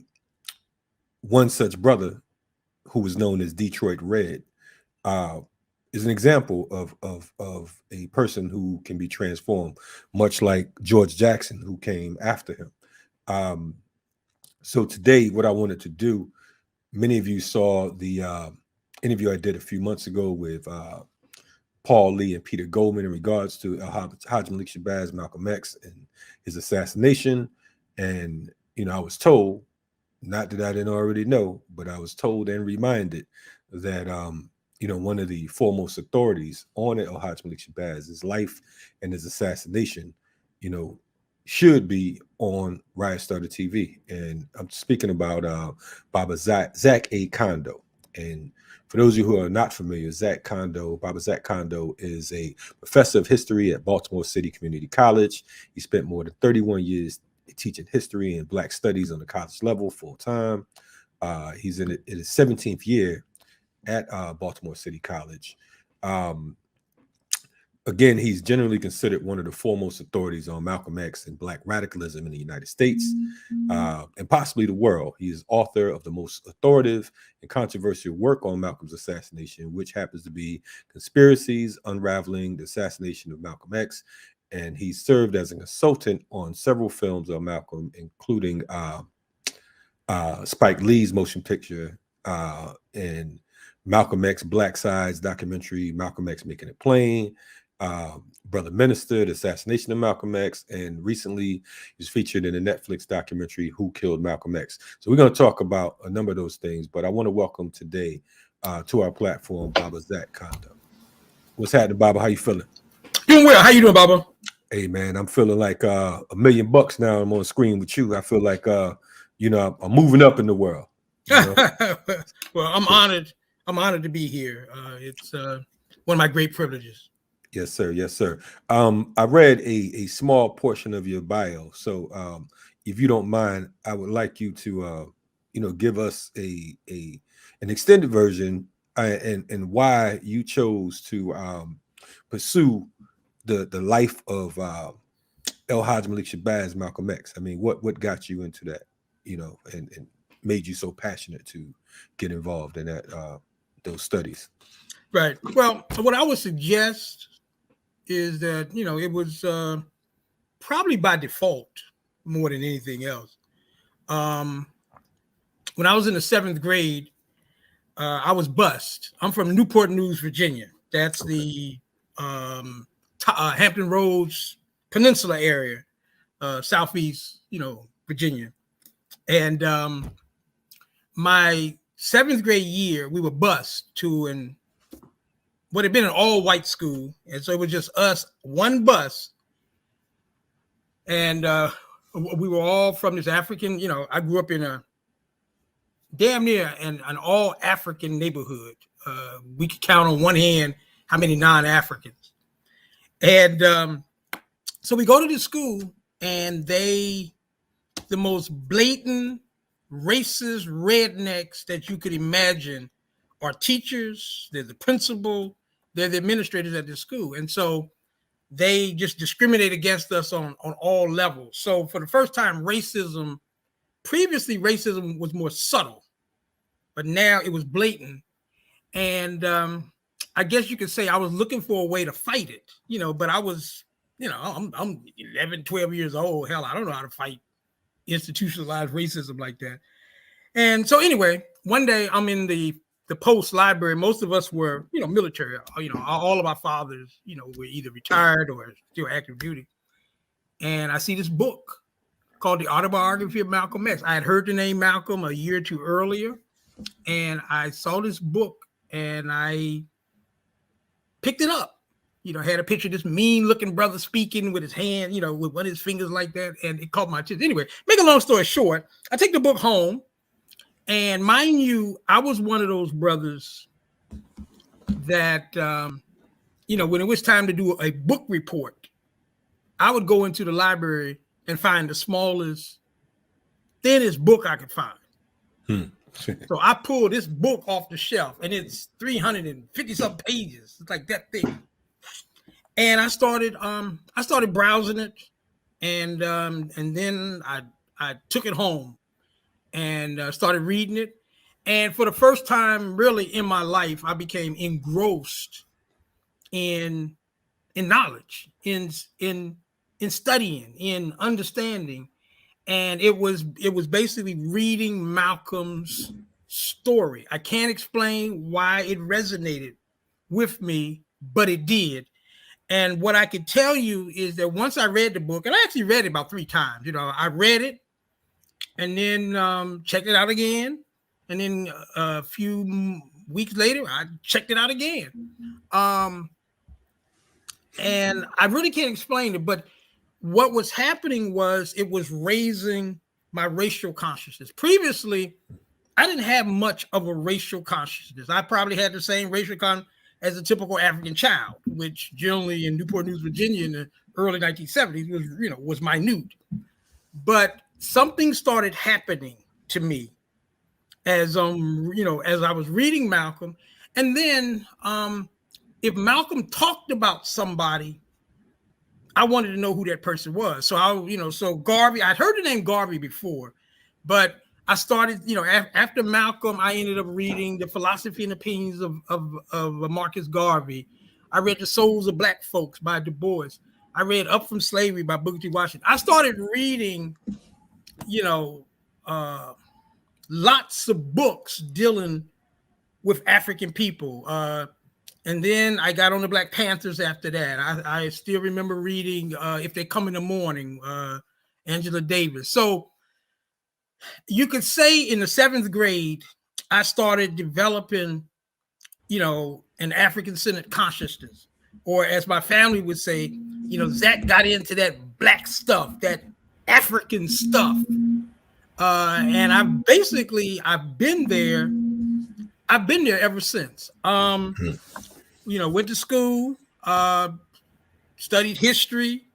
one such brother who was known as Detroit Red is an example of a person who can be transformed, much like George Jackson, who came after him. So today, what I wanted to do, many of you saw the interview I did a few months ago with Paul, Lee, and Peter Goldman in regards to Haj Malik Shabazz, Malcolm X, and his assassination. And, I was told, not that I didn't already know, but I was told and reminded that, one of the foremost authorities on it, Haj Malik Shabazz, his life and his assassination, should be on Riot Starter TV. And I'm speaking about Baba Zak A. Kondo. And for those of you who are not familiar, Baba Zak Kondo is a professor of history at Baltimore City Community College. He spent more than 31 years teaching history and Black studies on the college level full time. He's in his 17th year at Baltimore City College. Again, he's generally considered one of the foremost authorities on Malcolm X and Black radicalism in the United States and possibly the world. He is author of the most authoritative and controversial work on Malcolm's assassination, which happens to be Conspiracies, Unravelling, the Assassination of Malcolm X. And he served as a consultant on several films on Malcolm, including Spike Lee's motion picture and Malcolm X Black Sides documentary, Malcolm X Making It Plain, Brother Minister, the Assassination of Malcolm X, and recently he was featured in a Netflix documentary, Who Killed Malcolm X. So we're going to talk about a number of those things, but I want to welcome today to our platform, Baba Zak Kondo. What's happening, Baba? How you feeling? Doing well. How you doing, Baba? Hey, man, I'm feeling like $1 million now. I'm on the screen with you. I feel like, I'm moving up in the world. Well, I'm honored I'm honored to be here. It's one of my great privileges. Yes, sir. Yes, sir. I read a small portion of your bio, so if you don't mind, I would like you to give us an extended version and why you chose to pursue the life of El Hajj Malik Shabazz, Malcolm X. I mean, what got you into that, and made you so passionate to get involved in that those studies? Right. Well, what I would suggest is that, it was probably by default more than anything else. When I was in the 7th grade, I was bused. I'm from Newport News, Virginia. That's the Hampton Roads Peninsula area, southeast, Virginia. And my 7th grade year, we were bused to what had been an all-white school. And so it was just us, one bus. And we were all from this African, I grew up in a damn near an all-African neighborhood. We could count on one hand how many non-Africans. And so we go to this school, and the most blatant, racist rednecks that you could imagine are teachers, they're the principal, they're the administrators at the school. And so they just discriminate against us on all levels. So for the first time, previously racism was more subtle, but now it was blatant. And I guess you could say I was looking for a way to fight it, but I was, I'm 11, 12 years old. Hell, I don't know how to fight institutionalized racism like that. And so anyway, one day I'm in the post library. Most of us were, military, all of our fathers, were either retired or still active duty. And I see this book called The Autobiography of Malcolm X. I had heard the name Malcolm a year or two earlier, and I saw this book and I picked it up. Had a picture of this mean looking brother speaking with his hand, with one of his fingers like that. And it caught my attention. Anyway, make a long story short, I take the book home. And mind you, I was one of those brothers that, when it was time to do a book report, I would go into the library and find the smallest, thinnest book I could find. So I pulled this book off the shelf, and it's 350 some pages. It's like that thick. And I started browsing it, and then I took it home and started reading it. And for the first time really in my life, I became engrossed in knowledge, in studying, in understanding. And it was basically reading Malcolm's story. I can't explain why it resonated with me, but it did. And what I could tell you is that once I read the book, and I actually read it about 3 times, I read it and then checked it out again. And then a few weeks later, I checked it out again. And I really can't explain it, but what was happening was it was raising my racial consciousness. Previously, I didn't have much of a racial consciousness. I probably had the same racial consciousness as a typical African child, which generally in Newport News, Virginia in the early 1970s was minute. But something started happening to me as I was reading Malcolm. And then if Malcolm talked about somebody, I wanted to know who that person was. So so Garvey, I'd heard the name Garvey before, but I started, after Malcolm, I ended up reading The Philosophy and Opinions of Marcus Garvey. I read The Souls of Black Folks by Du Bois. I read Up From Slavery by Booker T. Washington. I started reading, lots of books dealing with African people. And then I got on the Black Panthers after that. I still remember reading If They Come in the Morning, Angela Davis. So you could say in the 7th grade, I started developing, an African-centered consciousness. Or as my family would say, Zach got into that black stuff, that African stuff. And I've been there. I've been there ever since. You know, went to school, studied history.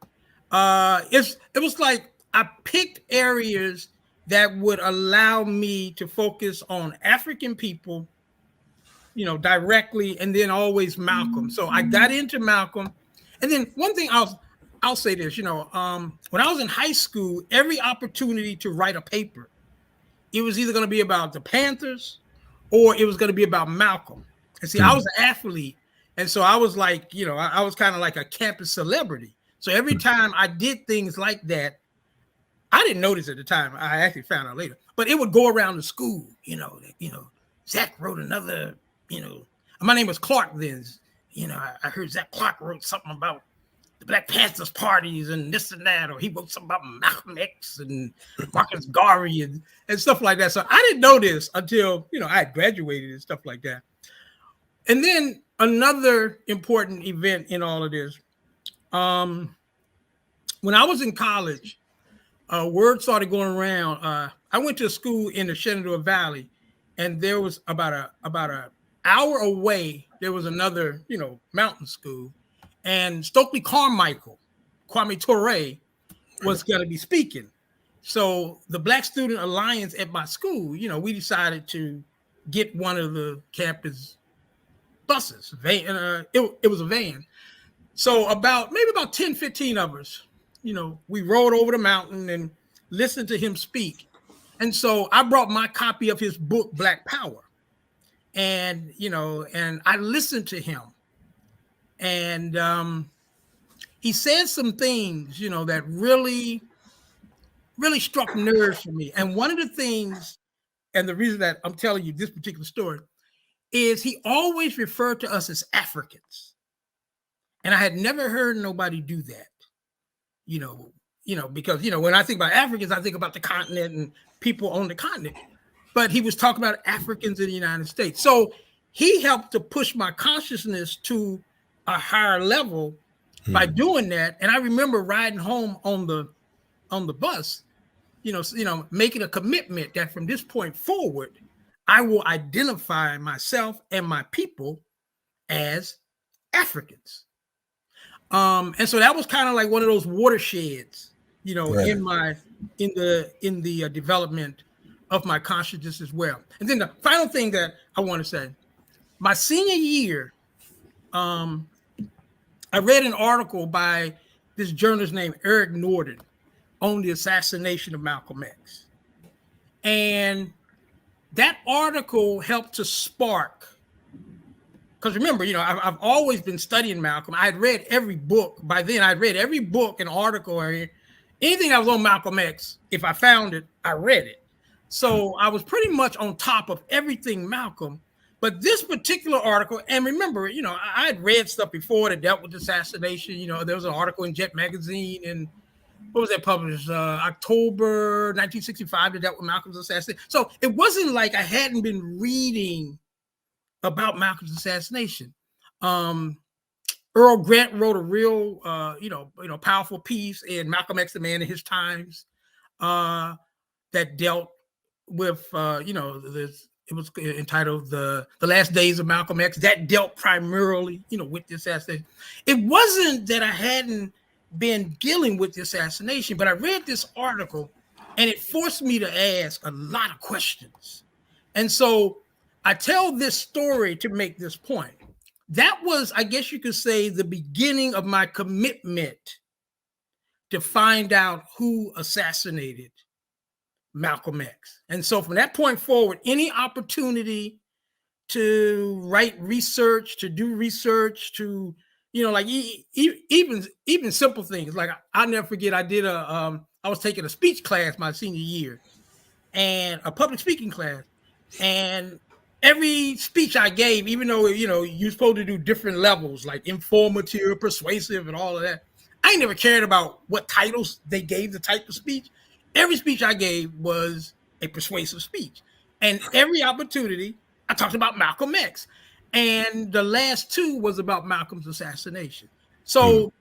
It was like I picked areas that would allow me to focus on African people, you know, directly, and then always Malcolm. So I got into Malcolm, and then one thing I'll say this, you know, when I was in high school, every opportunity to write a paper, it was either going to be about the Panthers or it was going to be about Malcolm. And see, I was an athlete, and so I was like, you know, I was kind of like a campus celebrity. So every time I did things like that, I didn't notice at the time. I actually found out later, but it would go around the school, you know, Zach wrote another, you know, my name was Clark then, you know, I heard Zach Clark wrote something about the Black Panthers parties and this and that, or he wrote something about Malcolm X and Marcus Garvey and stuff like that. So I didn't know this until, you know, I had graduated and stuff like that. And then another important event in all of this, when I was in college, word started going around. I went to a school in the Shenandoah Valley, and there was about an hour away, there was another, you know, mountain school, and Stokely Carmichael, Kwame Ture, was going to be speaking. So the Black Student Alliance at my school, you know, we decided to get one of the campus buses. It was a van. So maybe about 10, 15 of us, you know, we rode over the mountain and listened to him speak. And so I brought my copy of his book, Black Power. And, you know, and I listened to him. And he said some things, you know, that really, really struck nerves for me. And one of the things, and the reason that I'm telling you this particular story, is he always referred to us as Africans. And I had never heard nobody do that, you know, because, you know, when I think about Africans, I think about the continent and people on the continent. But he was talking about Africans in the United States. So he helped to push my consciousness to a higher level by doing that. And I remember riding home on the bus, you know, making a commitment that from this point forward, I will identify myself and my people as Africans. And so that was kind of like one of those watersheds, you know, right, in the development of my consciousness as well. And then the final thing that I want to say, my senior year, I read an article by this journalist named Eric Norden on the assassination of Malcolm X. And that article helped to spark, because remember, you know, I've always been studying Malcolm. I had read every book. By then, I'd read every book and article or anything that was on Malcolm X. If I found it, I read it. So I was pretty much on top of everything Malcolm. But this particular article, and remember, you know, I had read stuff before that dealt with assassination. You know, there was an article in Jet Magazine, and what was that published? October 1965 that dealt with Malcolm's assassination. So it wasn't like I hadn't been reading about Malcolm's assassination. Earl Grant wrote a real, powerful piece in Malcolm X, the Man in His Times, that dealt with, it was entitled the Last Days of Malcolm X. That dealt primarily, you know, with the assassination. It wasn't that I hadn't been dealing with the assassination, but I read this article and it forced me to ask a lot of questions. And so I tell this story to make this point. That was, I guess you could say, the beginning of my commitment to find out who assassinated Malcolm X. And so from that point forward, any opportunity to write research, to do research, to, you know, like even simple things. Like I'll never forget, I was taking a speech class my senior year, and a public speaking class. And every speech I gave, even though, you know, you're supposed to do different levels, like informative, persuasive, and all of that, I never cared about what titles they gave the type of speech. Every speech I gave was a persuasive speech. And every opportunity, I talked about Malcolm X. And the last two was about Malcolm's assassination. So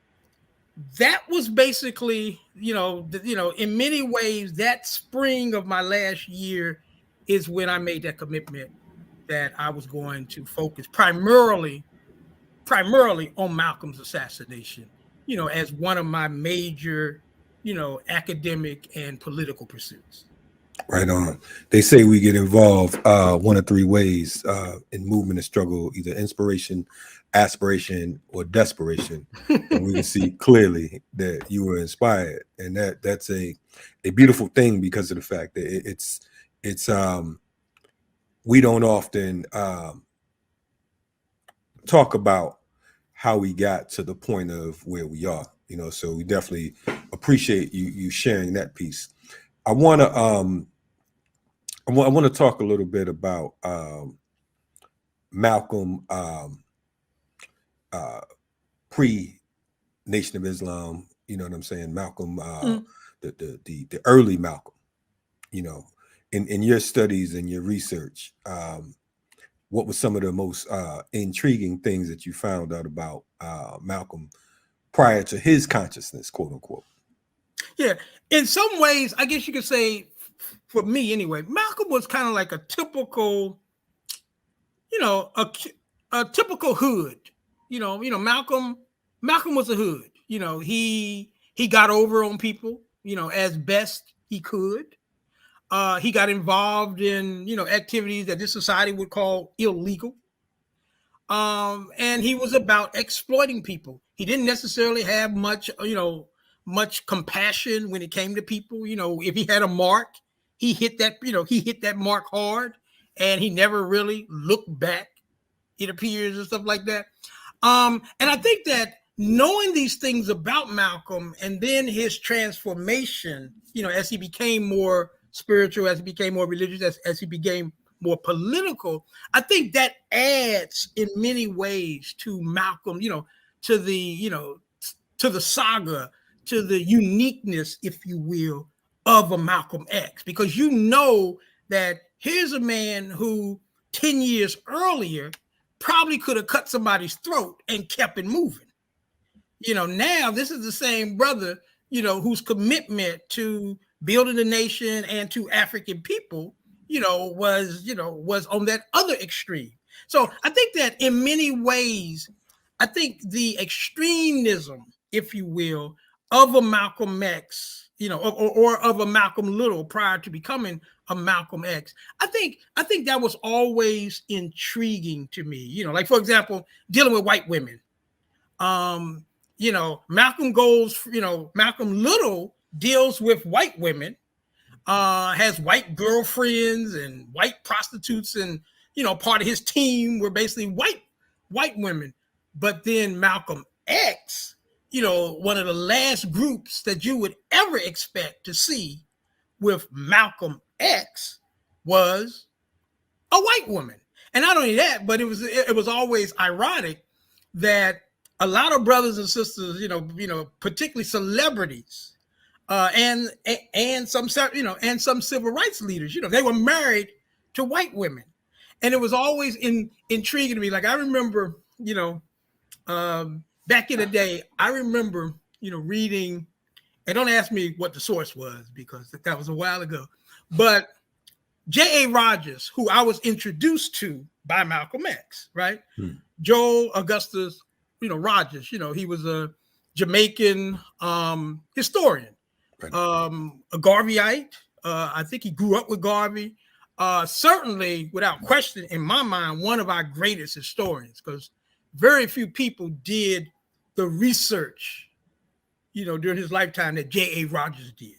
that was basically, in many ways, that spring of my last year is when I made that commitment that I was going to focus primarily on Malcolm's assassination, as one of my major, academic and political pursuits. Right on. They say we get involved one of three ways in movement and struggle: either inspiration, aspiration, or desperation. And we can see clearly that you were inspired, and that's a beautiful thing because of the fact that it's we don't often talk about how we got to the point of where we are, so we definitely appreciate you sharing that piece. I want to talk a little bit about Malcolm pre Nation of Islam. You know what I'm saying? Malcolm, the early Malcolm. In your studies and your research, what were some of the most intriguing things that you found out about Malcolm prior to his consciousness, quote unquote? Yeah, in some ways, I guess you could say, for me anyway, Malcolm was kind of like a typical, a typical hood. Malcolm was a hood. He got over on people, as best he could. He got involved in, activities that this society would call illegal. And he was about exploiting people. He didn't necessarily have much compassion when it came to people. If he had a mark, he hit that mark hard, and he never really looked back, it appears, and stuff like that. And I think that knowing these things about Malcolm, and then his transformation, as he became more spiritual, as he became more religious, as he became more political, I think that adds in many ways to Malcolm, to the saga, to the uniqueness, if you will, of a Malcolm X, because that here's a man who 10 years earlier probably could have cut somebody's throat and kept it moving. Now this is the same brother, whose commitment to building a nation and to African people, was on that other extreme. So I think that in many ways, I think the extremism, if you will, of a Malcolm X, or of a Malcolm Little prior to becoming a Malcolm X, I think that was always intriguing to me. Like, for example, dealing with white women. Malcolm Little deals with white women, has white girlfriends and white prostitutes, and part of his team were basically white women. But then Malcolm X, one of the last groups that you would ever expect to see with Malcolm X was a white woman. And not only that, but it was always ironic that a lot of brothers and sisters, particularly celebrities, and some civil rights leaders, they were married to white women. And it was always intriguing to me. Like, I remember, back in the day, I remember, reading, and don't ask me what the source was because that was a while ago, but J.A. Rogers, who I was introduced to by Malcolm X, right? Joel Augustus, Rogers, he was a Jamaican historian, a Garveyite. I think he grew up with Garvey. Certainly, without question, in my mind, one of our greatest historians, because very few people did the research, during his lifetime that J.A. Rogers did,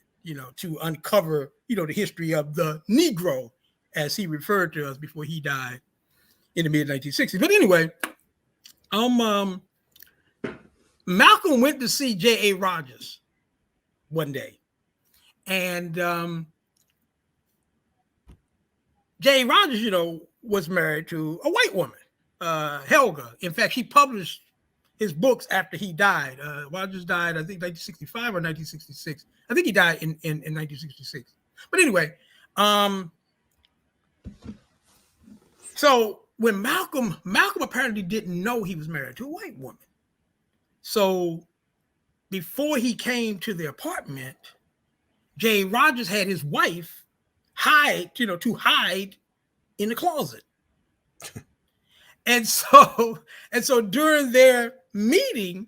to uncover, the history of the Negro, as he referred to us before he died in the mid-1960s. But anyway, Malcolm went to see J.A. Rogers one day, and J.A. Rogers, was married to a white woman, Helga. In fact, she published his books after he died. Rogers died, I think, 1965 or 1966. I think he died in 1966. But anyway, so when Malcolm apparently didn't know he was married to a white woman. So before he came to the apartment, J. Rogers had his wife hide in the closet. And so during their meeting,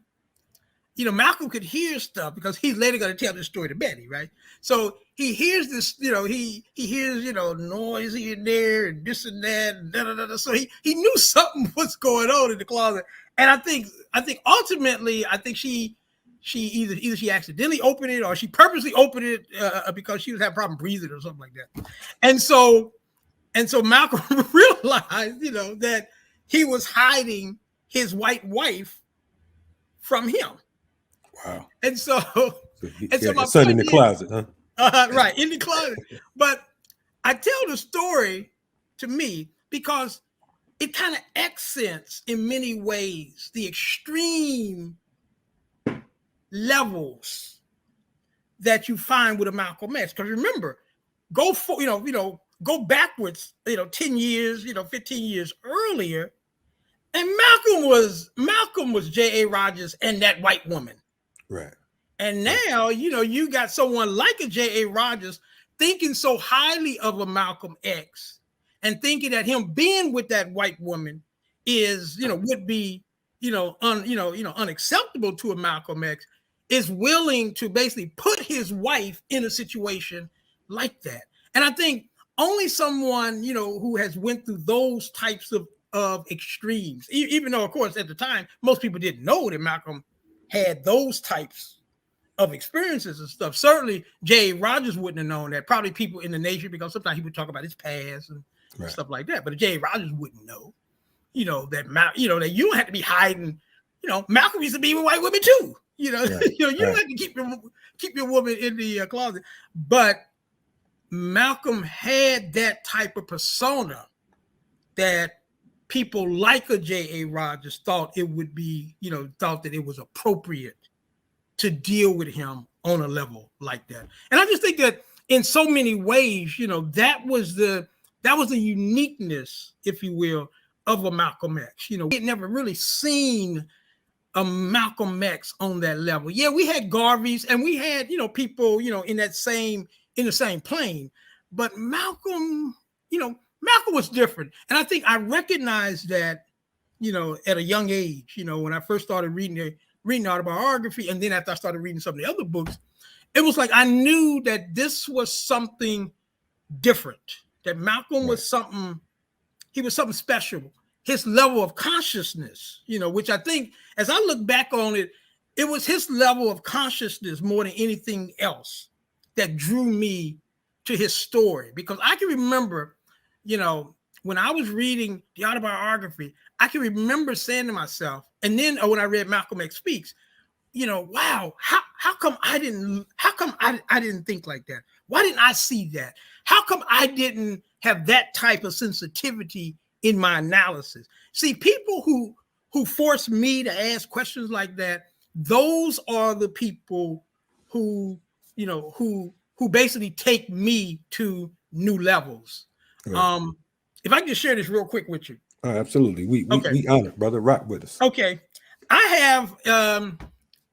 Malcolm could hear stuff because he's later going to tell this story to Betty, right? So he hears this, he hears, noise here and there and this and that, and da, da, da, da. So he knew something was going on in the closet. And I think ultimately, she either she accidentally opened it or she purposely opened it because she was having a problem breathing or something like that. And so Malcolm realized, that he was hiding his white wife from him. Wow. And so my son in the closet, huh? Right, in the closet. But I tell the story to me because it kind of accents in many ways the extreme levels that you find with a Malcolm X. Because remember, go backwards, 10 years, 15 years earlier, and Malcolm was J.A. Rogers and that white woman. Right. And now, you got someone like a J.A. Rogers thinking so highly of a Malcolm X and thinking that him being with that white woman is, would be, unacceptable to a Malcolm X, is willing to basically put his wife in a situation like that. And I think only someone, who has went through those types of extremes, even though, of course, at the time, most people didn't know that Malcolm had those types of experiences and stuff. Certainly, J.A. Rogers wouldn't have known that. Probably people in the nation, because sometimes he would talk about his past and stuff like that. But J.A. Rogers wouldn't know, that you don't have to be hiding. Malcolm used to be with white women too. You don't have to keep your woman in the closet. But Malcolm had that type of persona that people like a J.A. Rogers thought it would be, thought that it was appropriate to deal with him on a level like that. And I just think that in so many ways, that was the uniqueness, if you will, of a Malcolm X. We had never really seen a Malcolm X on that level. Yeah, we had Garveys and we had, people, in the same plane. But Malcolm, Malcolm was different. And I think I recognized that, at a young age, when I first started reading autobiography, and then after I started reading some of the other books, it was like I knew that this was something different, that Malcolm was something, he was something special. His level of consciousness, which I think, as I look back on it, it was his level of consciousness more than anything else that drew me to his story. Because I can remember, when I was reading the autobiography, I can remember saying to myself, and then when I read Malcolm X Speaks, wow, how come I didn't think like that? Why didn't I see that? How come I didn't have that type of sensitivity in my analysis? See, people who force me to ask questions like that, those are the people who basically take me to new levels. Right. If I can just share this real quick with you. Absolutely. We honor, brother. Rock with us. Okay. I have,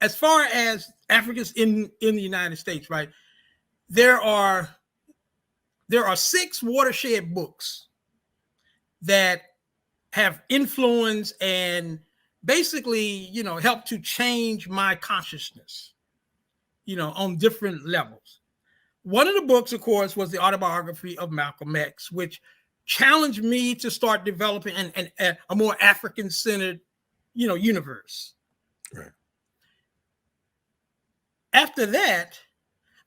as far as Africans in the United States, right, there are 6 watershed books that have influenced and basically, helped to change my consciousness, on different levels. One of the books, of course, was the autobiography of Malcolm X, which challenged me to start developing a more African-centered, universe. Right. After that,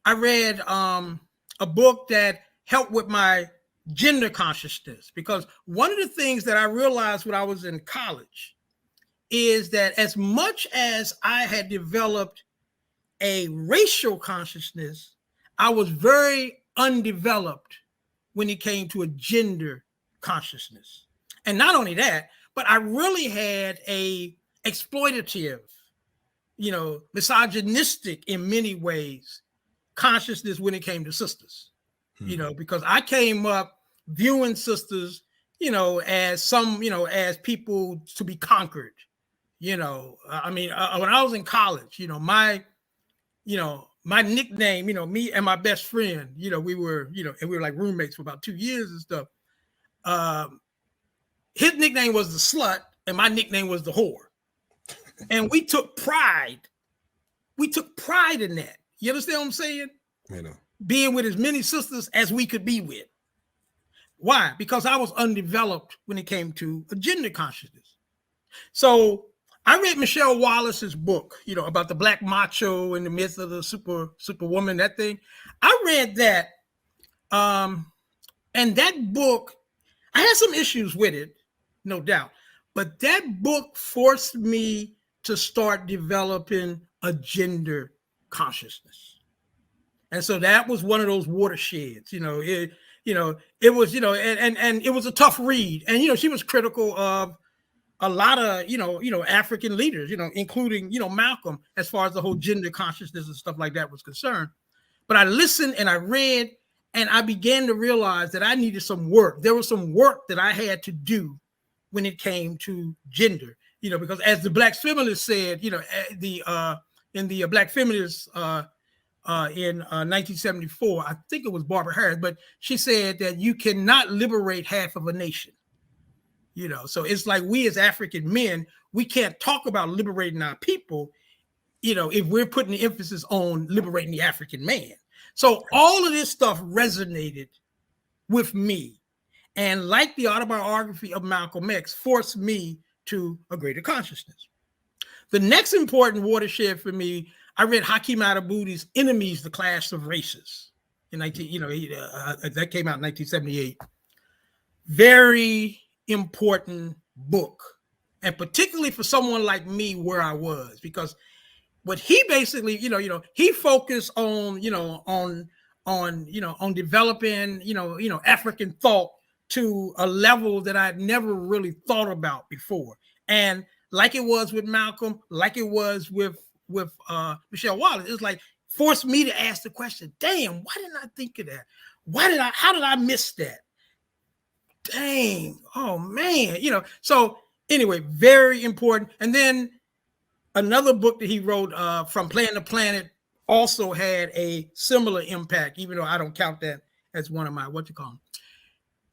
I read a book that helped with my gender consciousness, because one of the things that I realized when I was in college is that as much as I had developed a racial consciousness, I was very undeveloped when it came to a gender consciousness. And not only that, but I really had a exploitative, misogynistic in many ways consciousness when it came to sisters, because I came up viewing sisters, as some, as people to be conquered. When I was in college, my nickname, me and my best friend, we were like roommates for about 2 years and stuff. his nickname was the slut, and my nickname was the whore. And we took pride. We took pride in that. You understand what I'm saying? You know. Being with as many sisters as we could be with. Why? Because I was undeveloped when it came to a gender consciousness. So I read Michelle Wallace's book, you know, about the black macho in the midst of the superwoman, that thing. I read that. And that book, I had some issues with it, no doubt. But that book forced me to start developing a gender consciousness. And so that was one of those watersheds, it was, and it was a tough read. And, she was critical of a lot of, African leaders, including, Malcolm, as far as the whole gender consciousness and stuff like that was concerned. But I listened and I read, and I began to realize that I needed some work. There was some work that I had to do when it came to gender, because as the Black feminists said, in the Black feminists in 1974, I think it was Barbara Harris, but she said that you cannot liberate half of a nation. So it's like we as African men, we can't talk about liberating our people, if we're putting the emphasis on liberating the African man. So all of this stuff resonated with me. And like the autobiography of Malcolm X, forced me to a greater consciousness. The next important watershed for me, I read Hakeem Adaboudi's Enemies, The Clash of Races. That came out in 1978. Very important book. And particularly for someone like me where I was, because what he basically, he focused on, on developing, African thought to a level that I'd never really thought about before. And like it was with Malcolm, like it was with Michelle Wallace, it's like forced me to ask the question, damn, why didn't I think of that? How did I miss that? Dang, oh man, so anyway, very important. And then another book that he wrote, From Planet to Planet, also had a similar impact, even though I don't count that as one of my,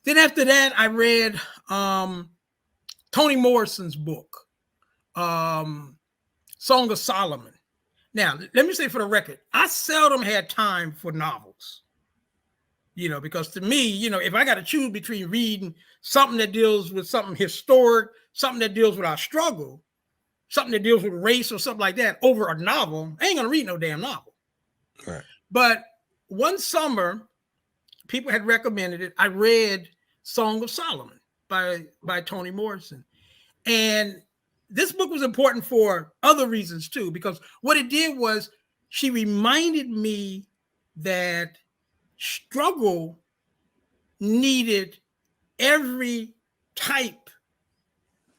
Then after that, I read Toni Morrison's book, Song of Solomon. Now, let me say for the record, I seldom had time for novels, because to me, if I got to choose between reading something that deals with something historic, something that deals with our struggle, something that deals with race or something like that over a novel, I ain't going to read no damn novel. Right. But one summer, people had recommended it. I read Song of Solomon by Toni Morrison. And this book was important for other reasons too, because what it did was she reminded me that struggle needed every type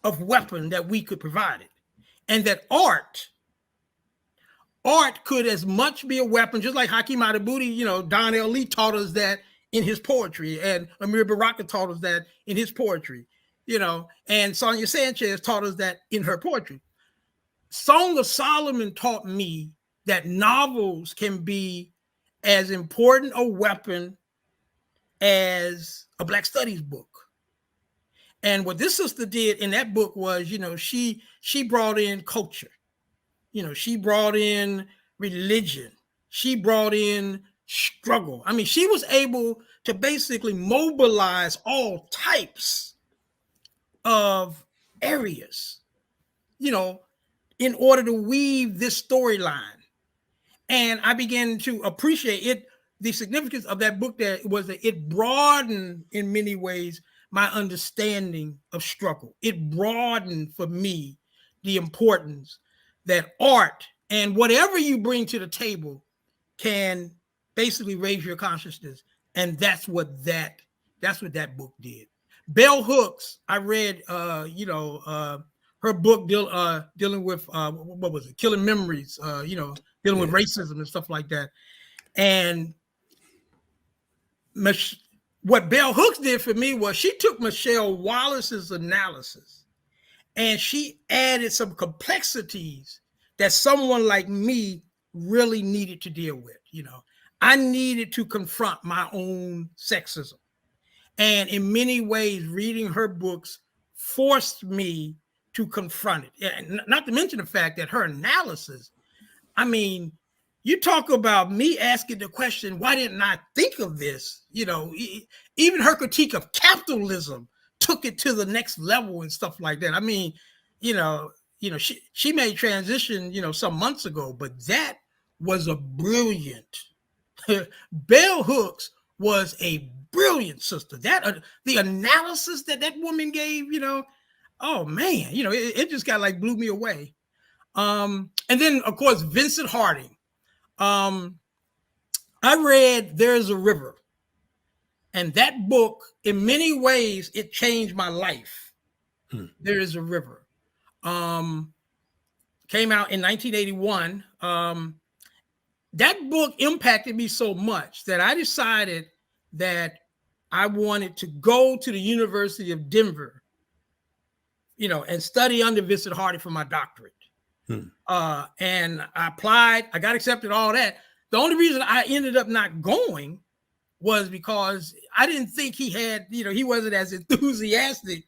of weapon that we could provide it. And that art could as much be a weapon, just like Hakeem Adaboudi, Don L. Lee taught us that in his poetry, and Amir Baraka taught us that in his poetry, and Sonia Sanchez taught us that in her poetry. Song of Solomon taught me that novels can be as important a weapon as a Black Studies book. And what this sister did in that book was, she brought in culture, she brought in religion, she brought in struggle. I mean, she was able to basically mobilize all types of areas, in order to weave this storyline. And I began to appreciate it. The significance of that book was that it broadened in many ways my understanding of struggle. It broadened for me the importance that art and whatever you bring to the table can basically raise your consciousness. And that's what that book did. Bell Hooks, I read, her book dealing with, what was it? Killing Memories, dealing with racism and stuff like that. And what Bell Hooks did for me was she took Michelle Wallace's analysis and she added some complexities that someone like me really needed to deal with. I needed to confront my own sexism. And in many ways, reading her books forced me to confront it. And not to mention the fact that her analysis, I mean, you talk about me asking the question, why didn't I think of this? You know, even her critique of capitalism took it to the next level and stuff like that. I mean, she made transition, some months ago, but that was a brilliant. Bell Hooks was a brilliant sister. That the analysis that woman gave, oh man, it just got like blew me away. And then of course Vincent Harding. I read There's a River, and that book, in many ways, it changed my life. There is a River. Came out in 1981. That book impacted me so much that I decided that I wanted to go to the University of Denver, and study under Vincent Harding for my doctorate. And I applied, I got accepted, all that. The only reason I ended up not going was because I didn't think he had, he wasn't as enthusiastic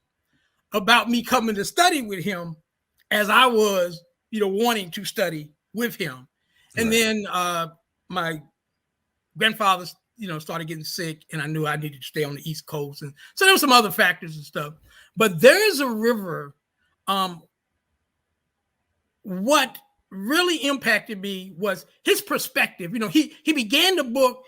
about me coming to study with him as I was, wanting to study with him. And then my grandfather, started getting sick, and I knew I needed to stay on the East Coast. And so there were some other factors and stuff. But There's a River. What really impacted me was his perspective. He began the book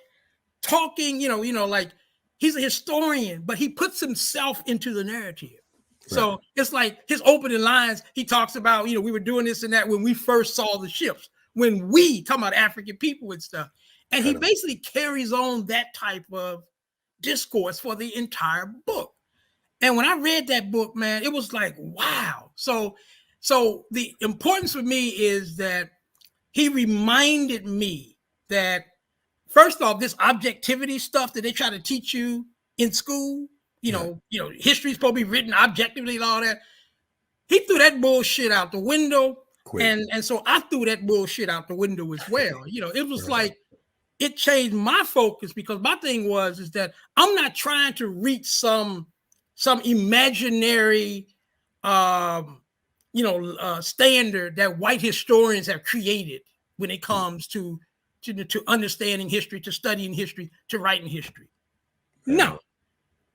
talking, like he's a historian, but he puts himself into the narrative. Right. So it's like his opening lines, he talks about, we were doing this and that when we first saw the ships, when we talking about African people and stuff. And he basically carries on that type of discourse for the entire book. And when I read that book, man, it was like, wow. So the importance for me is that he reminded me that, first off, this objectivity stuff that they try to teach you in school, history's supposed to be written objectively and all that. He threw that bullshit out the window. Quick. And so I threw that bullshit out the window as well. It was like, it changed my focus, because my thing is that I'm not trying to reach some imaginary, standard that white historians have created when it comes to understanding history, to studying history, to writing history. No,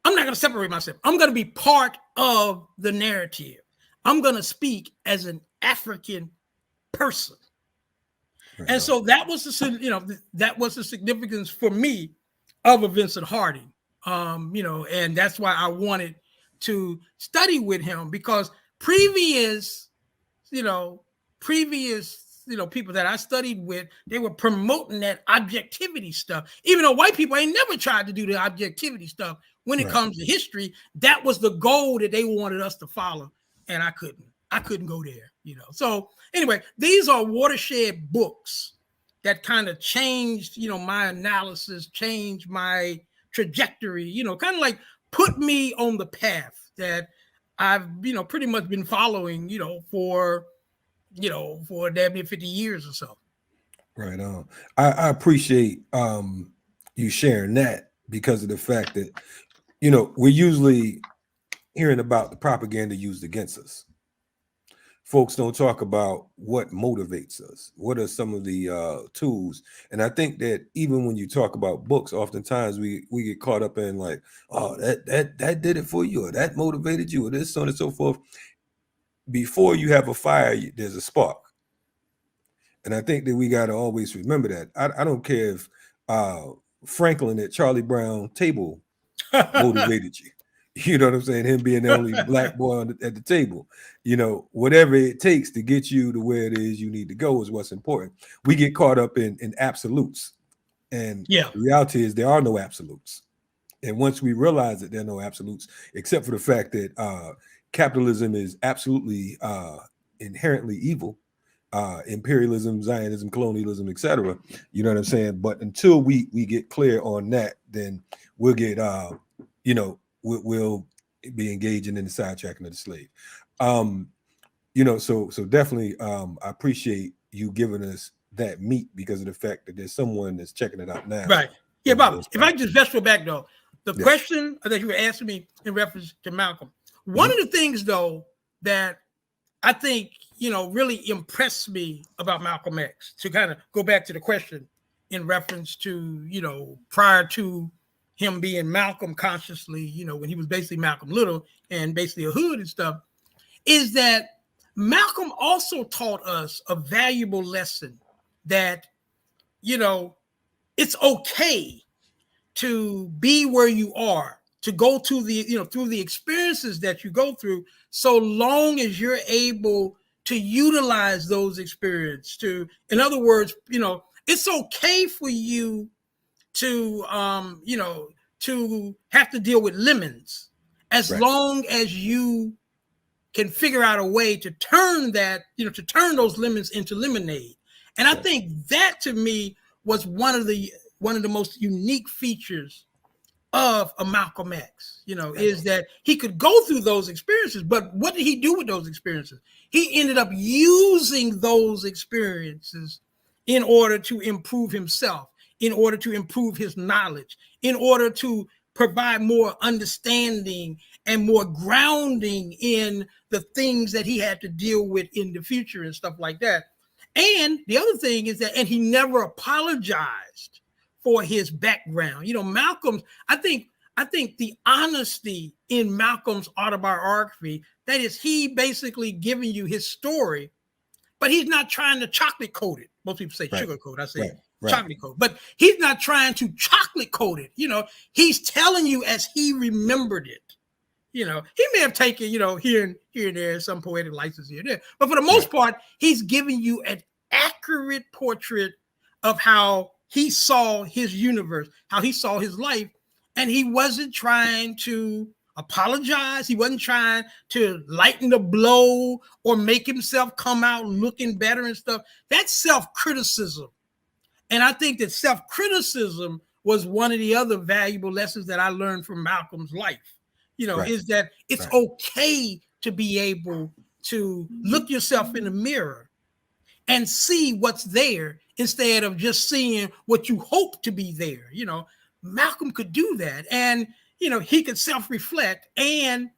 I'm not going to separate myself. I'm going to be part of the narrative. I'm going to speak as an African person. And so that was the significance for me of a Vincent Harding. And that's why I wanted to study with him, because previous people that I studied with, they were promoting that objectivity stuff. Even though white people ain't never tried to do the objectivity stuff when it comes to history, that was the goal that they wanted us to follow. And I couldn't go there, So anyway, these are watershed books that kind of changed, my analysis, changed my trajectory, kind of like put me on the path that I've, pretty much been following, for damn near 50 years or so. Right on. I appreciate you sharing that, because of the fact that, we're usually hearing about the propaganda used against us. Folks don't talk about what motivates us. What are some of the tools? And I think that even when you talk about books, oftentimes we get caught up in like, oh, that did it for you, or that motivated you, or this, so on and so forth. Before you have a fire, there's a spark. And I think that we got to always remember that. I don't care if Franklin at Charlie Brown table motivated you. You know what I'm saying? Him being the only black boy at the table, whatever it takes to get you to where it is you need to go is what's important. We get caught up in absolutes. And the reality is there are no absolutes. And once we realize that there are no absolutes, except for the fact that capitalism is absolutely inherently evil, imperialism, Zionism, colonialism, etc. You know what I'm saying? But until we get clear on that, then we'll get, we'll be engaging in the sidetracking of the slave. So definitely I appreciate you giving us that meat, because of the fact that there's someone that's checking it out now. Right. Yeah, Bob, if I just go back though, the question that you were asking me in reference to Malcolm One of the things, though, that I think, really impressed me about Malcolm X, to kind of go back to the question in reference to, prior to him being Malcolm consciously, when he was basically Malcolm Little and basically a hood and stuff, is that Malcolm also taught us a valuable lesson that, it's okay to be where you are, to go to the, through the experiences that you go through, so long as you're able to utilize those experiences in other words, it's okay for you to, to have to deal with lemons, as long as you can figure out a way to turn that, to turn those lemons into lemonade. And I think that, to me, was one of the most unique features of a Malcolm X, is that he could go through those experiences, but what did he do with those experiences? He ended up using those experiences in order to improve himself, in order to improve his knowledge, in order to provide more understanding and more grounding in the things that he had to deal with in the future and stuff like that. And the other thing is that, and he never apologized for his background. Malcolm's, I think the honesty in Malcolm's autobiography, that is, he basically giving you his story, but he's not trying to chocolate coat it. Most people say sugar coat. I say chocolate coat, but he's not trying to chocolate coat it. He's telling you as he remembered it. He may have taken, here and there, some poetic license here and there, but for the most part, he's giving you an accurate portrait of how he saw his universe, how he saw his life, and he wasn't trying to apologize. He wasn't trying to lighten the blow or make himself come out looking better and stuff. That's self-criticism. And I think that self-criticism was one of the other valuable lessons that I learned from Malcolm's life. Is that it's okay to be able to look yourself in the mirror and see what's there instead of just seeing what you hope to be there. Malcolm could do that. And, he could self-reflect, and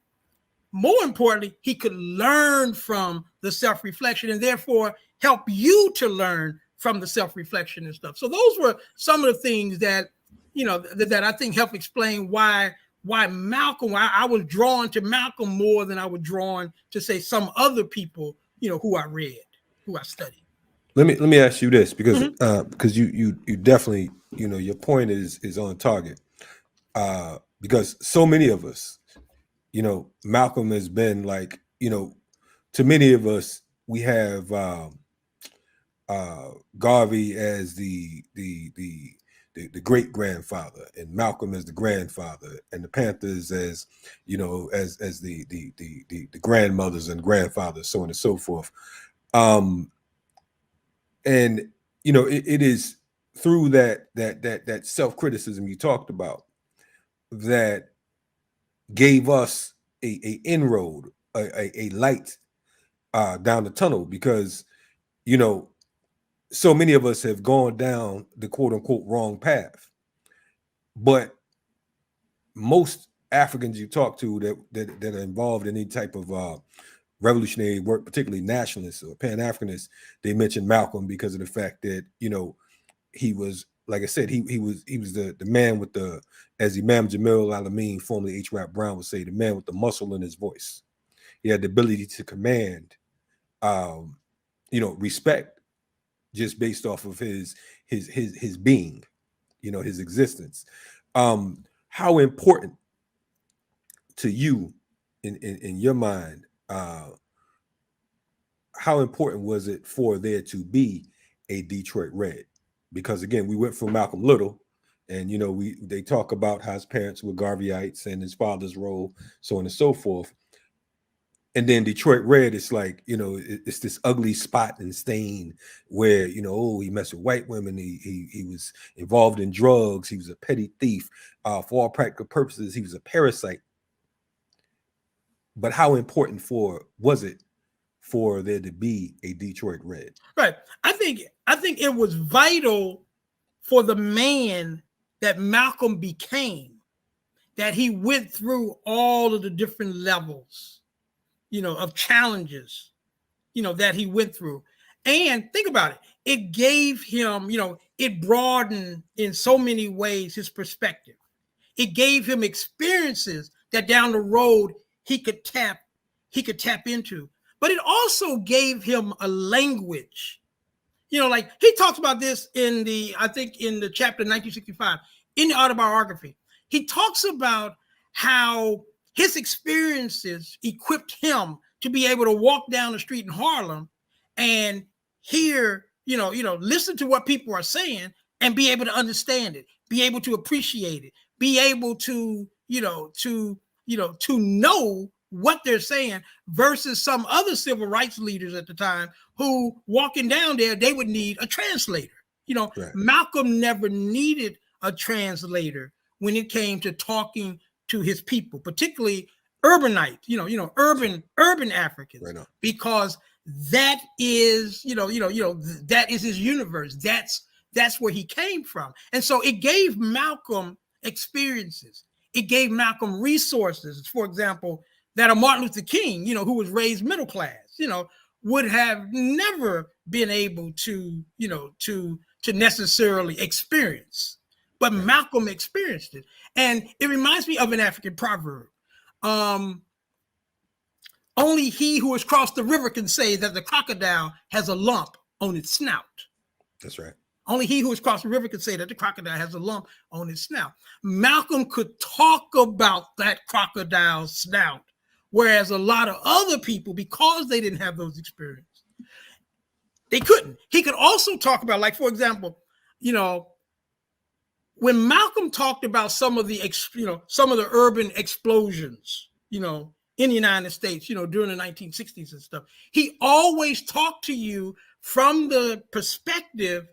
more importantly, he could learn from the self-reflection and therefore help you to learn from the self-reflection and stuff. So those were some of the things that, that I think help explain why Malcolm, why I was drawn to Malcolm more than I was drawn to, say, some other people, who I read, who I studied. Let me ask you this, because you definitely, your point is on target. Because so many of us, Malcolm has been like, to many of us, we have Garvey as the great grandfather, and Malcolm as the grandfather, and the Panthers as as the grandmothers and grandfathers, so on and so forth. And it is through that self-criticism you talked about that gave us a inroad, a light down the tunnel, because so many of us have gone down the quote unquote wrong path. But most Africans you talk to that are involved in any type of revolutionary work, particularly nationalists or Pan-Africanists, they mention Malcolm because of the fact that he was, like I said, he was the man with the, as Imam Jamil Al-Amin, formerly H. Rap Brown, would say, the man with the muscle in his voice. He had the ability to command respect just based off of his being, his existence. How important to you in your mind, how important was it for there to be a Detroit Red? Because again, we went from Malcolm Little, and they talk about how his parents were Garveyites and his father's role, so on and so forth. And then Detroit Red, it's like, it's this ugly spot and stain where, he messed with white women. He was involved in drugs. He was a petty thief. For all practical purposes, he was a parasite. But how important was it for there to be a Detroit Red? Right. I think it was vital for the man that Malcolm became, that he went through all of the different levels, of challenges, that he went through. And think about it. It gave him, it broadened in so many ways his perspective. It gave him experiences that down the road he could tap into. But it also gave him a language. Like he talks about this in the chapter 1965 in the autobiography. He talks about how his experiences equipped him to be able to walk down the street in Harlem and hear, listen to what people are saying and be able to understand it, be able to appreciate it, be able to, to know what they're saying versus some other civil rights leaders at the time who walking down there, they would need a translator. Right. Malcolm never needed a translator when it came to talking to his people, particularly urbanites, urban Africans, right, because that is, that is his universe. That's where he came from. And so it gave Malcolm experiences. It gave Malcolm resources, for example, that a Martin Luther King, who was raised middle class, would have never been able to, to necessarily experience. But Malcolm experienced it. And it reminds me of an African proverb. Only he who has crossed the river can say that the crocodile has a lump on its snout. That's right. Only he who has crossed the river can say that the crocodile has a lump on its snout. Malcolm could talk about that crocodile's snout, whereas a lot of other people, because they didn't have those experiences, they couldn't. He could also talk about, like, for example, when Malcolm talked about some of the urban explosions, in the United States, during the 1960s and stuff, he always talked to you from the perspective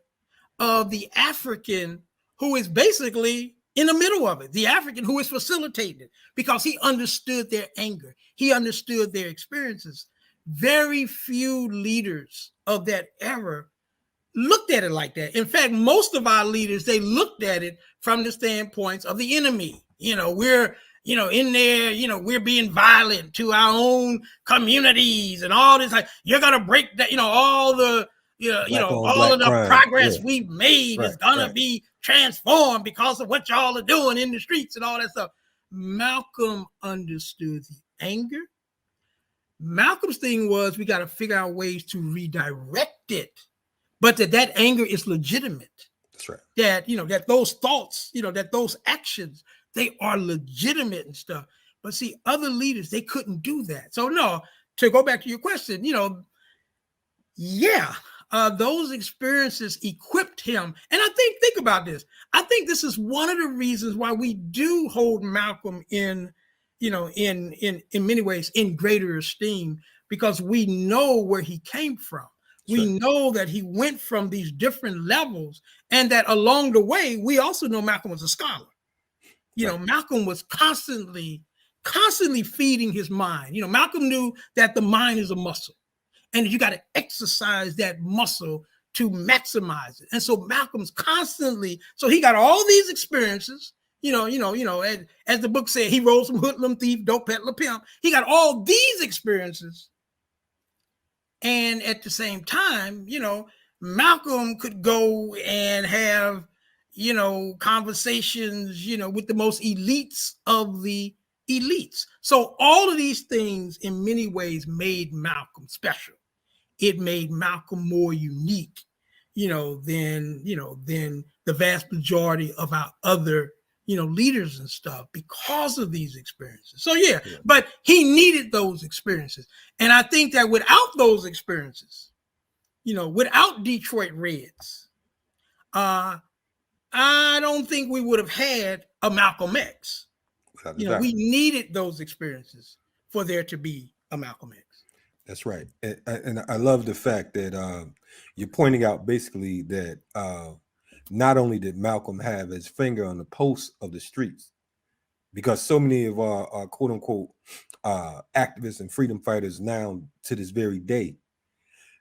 of the African who is basically in the middle of it, the African who is facilitating it, because he understood their anger. He understood their experiences. Very few leaders of that era looked at it like that. In fact, most of our leaders, they looked at it from the standpoints of the enemy. We're, in there, we're being violent to our own communities and all this, like, you're going to break that, all the, all of the crime. Progress we've made is going to be transformed because of what y'all are doing in the streets and all that stuff. Malcolm understood the anger. Malcolm's thing was, we got to figure out ways to redirect it, but that anger is legitimate. That's right. That, that those thoughts, that those actions, they are legitimate and stuff. But see, other leaders, they couldn't do that. So no, to go back to your question, those experiences equipped him. And I think about this. I think this is one of the reasons why we do hold Malcolm in many ways in greater esteem, because we know where he came from. Sure. We know that he went from these different levels, and that along the way, we also know Malcolm was a scholar. Malcolm was constantly feeding his mind. Malcolm knew that the mind is a muscle, and you got to exercise that muscle to maximize it. And so Malcolm's constantly, so he got all these experiences, as the book said, he rose from hoodlum, thief, dope peddler, pimp. He got all these experiences. And at the same time, Malcolm could go and have, conversations, with the most elites of the elites. So all of these things in many ways made Malcolm special. It made Malcolm more unique, than the vast majority of our other, leaders and stuff, because of these experiences. So yeah, but he needed those experiences. And I think that without those experiences, without Detroit Reds, I don't think we would have had a Malcolm X. We needed those experiences for there to be a Malcolm X. That's right. And I love the fact that you're pointing out basically that not only did Malcolm have his finger on the pulse of the streets, because so many of our quote unquote activists and freedom fighters now to this very day,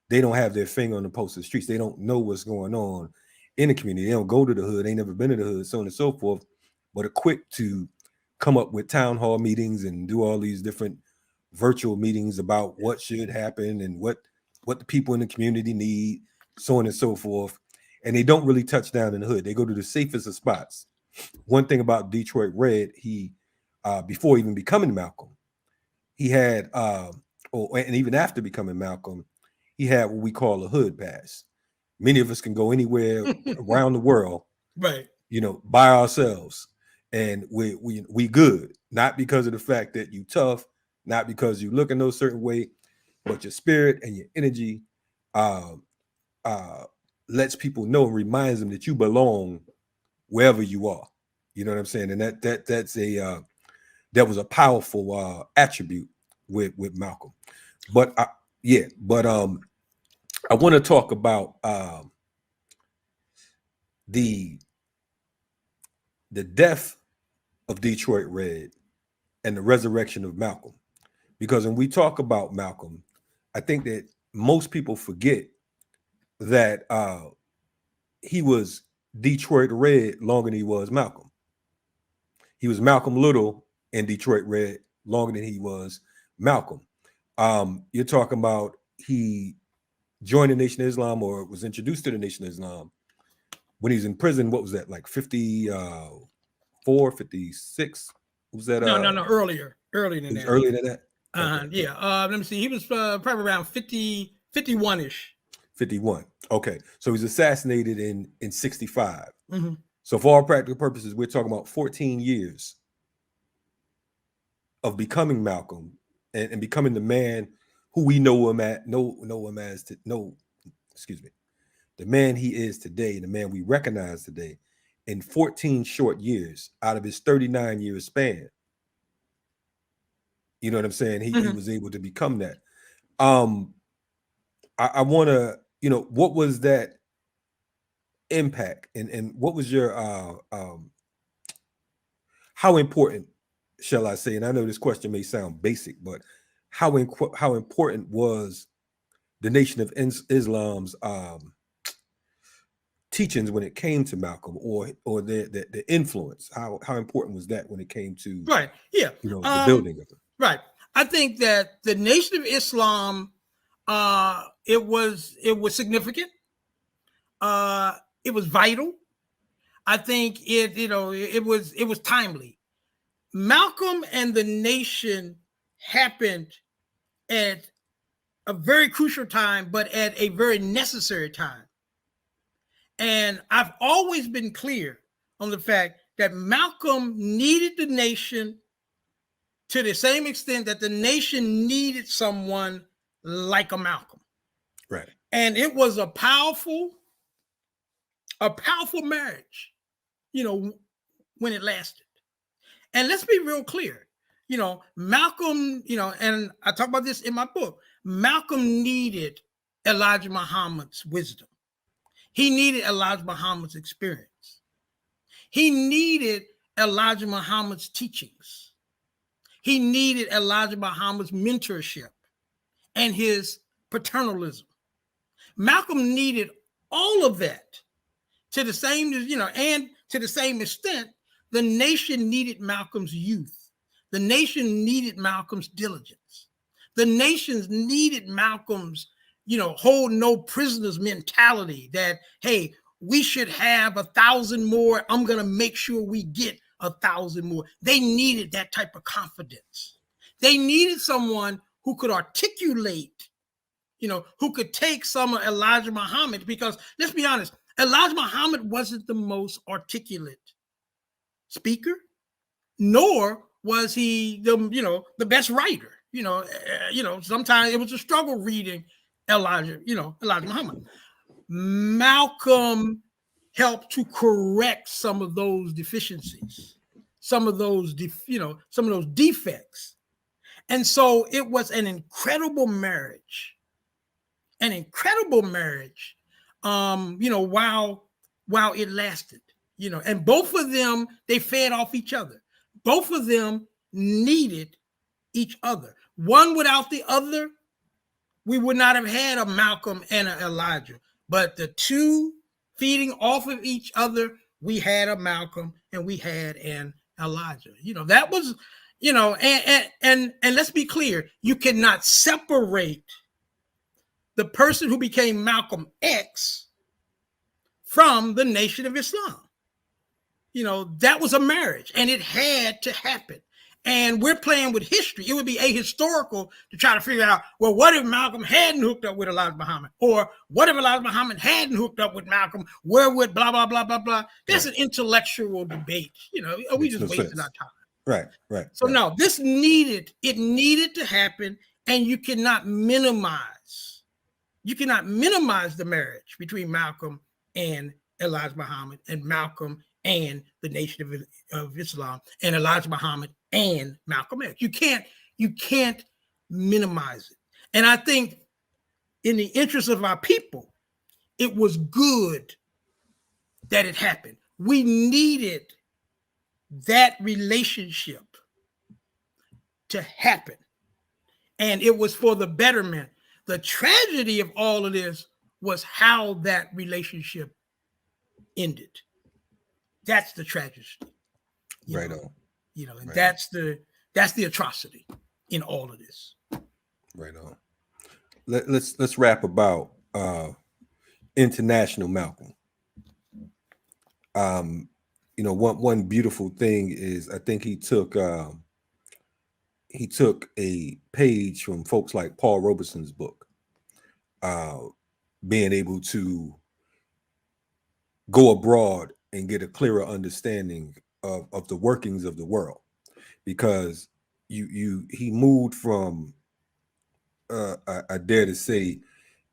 they don't have their finger on the pulse of the streets. They don't know what's going on in the community. They don't go to the hood. They never been to the hood, so on and so forth, but are quick to come up with town hall meetings and do all these different virtual meetings about what should happen and what the people in the community need, so on and so forth. And they don't really touch down in the hood. They go to the safest of spots. One thing about Detroit Red, he before even becoming Malcolm, he had and even after becoming Malcolm, he had what we call a hood pass. Many of us can go anywhere around the world, right? By ourselves, and we good. Not because of the fact that you tough, not because you look in no certain way, but your spirit and your energy lets people know and reminds them that you belong wherever you are. You know what I'm saying? And that was a powerful attribute with Malcolm. But I want to talk about the death of Detroit Red and the resurrection of Malcolm, because when we talk about Malcolm, I think that most people forget that he was Detroit Red longer than he was Malcolm. He was Malcolm Little and Detroit Red longer than he was Malcolm. You're talking about he joined the Nation of Islam, or was introduced to the Nation of Islam when he was in prison. What was that, like 54, 56? What was that? No, earlier than that. Earlier than that? Okay. Yeah. Let me see. He was probably around 51-ish. 51. Okay. So he was assassinated in 65. Mm-hmm. So for all practical purposes, we're talking about 14 years of becoming Malcolm and becoming the man who we know him as, the man he is today, and the man we recognize today, in 14 short years out of his 39-year span. You know what I'm saying? He was able to become that. I want to, what was that impact, and what was your how important, shall I say? And I know this question may sound basic, but how important was the Nation of Islam's teachings when it came to Malcolm, or the influence? How important was that when it came to the building of it? Right. I think that the Nation of Islam, it was significant. It was vital. I think it was timely. Malcolm and the Nation happened at a very crucial time, but at a very necessary time. And I've always been clear on the fact that Malcolm needed the Nation to the same extent that the Nation needed someone like a Malcolm. Right. And it was a powerful marriage, when it lasted. And let's be real clear, Malcolm, and I talk about this in my book, Malcolm needed Elijah Muhammad's wisdom. He needed Elijah Muhammad's experience. He needed Elijah Muhammad's teachings. He needed Elijah Muhammad's mentorship and his paternalism. Malcolm needed all of that to the same, and to the same extent, the Nation needed Malcolm's youth. The Nation needed Malcolm's diligence. The Nation needed Malcolm's, hold no prisoners mentality that, hey, we should have 1,000 more. I'm going to make sure we get 1,000 more. They needed that type of confidence. They needed someone who could articulate, who could take some of Elijah Muhammad, because let's be honest, Elijah Muhammad wasn't the most articulate speaker, nor was he the best writer. Sometimes it was a struggle reading Elijah Muhammad. Malcolm helped to correct some of those deficiencies, some of those defects. And so it was an incredible marriage. While it lasted, and both of them, they fed off each other. Both of them needed each other. One without the other, we would not have had a Malcolm and an Elijah. But the two feeding off of each other, we had a Malcolm and we had an Elijah. That was, and let's be clear, you cannot separate the person who became Malcolm X from the Nation of Islam. That was a marriage, and it had to happen. And we're playing with history. It would be ahistorical to try to figure out, well, what if Malcolm hadn't hooked up with Elijah Muhammad? Or what if Elijah Muhammad hadn't hooked up with Malcolm? Where would blah, blah, blah, blah, blah? That's an intellectual debate. We just wasting our time. Right. So no, it needed to happen, and you cannot minimize the marriage between Malcolm and Elijah Muhammad, and Malcolm and the Nation of Islam, and Elijah Muhammad and Malcolm X. You can't minimize it. And I think in the interest of our people, it was good that it happened. We needed that relationship to happen. And it was for the betterment. The tragedy of all of this was how that relationship ended. That's the tragedy. Right on. And that's the atrocity in all of this. Right on. Let's rap about International Malcolm. One beautiful thing is I think he took a page from folks like Paul Robeson's book, being able to go abroad and get a clearer understanding of the workings of the world, because he moved from I dare to say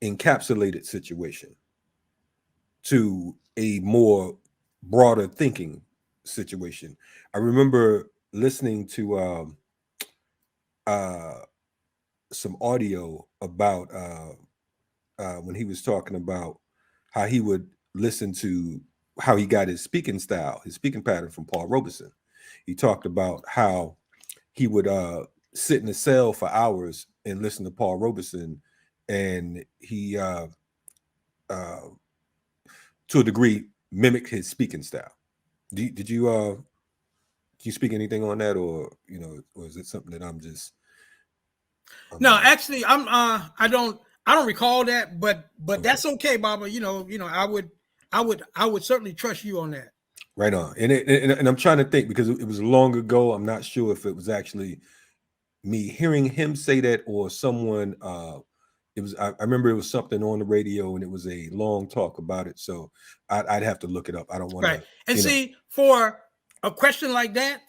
encapsulated situation to a more broader thinking situation. I remember listening to some audio about when he was talking about how he would listen to how he got his speaking style, his speaking pattern from Paul Robeson. He talked about how he would sit in a cell for hours and listen to Paul Robeson, and he to a degree mimic his speaking style. Did you speak anything on that, or or is it something that I'm just no, actually I don't recall that, but okay. That's okay, Baba. I would certainly trust you on that. Right on. And I'm trying to think, because it was long ago. I'm not sure if it was actually me hearing him say that or someone. It was. I remember it was something on the radio, and it was a long talk about it. So I'd have to look it up. I don't want to. Right. And see, for a question like that,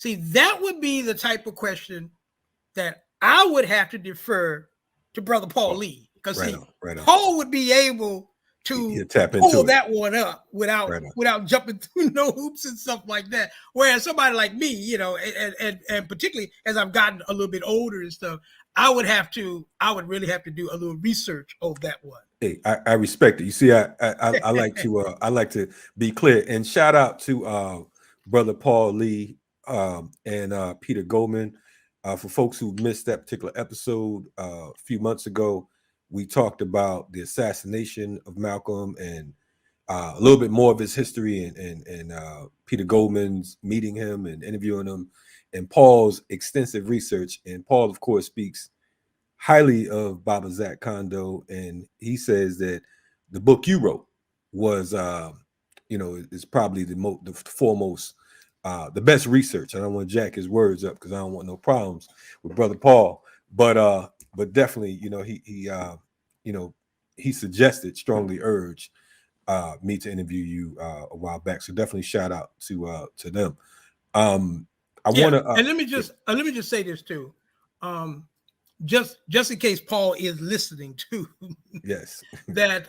that would be the type of question that I would have to defer to Brother Paul Lee, because Paul would be able to pull that one up without jumping through no hoops and stuff like that. Whereas somebody like me, and particularly as I've gotten a little bit older and stuff, I would really have to do a little research of that one. Hey, I respect it. You see, I like to be clear, and shout out to Brother Paul Lee and Peter Goldman. For folks who missed that particular episode a few months ago, we talked about the assassination of Malcolm and a little bit more of his history, and Peter Goldman's meeting him and interviewing him, and Paul's extensive research. And Paul, of course, speaks highly of Baba Zak Kondo, and he says that the book you wrote was, is probably the foremost, the best research. I don't want to jack his words up because I don't want no problems with Brother Paul, but definitely, he suggested, strongly urged me to interview you a while back. So definitely shout out to them. And let me just say this too, just in case Paul is listening too. Yes. That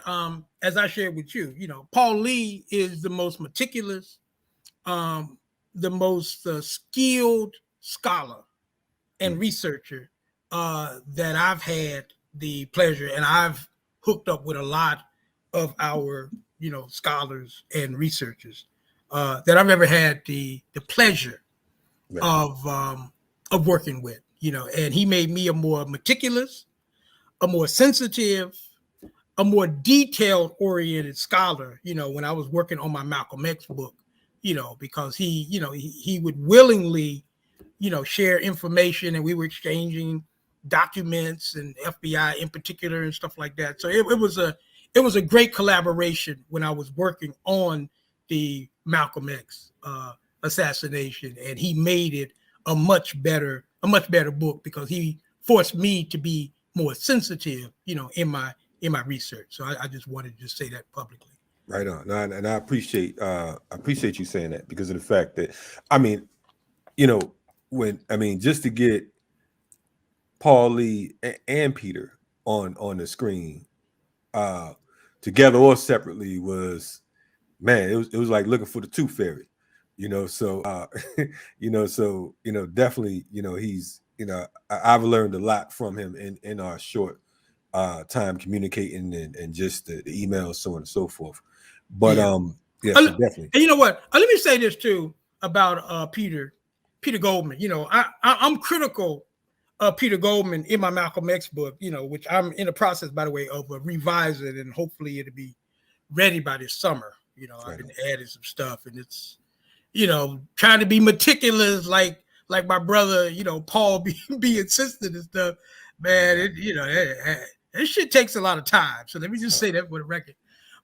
as I shared with you, Paul Lee is the most meticulous, the most skilled scholar and researcher that I've had the pleasure, and I've hooked up with a lot of our, scholars and researchers that I've ever had the pleasure of working with, and he made me a more meticulous, a more sensitive, a more detailed oriented scholar, when I was working on my Malcolm X book, because he would willingly, share information, and we were exchanging documents and FBI in particular and stuff like that. So it was a great collaboration when I was working on the Malcolm X assassination, and he made it a much better book because he forced me to be more sensitive, in my research. So I just wanted to just say that publicly. Right on. No, and I appreciate you saying that, because of the fact that, just to get Paul, Lee, and Peter on the screen, together or separately, was, man, it was like looking for the tooth fairy, So definitely, he's, I've learned a lot from him in our short time communicating and just the emails, so on and so forth. But so definitely. And you know what? Let me say this too about Peter Goldman. I'm critical of Peter Goldman in my Malcolm X book, which I'm in the process, by the way, of revising, and hopefully it'll be ready by this summer. I've been adding some stuff, and it's, trying to be meticulous, like my brother, Paul be insistent and stuff. Man, this shit takes a lot of time. So let me just say that for the record.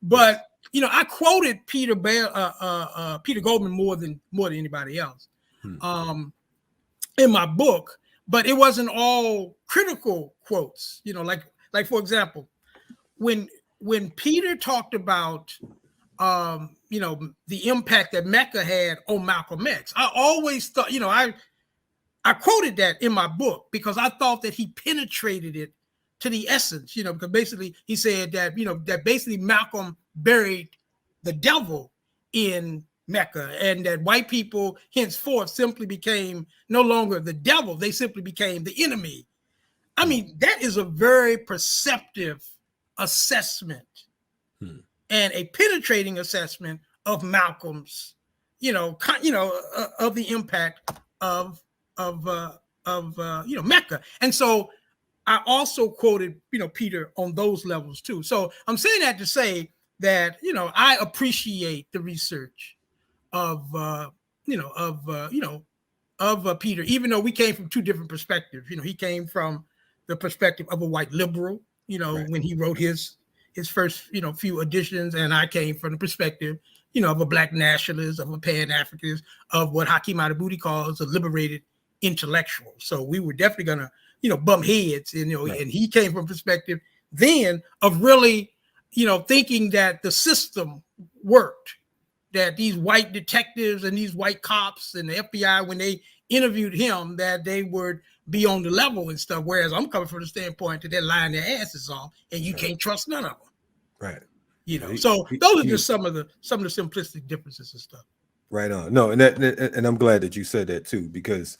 But I quoted Peter Goldman more than anybody else in my book, but it wasn't all critical quotes. Like for example, when Peter talked about the impact that Mecca had on Malcolm X, I always thought, I quoted that in my book because I thought that he penetrated it to the essence, because basically he said that, that basically Malcolm buried the devil in Mecca, and that white people henceforth simply became no longer the devil. They simply became the enemy. I mean, that is a very perceptive assessment and a penetrating assessment of Malcolm's, of the impact of Mecca. And so I also quoted, Peter on those levels too. So I'm saying that to say that, I appreciate the research of Peter, even though we came from two different perspectives. He came from the perspective of a white liberal, right, when he wrote his first, few editions, and I came from the perspective, of a black nationalist, of a Pan-Africanist, of what Hakeem Adabuti calls a liberated intellectual. So we were definitely gonna, bump heads, right. And he came from perspective then of really, thinking that the system worked, that these white detectives and these white cops and the FBI, when they interviewed him, that they would be on the level and stuff. Whereas I'm coming from the standpoint that they're lying their asses off, and you can't trust none of them. Right. So those are just some of the simplistic differences and stuff. Right on. No, and I'm glad that you said that too, because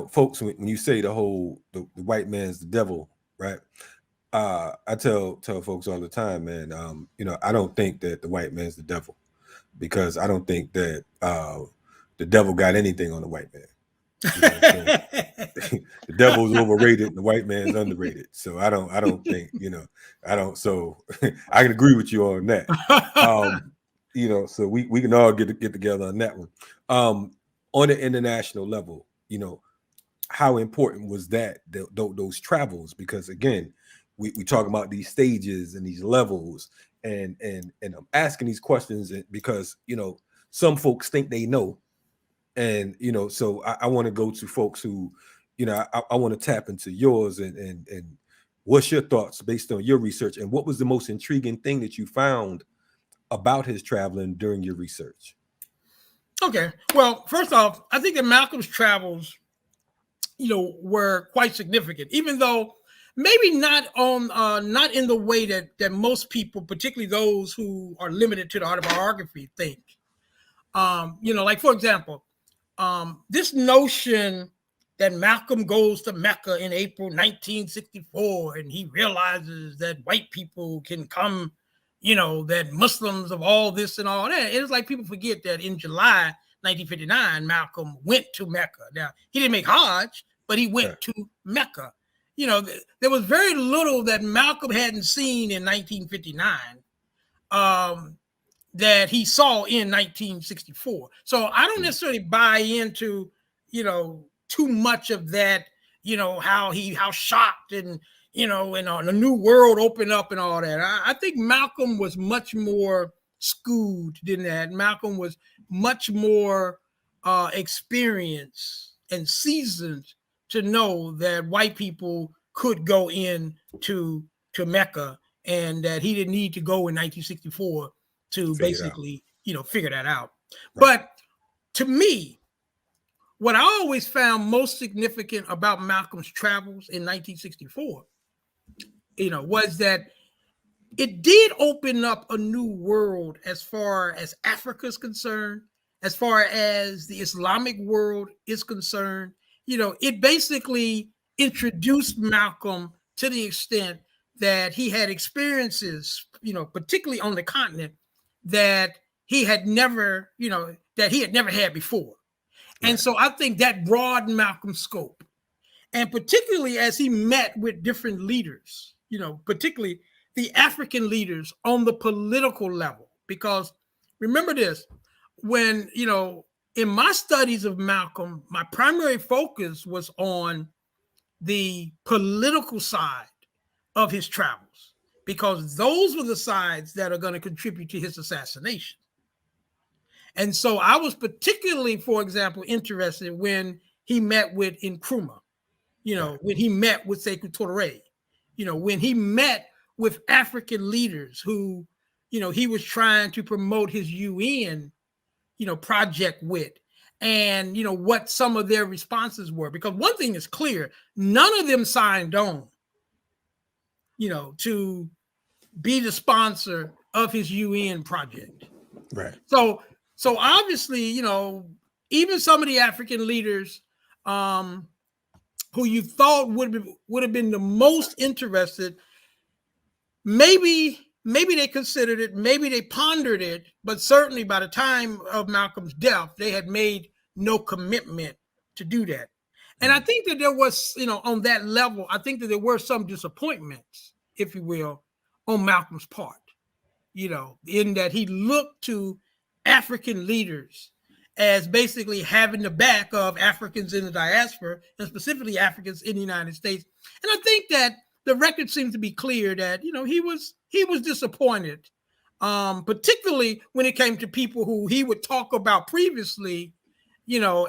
folks, when you say the white man's the devil, right? I tell folks all the time, man, I don't think that the white man's the devil, because I don't think that the devil got anything on the white man. The devil's overrated and the white man's underrated. So I don't think, so I can agree with you on that. So we can all get together on that one. On the international level, how important was those travels? Because again, we talk about these stages and these levels, and I'm asking these questions because some folks think they know, and so I want to go to folks who I want to tap into yours, and what's your thoughts based on your research, and what was the most intriguing thing that you found about his traveling during your research? Okay, well, first off, I think that Malcolm's travels were quite significant, even though maybe not in the way that most people, particularly those who are limited to the autobiography, think. Like for example, this notion that Malcolm goes to Mecca in April 1964 and he realizes that white people can come, that Muslims of all this and all that. It's like people forget that in July 1959, Malcolm went to Mecca. Now, he didn't make Hajj, but he went to Mecca. There was very little that Malcolm hadn't seen in 1959 that he saw in 1964. So I don't necessarily buy into, too much of that, how shocked and, and a new world opened up and all that. I think Malcolm was much more schooled than that. Malcolm was much more experienced and seasoned to know that white people could go in to Mecca, and that he didn't need to go in 1964 to basically, figure that out. Right. But to me, what I always found most significant about Malcolm's travels in 1964, was that it did open up a new world as far as Africa is concerned, as far as the Islamic world is concerned. It basically introduced Malcolm to the extent that he had experiences, particularly on the continent, that he had never had before. And so I think that broadened Malcolm's scope. And particularly as he met with different leaders, particularly the African leaders on the political level. Because remember this, when, in my studies of Malcolm, my primary focus was on the political side of his travels, because those were the sides that are going to contribute to his assassination. And so I was particularly, for example, interested when he met with Nkrumah, when he met with Sekou Touré, when he met with African leaders who, he was trying to promote his UN, project with, and, what some of their responses were. Because one thing is clear, none of them signed on, to be the sponsor of his UN project. Right. So obviously, even some of the African leaders who you thought would have been the most interested, maybe they considered it, maybe they pondered it, but certainly by the time of Malcolm's death, they had made no commitment to do that. And I think that there was, on that level, I think that there were some disappointments, if you will, on Malcolm's part, in that he looked to African leaders as basically having the back of Africans in the diaspora, and specifically Africans in the United States. And I think that the record seems to be clear that, he was disappointed, particularly when it came to people who he would talk about previously,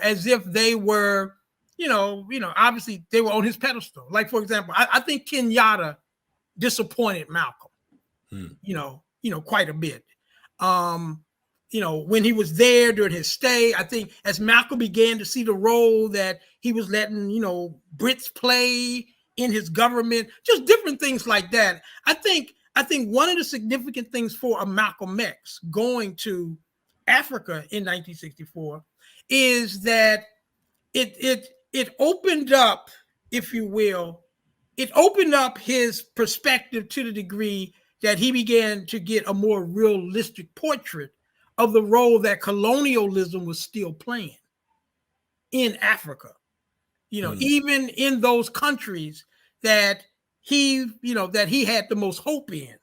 as if they were, obviously they were on his pedestal. Like, for example, I think Kenyatta disappointed Malcolm, quite a bit. When he was there during his stay, I think as Malcolm began to see the role that he was letting, Brits play in his government, just different things like that. I think one of the significant things for a Malcolm X going to Africa in 1964 is that it opened up, if you will, it opened up his perspective to the degree that he began to get a more realistic portrait of the role that colonialism was still playing in Africa, even in those countries that he had the most hope in,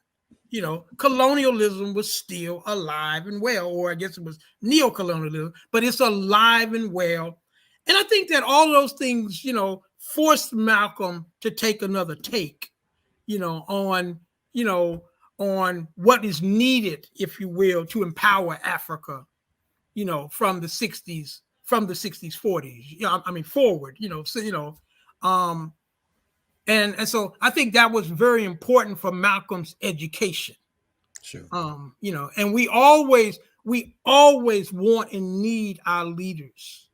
colonialism was still alive and well, or I guess it was neo-colonialism, but it's alive and well. And I think that all those things, forced Malcolm to take another take, on what is needed, if you will, to empower Africa, from the 60s, 40s, forward, and so I think that was very important for Malcolm's education. Sure. And we always want and need our leaders,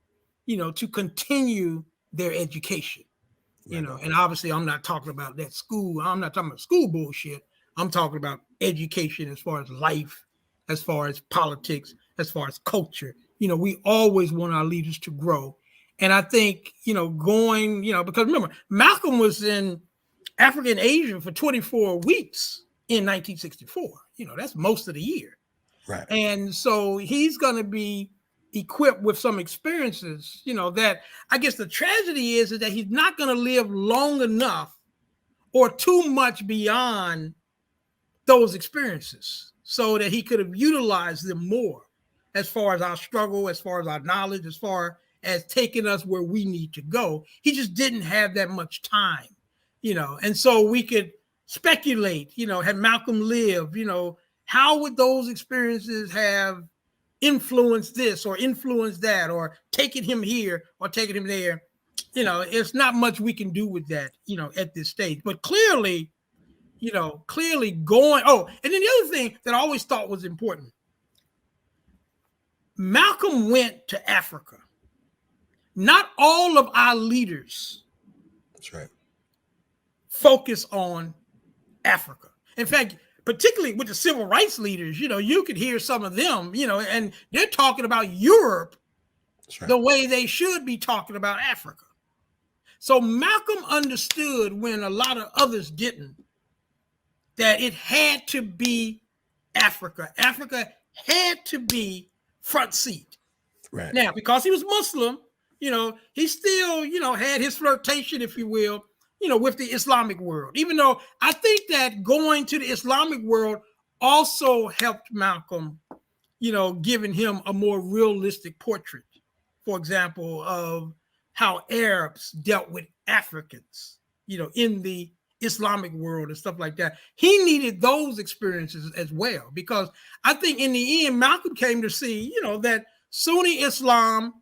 to continue their education, and obviously I'm not talking about that school. I'm not talking about school bullshit. I'm talking about education as far as life, as far as politics, as far as culture. We always want our leaders to grow. And I think, going, because remember, Malcolm was in Africa and Asia for 24 weeks in 1964. That's most of the year. Right. And so he's going to be equipped with some experiences, that I guess the tragedy is that he's not going to live long enough or too much beyond those experiences, so that he could have utilized them more as far as our struggle, as far as our knowledge, as far as taking us where we need to go. He just didn't have that much time, and so we could speculate, had Malcolm lived, how would those experiences have influenced this or influenced that, or taken him here or taken him there? It's not much we can do with that, at this stage. But clearly going, and then the other thing that I always thought was important, Malcolm went to Africa. Not all of our leaders, that's right, focus on Africa. In fact, particularly with the civil rights leaders, you could hear some of them, and they're talking about Europe right, the way they should be talking about Africa. So Malcolm understood, when a lot of others didn't, that it had to be Africa. Africa had to be front seat. right. Now, because he was Muslim, he still, had his flirtation, if you will, with the Islamic world. Even though I think that going to the Islamic world also helped Malcolm, giving him a more realistic portrait, for example, of how Arabs dealt with Africans, in the Islamic world and stuff like that. He needed those experiences as well, because I think in the end, Malcolm came to see, that Sunni Islam,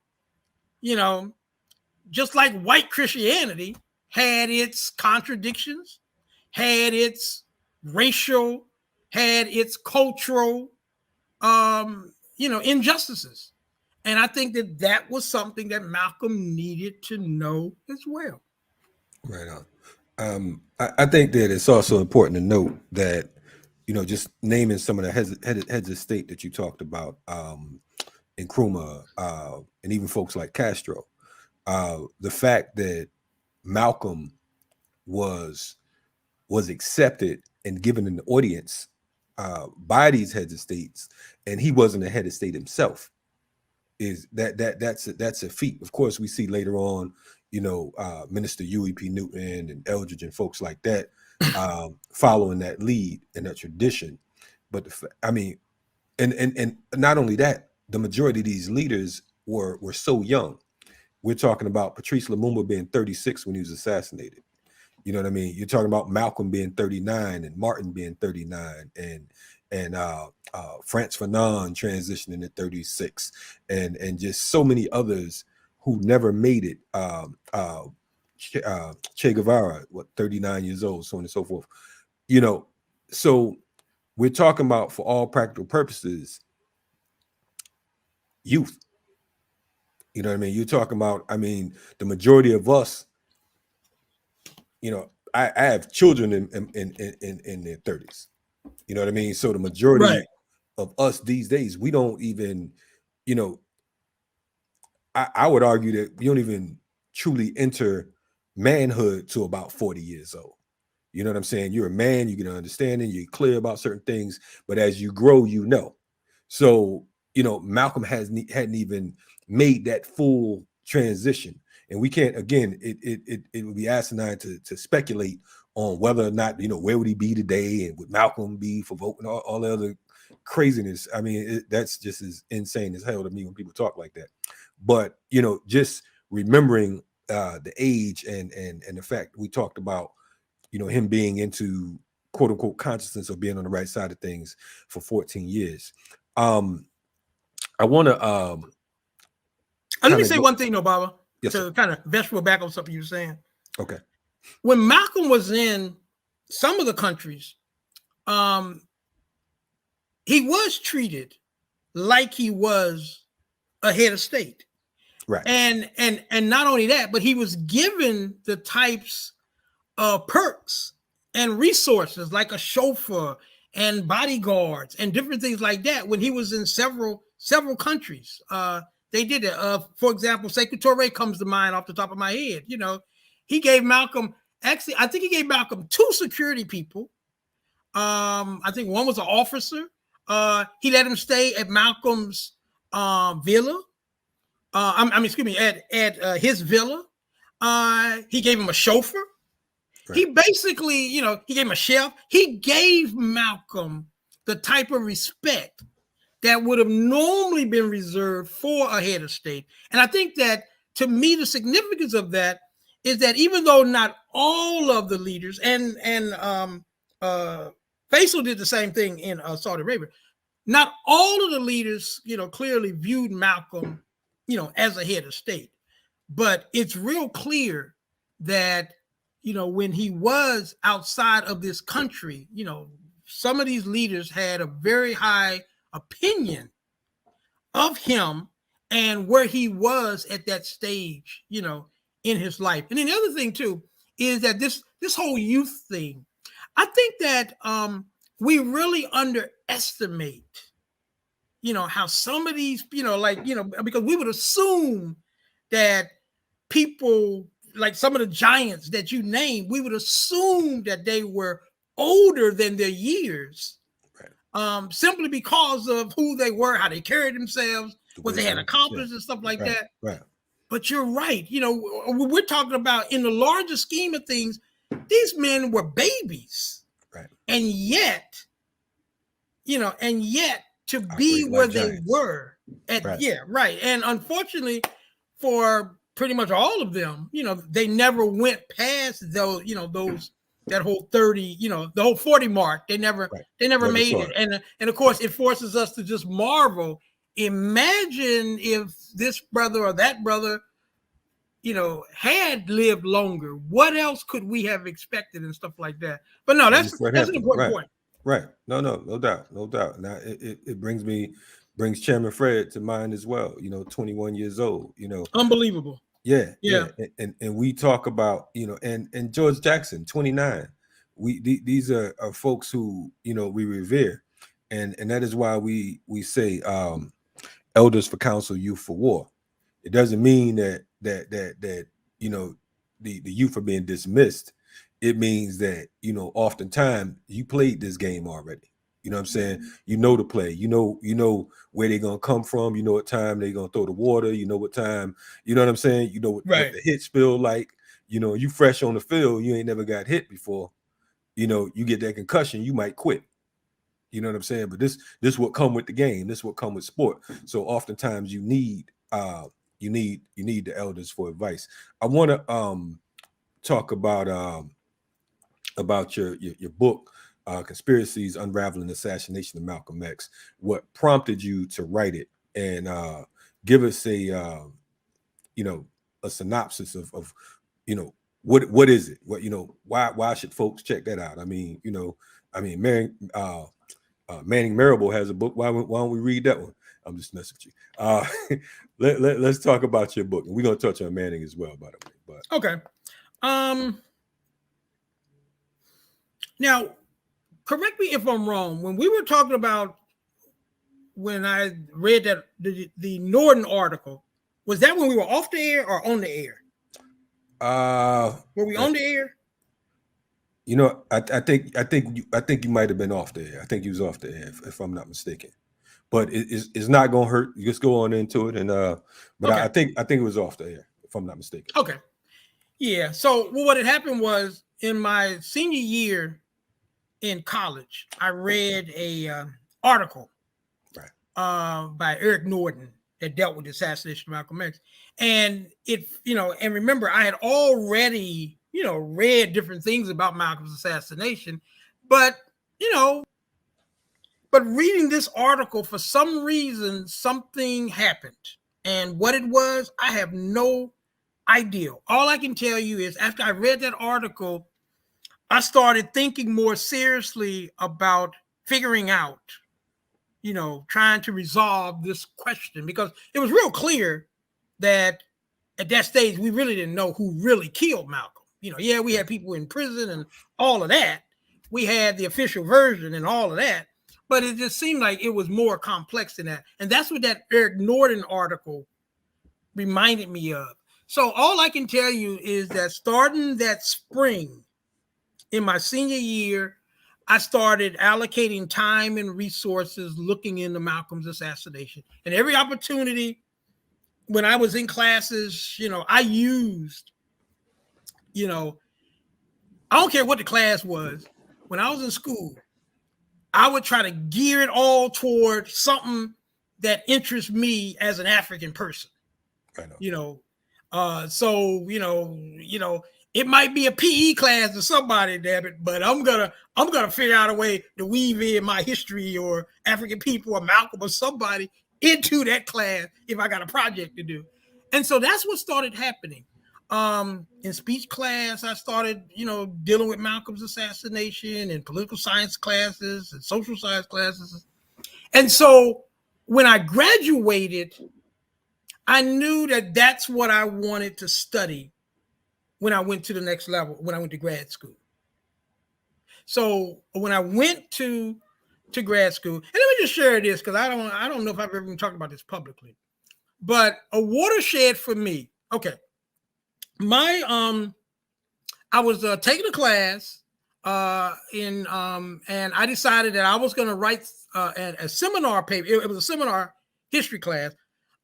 just like white Christianity, had its contradictions, had its racial, had its cultural, injustices. And I think that was something that Malcolm needed to know as well. Right on. I think that it's also important to note that, just naming some of the heads of state that you talked about, Nkrumah, and even folks like Castro, the fact that Malcolm was accepted and given an audience by these heads of states, and he wasn't a head of state himself, is that's a feat. Of course, we see later on, Minister U.E.P. Newton and Eldridge and folks like that following that lead and that tradition. But and not only that, the majority of these leaders were so young. We're talking about Patrice Lumumba being 36 when he was assassinated. You know what I mean? You're talking about Malcolm being 39 and Martin being 39 and Frantz Fanon transitioning at 36 and just so many others who never made it. Che Guevara, 39 years old, so on and so forth. So we're talking about, for all practical purposes, youth. You know what I mean? You're talking about, the majority of us, I have children in their 30s. You know what I mean? So the majority of us these days, we don't even, I would argue that we don't even truly enter manhood to about 40 years old. You know what I'm saying? You're a man, you get an understanding, you're clear about certain things, but as you grow, So, Malcolm hadn't even made that full transition. And we can't, again, it would be asinine to speculate on whether or not, where would he be today, and would Malcolm be for voting, all the other craziness. That's just as insane as hell to me when people talk like that. But, just remembering the age and the fact we talked about, him being into quote unquote consciousness of being on the right side of things for 14 years. I want to let me say one thing, Baba, yes, to kind of vegetable back on something you were saying. Okay. When Malcolm was in some of the countries, he was treated like he was a head of state. Right. And not only that, but he was given the types of perks and resources like a chauffeur and bodyguards and different things like that when he was in several countries. They did it. For example, Sekou Touré comes to mind off the top of my head. He gave Malcolm, actually, I think he gave Malcolm 2 security people. I think one was an officer. He let him stay at Malcolm's villa. At his villa. He gave him a chauffeur. Right. He basically, he gave him a chef. He gave Malcolm the type of respect that would have normally been reserved for a head of state. And I think that, to me, the significance of that is that even though not all of the leaders, and Faisal did the same thing in Saudi Arabia, not all of the leaders, clearly viewed Malcolm, as a head of state. But it's real clear that, when he was outside of this country, some of these leaders had a very high opinion of him and where he was at that stage, in his life. And then the other thing too is that this whole youth thing, I think that we really underestimate, how some of these, because we would assume that people like some of the giants that you named, we would assume that they were older than their years, simply because of who they were, how they carried themselves, what they had accomplished, and stuff like that. Right. But you're right. We're talking about, in the larger scheme of things, these men were babies, right? And yet, to be where they were at, right. And unfortunately, for pretty much all of them, they never went past those, that whole 30, the whole 40 mark. They never made it. And of course, it forces us to just marvel. Imagine if this brother or that brother, had lived longer. What else could we have expected and stuff like that? But no, that's an important point. Right. No doubt. Now it brings Chairman Fred to mind as well. 21 years old. Unbelievable. Yeah. And we talk about, and George Jackson, 29. These are folks who, we revere, and that is why we say elders for counsel, youth for war. It doesn't mean that the youth are being dismissed. It means that, oftentimes you played this game already. You know what I'm saying? You know the play. You know where they're gonna come from. You know what time they're gonna throw the water. You know what time. You know what I'm saying? You know what the hits feel like. You fresh on the field. You ain't never got hit before. You get that concussion. You might quit. You know what I'm saying? But this what come with the game. This what come with sport. So oftentimes you need the elders for advice. I want to talk about your book. Conspiracies, Unraveling, Assassination of Malcolm X. What prompted you to write it, and give us a synopsis of what is it? Why should folks check that out? Manning Marable has a book. Why don't we read that one? I'm just messing with you. Let's talk about your book, and we're gonna touch on Manning as well, by the way. But okay. Now, correct me if I'm wrong. When we were talking about, when I read that the Norton article, was that when we were off the air or on the air? Were we on the air? I think you might have been off the air. I think you was off the air, if I'm not mistaken. But it's not gonna hurt. You just go on into it, and I think it was off the air, if I'm not mistaken. Okay. Yeah. So what had happened was, in my senior year in college, I read a article by Eric Norton that dealt with the assassination of Malcolm X. And and remember, I had already, read different things about Malcolm's assassination, but reading this article, for some reason, something happened. And what it was, I have no idea. All I can tell you is, after I read that article, I started thinking more seriously about figuring out, trying to resolve this question, because it was real clear that at that stage, we really didn't know who really killed Malcolm. We had people in prison and all of that. We had the official version and all of that, but it just seemed like it was more complex than that. And that's what that Eric Norton article reminded me of. So all I can tell you is that starting that spring in my senior year, I started allocating time and resources looking into Malcolm's assassination. And every opportunity, when I was in classes, I used, I don't care what the class was. When I was in school, I would try to gear it all toward something that interests me as an African person. I know. You know, so it might be a PE class to somebody, damn it, but I'm gonna figure out a way to weave in my history or African people or Malcolm or somebody into that class if I got a project to do. And so that's what started happening. In speech class, I started, dealing with Malcolm's assassination and political science classes and social science classes. And so when I graduated, I knew that that's what I wanted to study when I went to the next level, when I went to grad school. So when I went to grad school, and let me just share this because I don't know if I've ever even talked about this publicly, but a watershed for me. Okay, I was taking a class and I decided that I was going to write a seminar paper. It was a seminar history class,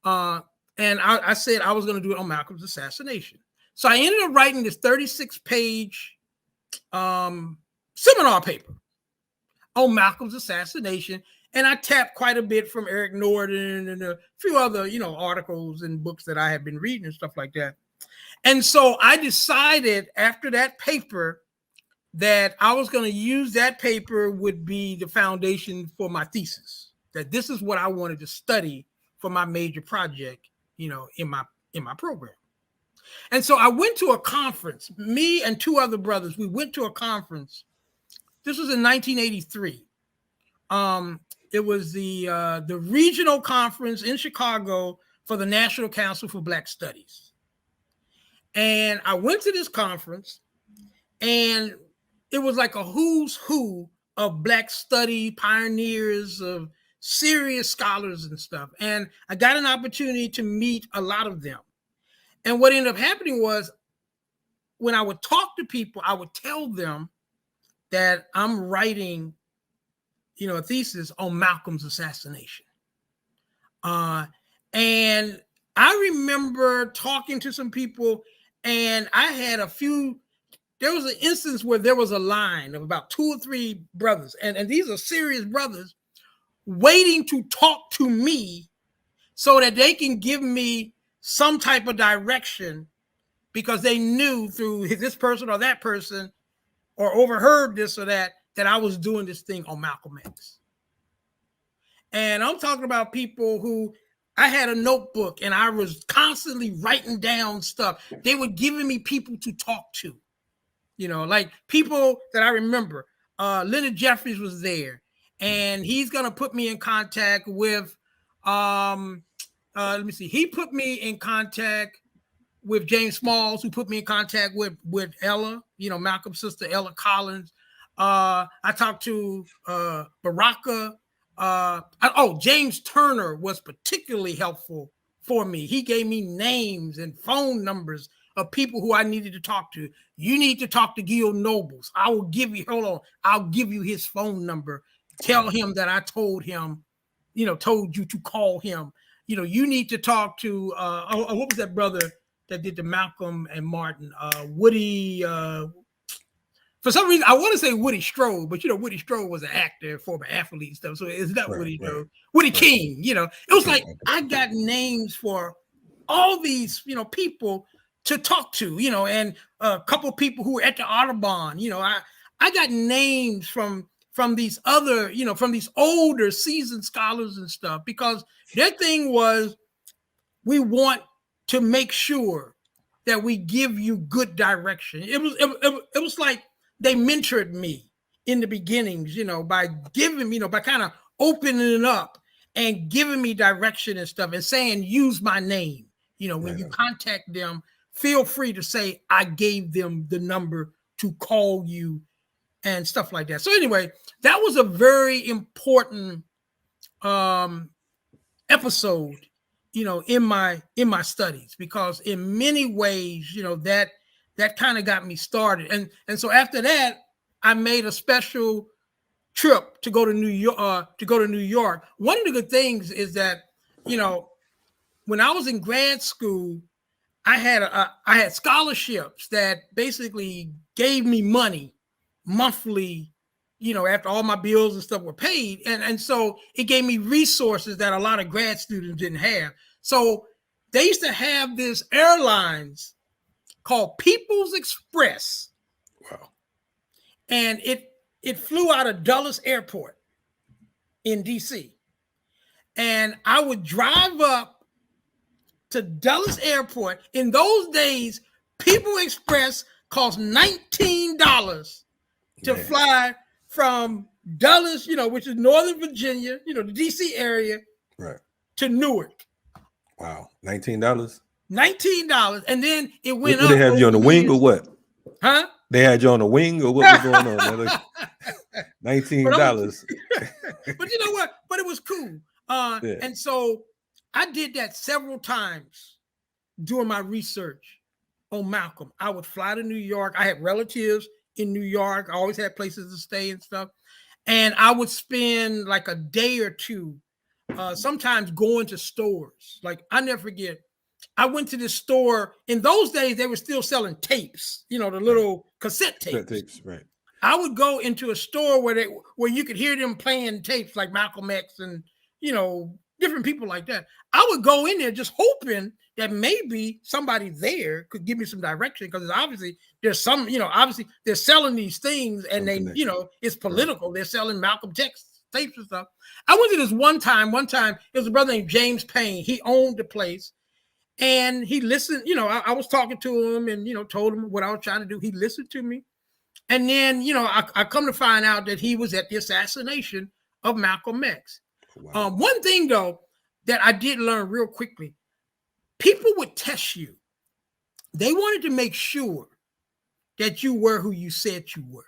and I said I was going to do it on Malcolm's assassination. So I ended up writing this 36-page seminar paper on Malcolm's assassination, and I tapped quite a bit from Eric Norden and a few other, articles and books that I had been reading and stuff like that. And so I decided after that paper that I was going to use that paper would be the foundation for my thesis, that this is what I wanted to study for my major project, in my program. And so I went to a conference, me and two other brothers, we went to a conference. This was in 1983. It was the regional conference in Chicago for the National Council for Black Studies. And I went to this conference, and it was like a who's who of Black study pioneers, of serious scholars and stuff. And I got an opportunity to meet a lot of them. And what ended up happening was when I would talk to people, I would tell them that I'm writing, a thesis on Malcolm's assassination. And I remember talking to some people, and I had there was an instance where there was a line of about 2 or 3 brothers, and these are serious brothers, waiting to talk to me so that they can give me some type of direction, because they knew through this person or that person or overheard this or that I was doing this thing on Malcolm X. And I'm talking about people who I had a notebook and I was constantly writing down stuff. They were giving me people to talk to, like people that I remember. Leonard Jeffries was there, and he's going to put me in contact with, let me see. He put me in contact with James Smalls, who put me in contact with Ella, Malcolm's sister, Ella Collins. I talked to Baraka. James Turner was particularly helpful for me. He gave me names and phone numbers of people who I needed to talk to. You need to talk to Gil Nobles. I'll give you his phone number. Tell him that I told him, told you to call him. You need to talk to, what was that brother that did the Malcolm and Martin? Woody, for some reason, I want to say Woody Strode, but Woody Strode was an actor, former athlete and stuff. So it's not Woody Strode. Woody King, it was like I got names for all these, people to talk to, and a couple of people who were at the Audubon. I got names from these other, from these older seasoned scholars and stuff, because their thing was, we want to make sure that we give you good direction. It was like they mentored me in the beginnings, by giving, by kind of opening up and giving me direction and stuff, and saying, use my name. When you contact them, feel free to say, I gave them the number to call you and stuff like that. So anyway, that was a very important episode, in my studies, because in many ways, that kind of got me started. And so after that, I made a special trip to go to New York. One of the good things is that, when I was in grad school, I had scholarships that basically gave me money monthly after all my bills and stuff were paid. And so it gave me resources that a lot of grad students didn't have. So they used to have this airlines called People's Express. Wow. And it flew out of Dulles Airport in DC. And I would drive up to Dulles Airport. In those days, People Express cost $19 to fly from Dulles, which is Northern Virginia, the DC area, right, to Newark. Wow, $19. $19, and then it went Did up. They have you on the wing or what? Huh? They had you on the wing or what was going on? $19. But you know what? But it was cool. And so I did that several times during my research on Malcolm. I would fly to New York. I had relatives in New York. I always had places to stay and stuff. And I would spend like a day or two, sometimes going to stores. Like, I never forget, I went to this store. In those days, they were still selling tapes, the little cassette tapes. Right. I would go into a store where you could hear them playing tapes like Malcolm X and, different people like that. I would go in there just hoping that maybe somebody there could give me some direction, because obviously there's some, obviously they're selling these things and they, it's political. Right. They're selling Malcolm X tapes and stuff. I went to this one time, it was a brother named James Payne. He owned the place and he listened, I was talking to him and, told him what I was trying to do. He listened to me. And then, I come to find out that he was at the assassination of Malcolm X. Wow. One thing, though, that I did learn real quickly, people would test you. They wanted to make sure that you were who you said you were.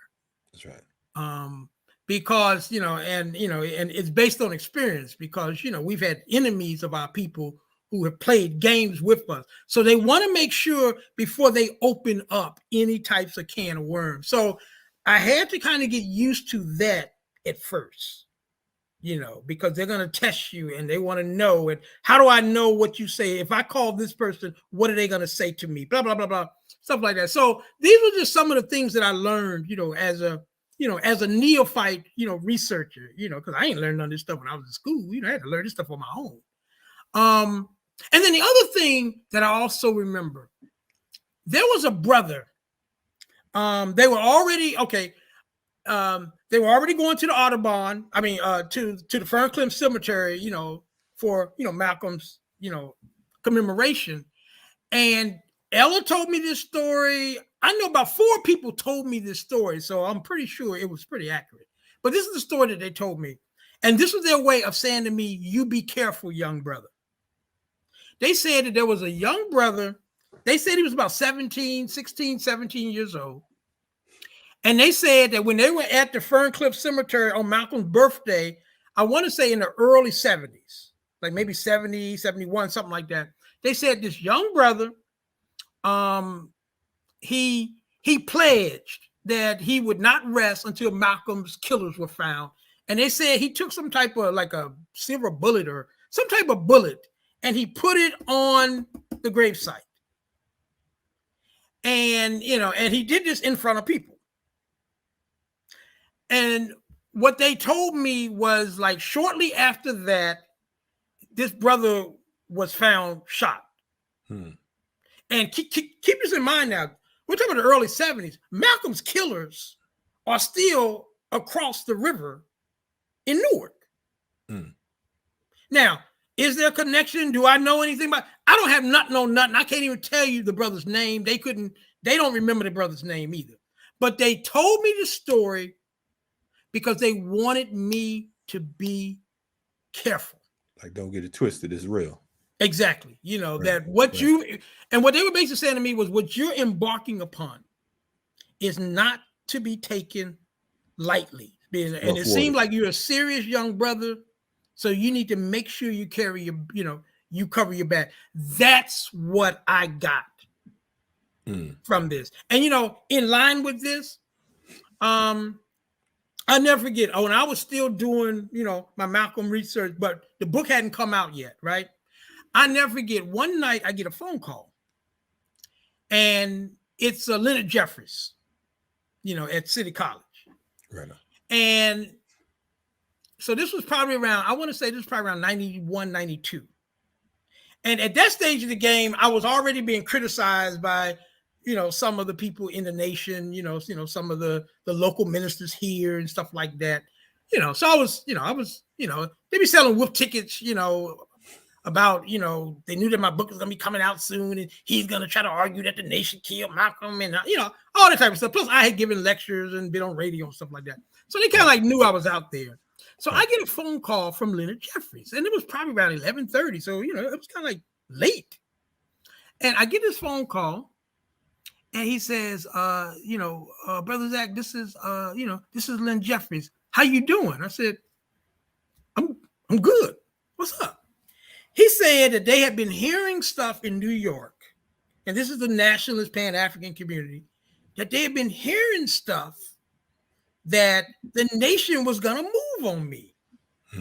That's right. Because, and it's based on experience, because, we've had enemies of our people who have played games with us. So they want to make sure before they open up any types of can of worms. So I had to kind of get used to that at first, because they're going to test you and they want to know. And how do I know what you say? If I call this person, what are they going to say to me? Blah, blah, blah, blah, stuff like that. So these were just some of the things that I learned, as a neophyte, researcher, because I ain't learned none of this stuff when I was in school. I had to learn this stuff on my own. And then the other thing that I also remember, there was a brother. They were already going to the Audubon. I mean, to the Ferncliff Cemetery, for Malcolm's, commemoration. And Ella told me this story. I know about 4 people told me this story, so I'm pretty sure it was pretty accurate. But this is the story that they told me, and this was their way of saying to me, "You be careful, young brother." They said that there was a young brother. They said he was about 16, 17 years old. And they said that when they were at the Ferncliff Cemetery on Malcolm's birthday, I want to say in the early 70s, like maybe 70, 71, something like that. They said this young brother, he pledged that he would not rest until Malcolm's killers were found. And they said he took some type of like a silver bullet or some type of bullet, and he put it on the gravesite. And, and he did this in front of people. And what they told me was, like, shortly after that, this brother was found shot. And keep this in mind now. We're talking about the early 70s. Malcolm's killers are still across the river in Newark. Now, is there a connection? Do I know anything about? I don't have nothing. I can't even tell you the brother's name. They don't remember the brother's name either. But they told me the story because they wanted me to be careful. Like, don't get it twisted. It's real. Exactly. That what you, and what they were basically saying to me was, what you're embarking upon is not to be taken lightly. And it seemed like you're a serious young brother. So you need to make sure you carry you cover your back. That's what I got from this. And, in line with this, I never forget, when I was still doing, my Malcolm research, but the book hadn't come out yet, right? I never forget, one night I get a phone call, and it's Leonard Jeffries, at City College. Right. And so this was probably around, I want to say this was probably around 91, 92. And at that stage of the game, I was already being criticized by, some of the people in the nation, some of the local ministers here and stuff like that. So I was, they be selling wolf tickets, about, they knew that my book was going to be coming out soon and he's going to try to argue that the nation killed Malcolm and, all that type of stuff. Plus I had given lectures and been on radio and stuff like that. So they kind of like knew I was out there. So I get a phone call from Leonard Jeffries, and it was probably around 11:30. So, it was kind of like late. And I get this phone call, and he says, Brother Zach, this is Leonard Jeffries. How you doing? I said, I'm good. What's up? He said that they had been hearing stuff in New York, and this is the nationalist Pan-African community, that they had been hearing stuff that the nation was going to move on me.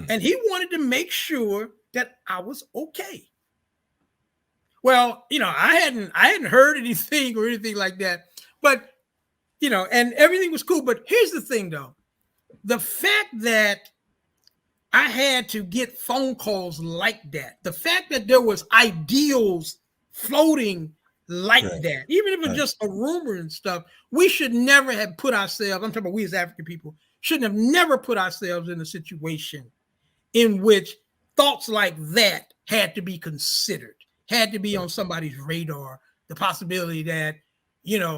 And he wanted to make sure that I was okay. Well, I hadn't heard anything or anything like that, but, and everything was cool. But here's the thing though, the fact that I had to get phone calls like that, the fact that there was ideals floating like that, even if it was just a rumor and stuff, we should never have put ourselves, I'm talking about we as African people, shouldn't have never put ourselves in a situation in which thoughts like that had to be considered, had to be on somebody's radar. The possibility that,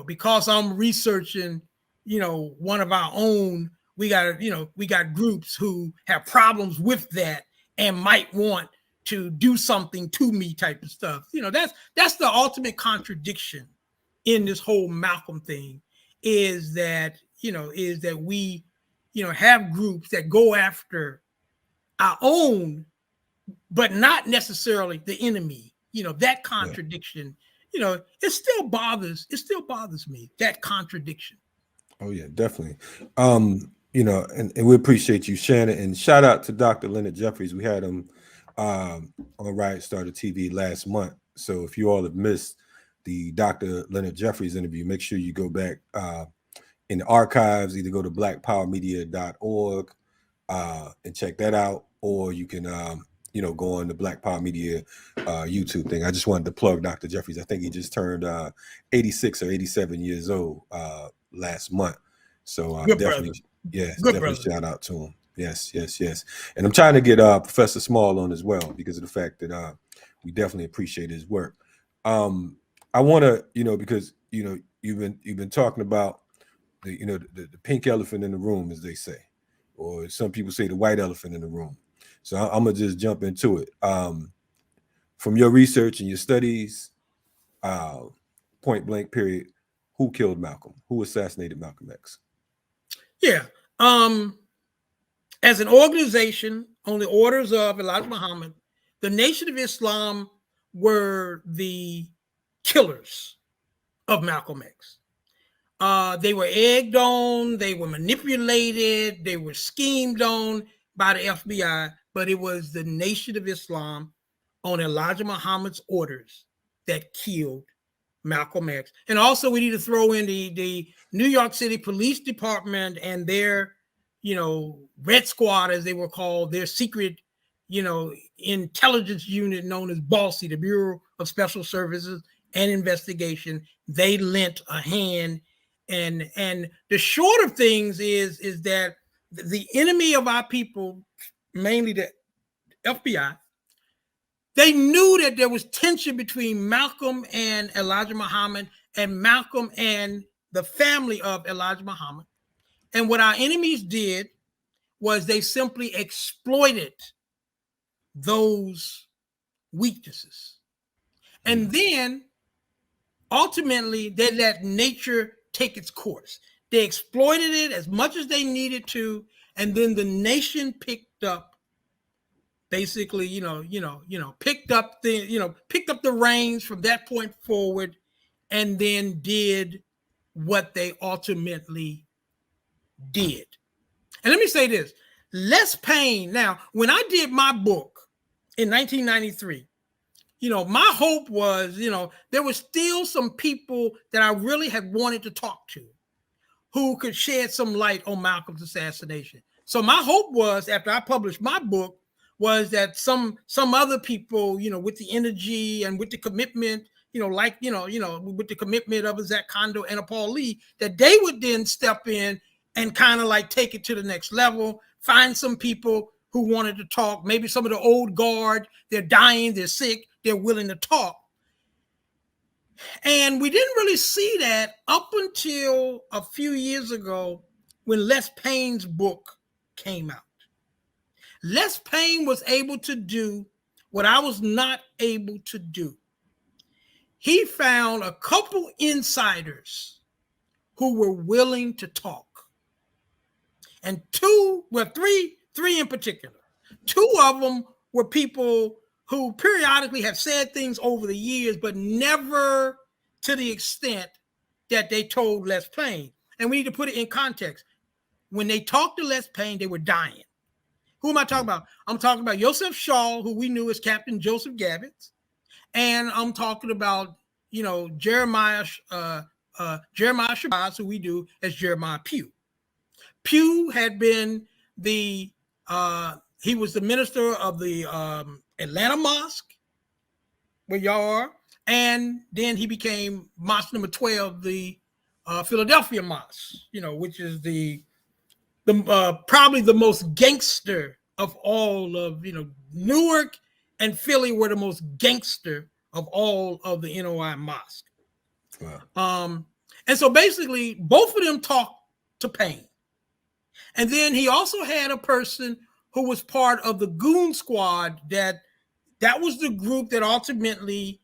because I'm researching, one of our own, we got groups who have problems with that and might want to do something to me type of stuff. That's the ultimate contradiction in this whole Malcolm thing, is that we, have groups that go after our own, but not necessarily the enemy. That contradiction, it still bothers me, that contradiction. Oh yeah, definitely. And we appreciate you sharing it. And shout out to Dr. Leonard Jeffries. We had him on Riot Starter TV last month. So if you all have missed the Dr. Leonard Jeffries interview, make sure you go back in the archives, either go to blackpowermedia.org and check that out, or you can go on the Black Power Media YouTube thing. I just wanted to plug Dr. Jeffries. I think he just turned 86 or 87 years old last month. So definitely shout out to him. Yes. And I'm trying to get Professor Small on as well, because of the fact that we definitely appreciate his work. I want to, because you've been talking about the pink elephant in the room, as they say, or some people say the white elephant in the room. So I'm gonna just jump into it. From your research and your studies, point blank period, who killed Malcolm? Who assassinated Malcolm X? Yeah. As an organization, on the orders of Elijah Muhammad, the Nation of Islam were the killers of Malcolm X. They were egged on, they were manipulated, they were schemed on by the FBI, but it was the Nation of Islam on Elijah Muhammad's orders that killed Malcolm X. And also we need to throw in the New York City Police Department and their, Red Squad, as they were called, their secret, intelligence unit known as BALSI, the Bureau of Special Services and Investigation. They lent a hand. And the short of things is that the enemy of our people, mainly the FBI, they knew that there was tension between Malcolm and Elijah Muhammad, and Malcolm and the family of Elijah Muhammad. And what our enemies did was they simply exploited those weaknesses. And then ultimately they let nature take its course. They exploited it as much as they needed to, and then the nation picked up, basically, picked up the reins from that point forward, and then did what they ultimately did. And let me say this, less pain. Now, when I did my book in 1993, my hope was, there was still some people that I really had wanted to talk to who could shed some light on Malcolm's assassination. So my hope was, after I published my book, was that some other people, with the energy and with the commitment, with the commitment of a Zak Kondo and a Paul Lee, that they would then step in and kind of like take it to the next level, find some people who wanted to talk, maybe some of the old guard, they're dying, they're sick, they're willing to talk. And we didn't really see that up until a few years ago when Les Payne's book came out. Les Payne was able to do what I was not able to do. He found a couple insiders who were willing to talk. And three in particular. Two of them were people who periodically have said things over the years, but never to the extent that they told Les Payne. And we need to put it in context. When they talked to Les Payne, they were dying. Who am I talking about? I'm talking about Yosef Shaw, who we knew as Captain Joseph Gabbets. And I'm talking about, Jeremiah Shabazz, who we knew as Jeremiah Pugh. Pugh had been he was the minister of the Atlanta Mosque, where y'all are, and then he became Mosque number 12, the Philadelphia Mosque, which is the probably the most gangster of all of, Newark and Philly were the most gangster of all of the NOI mosque. Wow. And so basically both of them talked to Payne. And then he also had a person who was part of the Goon Squad that was the group that ultimately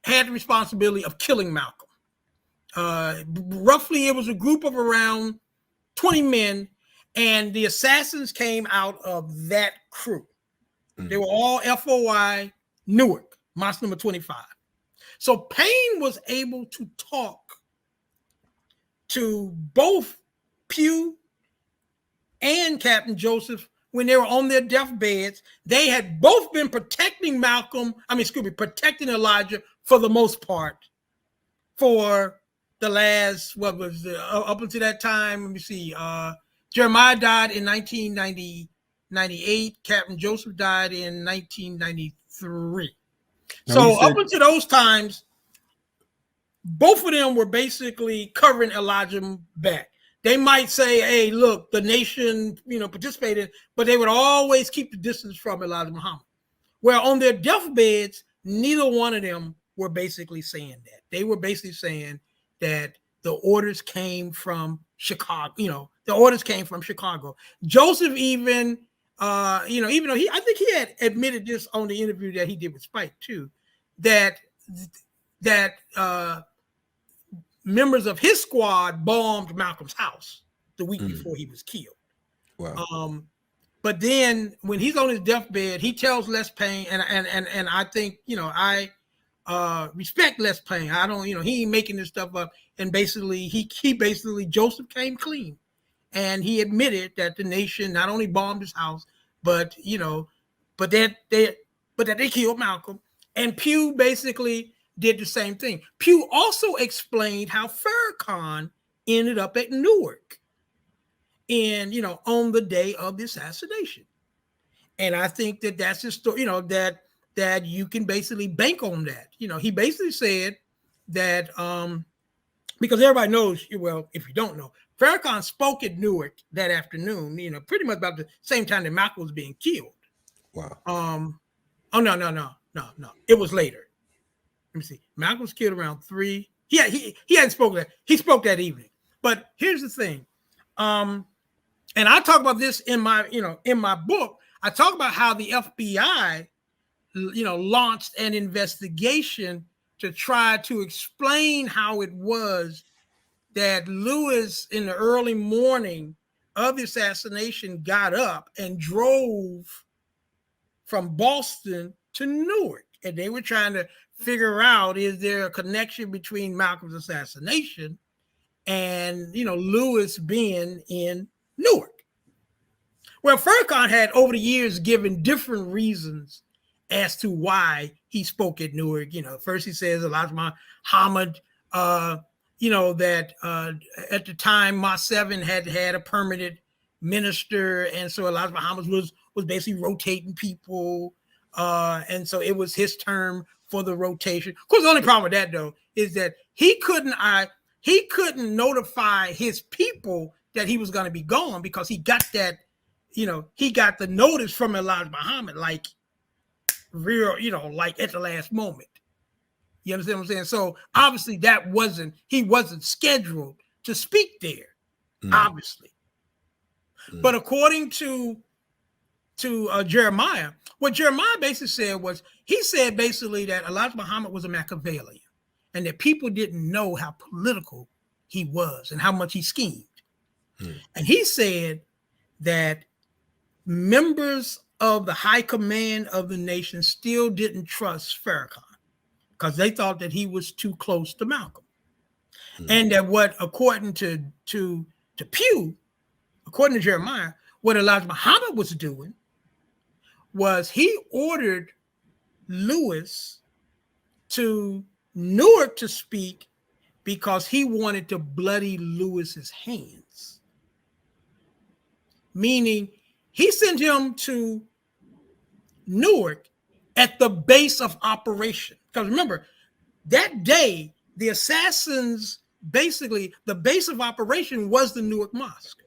had the responsibility of killing Malcolm. Roughly, it was a group of around 20 men, and the assassins came out of that crew. They were all FOI Newark, Mosque number 25. So Payne was able to talk to both Pugh and Captain Joseph when they were on their deathbeds. They had both been protecting protecting Elijah for the most part for the last, up until that time, let me see, Jeremiah died in 1998, Captain Joseph died in 1993. So up until those times, both of them were basically covering Elijah back. They might say, hey, look, the nation, participated, but they would always keep the distance from Elijah Muhammad. Where on their deathbeds, neither one of them were basically saying that. They were basically saying that the orders came from Chicago. The orders came from Chicago. Joseph even though I think he had admitted this on the interview that he did with Spike too, that members of his squad bombed Malcolm's house the week before he was killed. Wow. But then when he's on his deathbed, he tells Les Payne, and I think, I respect Les Payne. I don't, he ain't making this stuff up. And basically, Joseph came clean, and he admitted that the nation not only bombed his house, but that they killed Malcolm. And Pugh basically did the same thing. Pugh also explained how Farrakhan ended up at Newark on the day of the assassination. And I think that that's the story, that you can basically bank on that. He basically said that, because everybody knows, well, if you don't know, Farrakhan spoke at Newark that afternoon, pretty much about the same time that Malcolm was being killed. Wow. No. It was later. Let me see. Malcolm was killed around 3. He hadn't spoken that. He spoke that evening. But here's the thing. And I talk about this in my book. I talk about how the FBI, launched an investigation to try to explain how it was that Lewis, in the early morning of the assassination, got up and drove from Boston to Newark. And they were trying to figure out, is there a connection between Malcolm's assassination and, Lewis being in Newark? Well, Farrakhan had over the years given different reasons as to why he spoke at Newark. First he says Elijah Muhammad, you know, that at the time Ma 7 had a permanent minister, and so Elijah Muhammad was basically rotating people, and so it was his term for the rotation. Of course, the only problem with that though is that he couldn't notify his people that he was going to be gone, because he got that, you know, he got the notice from Elijah Muhammad like real, you know, like at the last moment. You understand what I'm saying? So obviously he wasn't scheduled to speak there, obviously. But according to Jeremiah, what Jeremiah basically said was, he said basically that Elijah Muhammad was a Machiavellian, and that people didn't know how political he was and how much he schemed. And he said that members of the high command of the nation still didn't trust Farrakhan because they thought that he was too close to Malcolm. And that what, according to Pew, according to Jeremiah, what Elijah Muhammad was doing was he ordered Lewis to Newark to speak because he wanted to bloody Lewis's hands. Meaning he sent him to Newark at the base of operation. Because remember, that day, the assassins, basically, the base of operation was the Newark Mosque.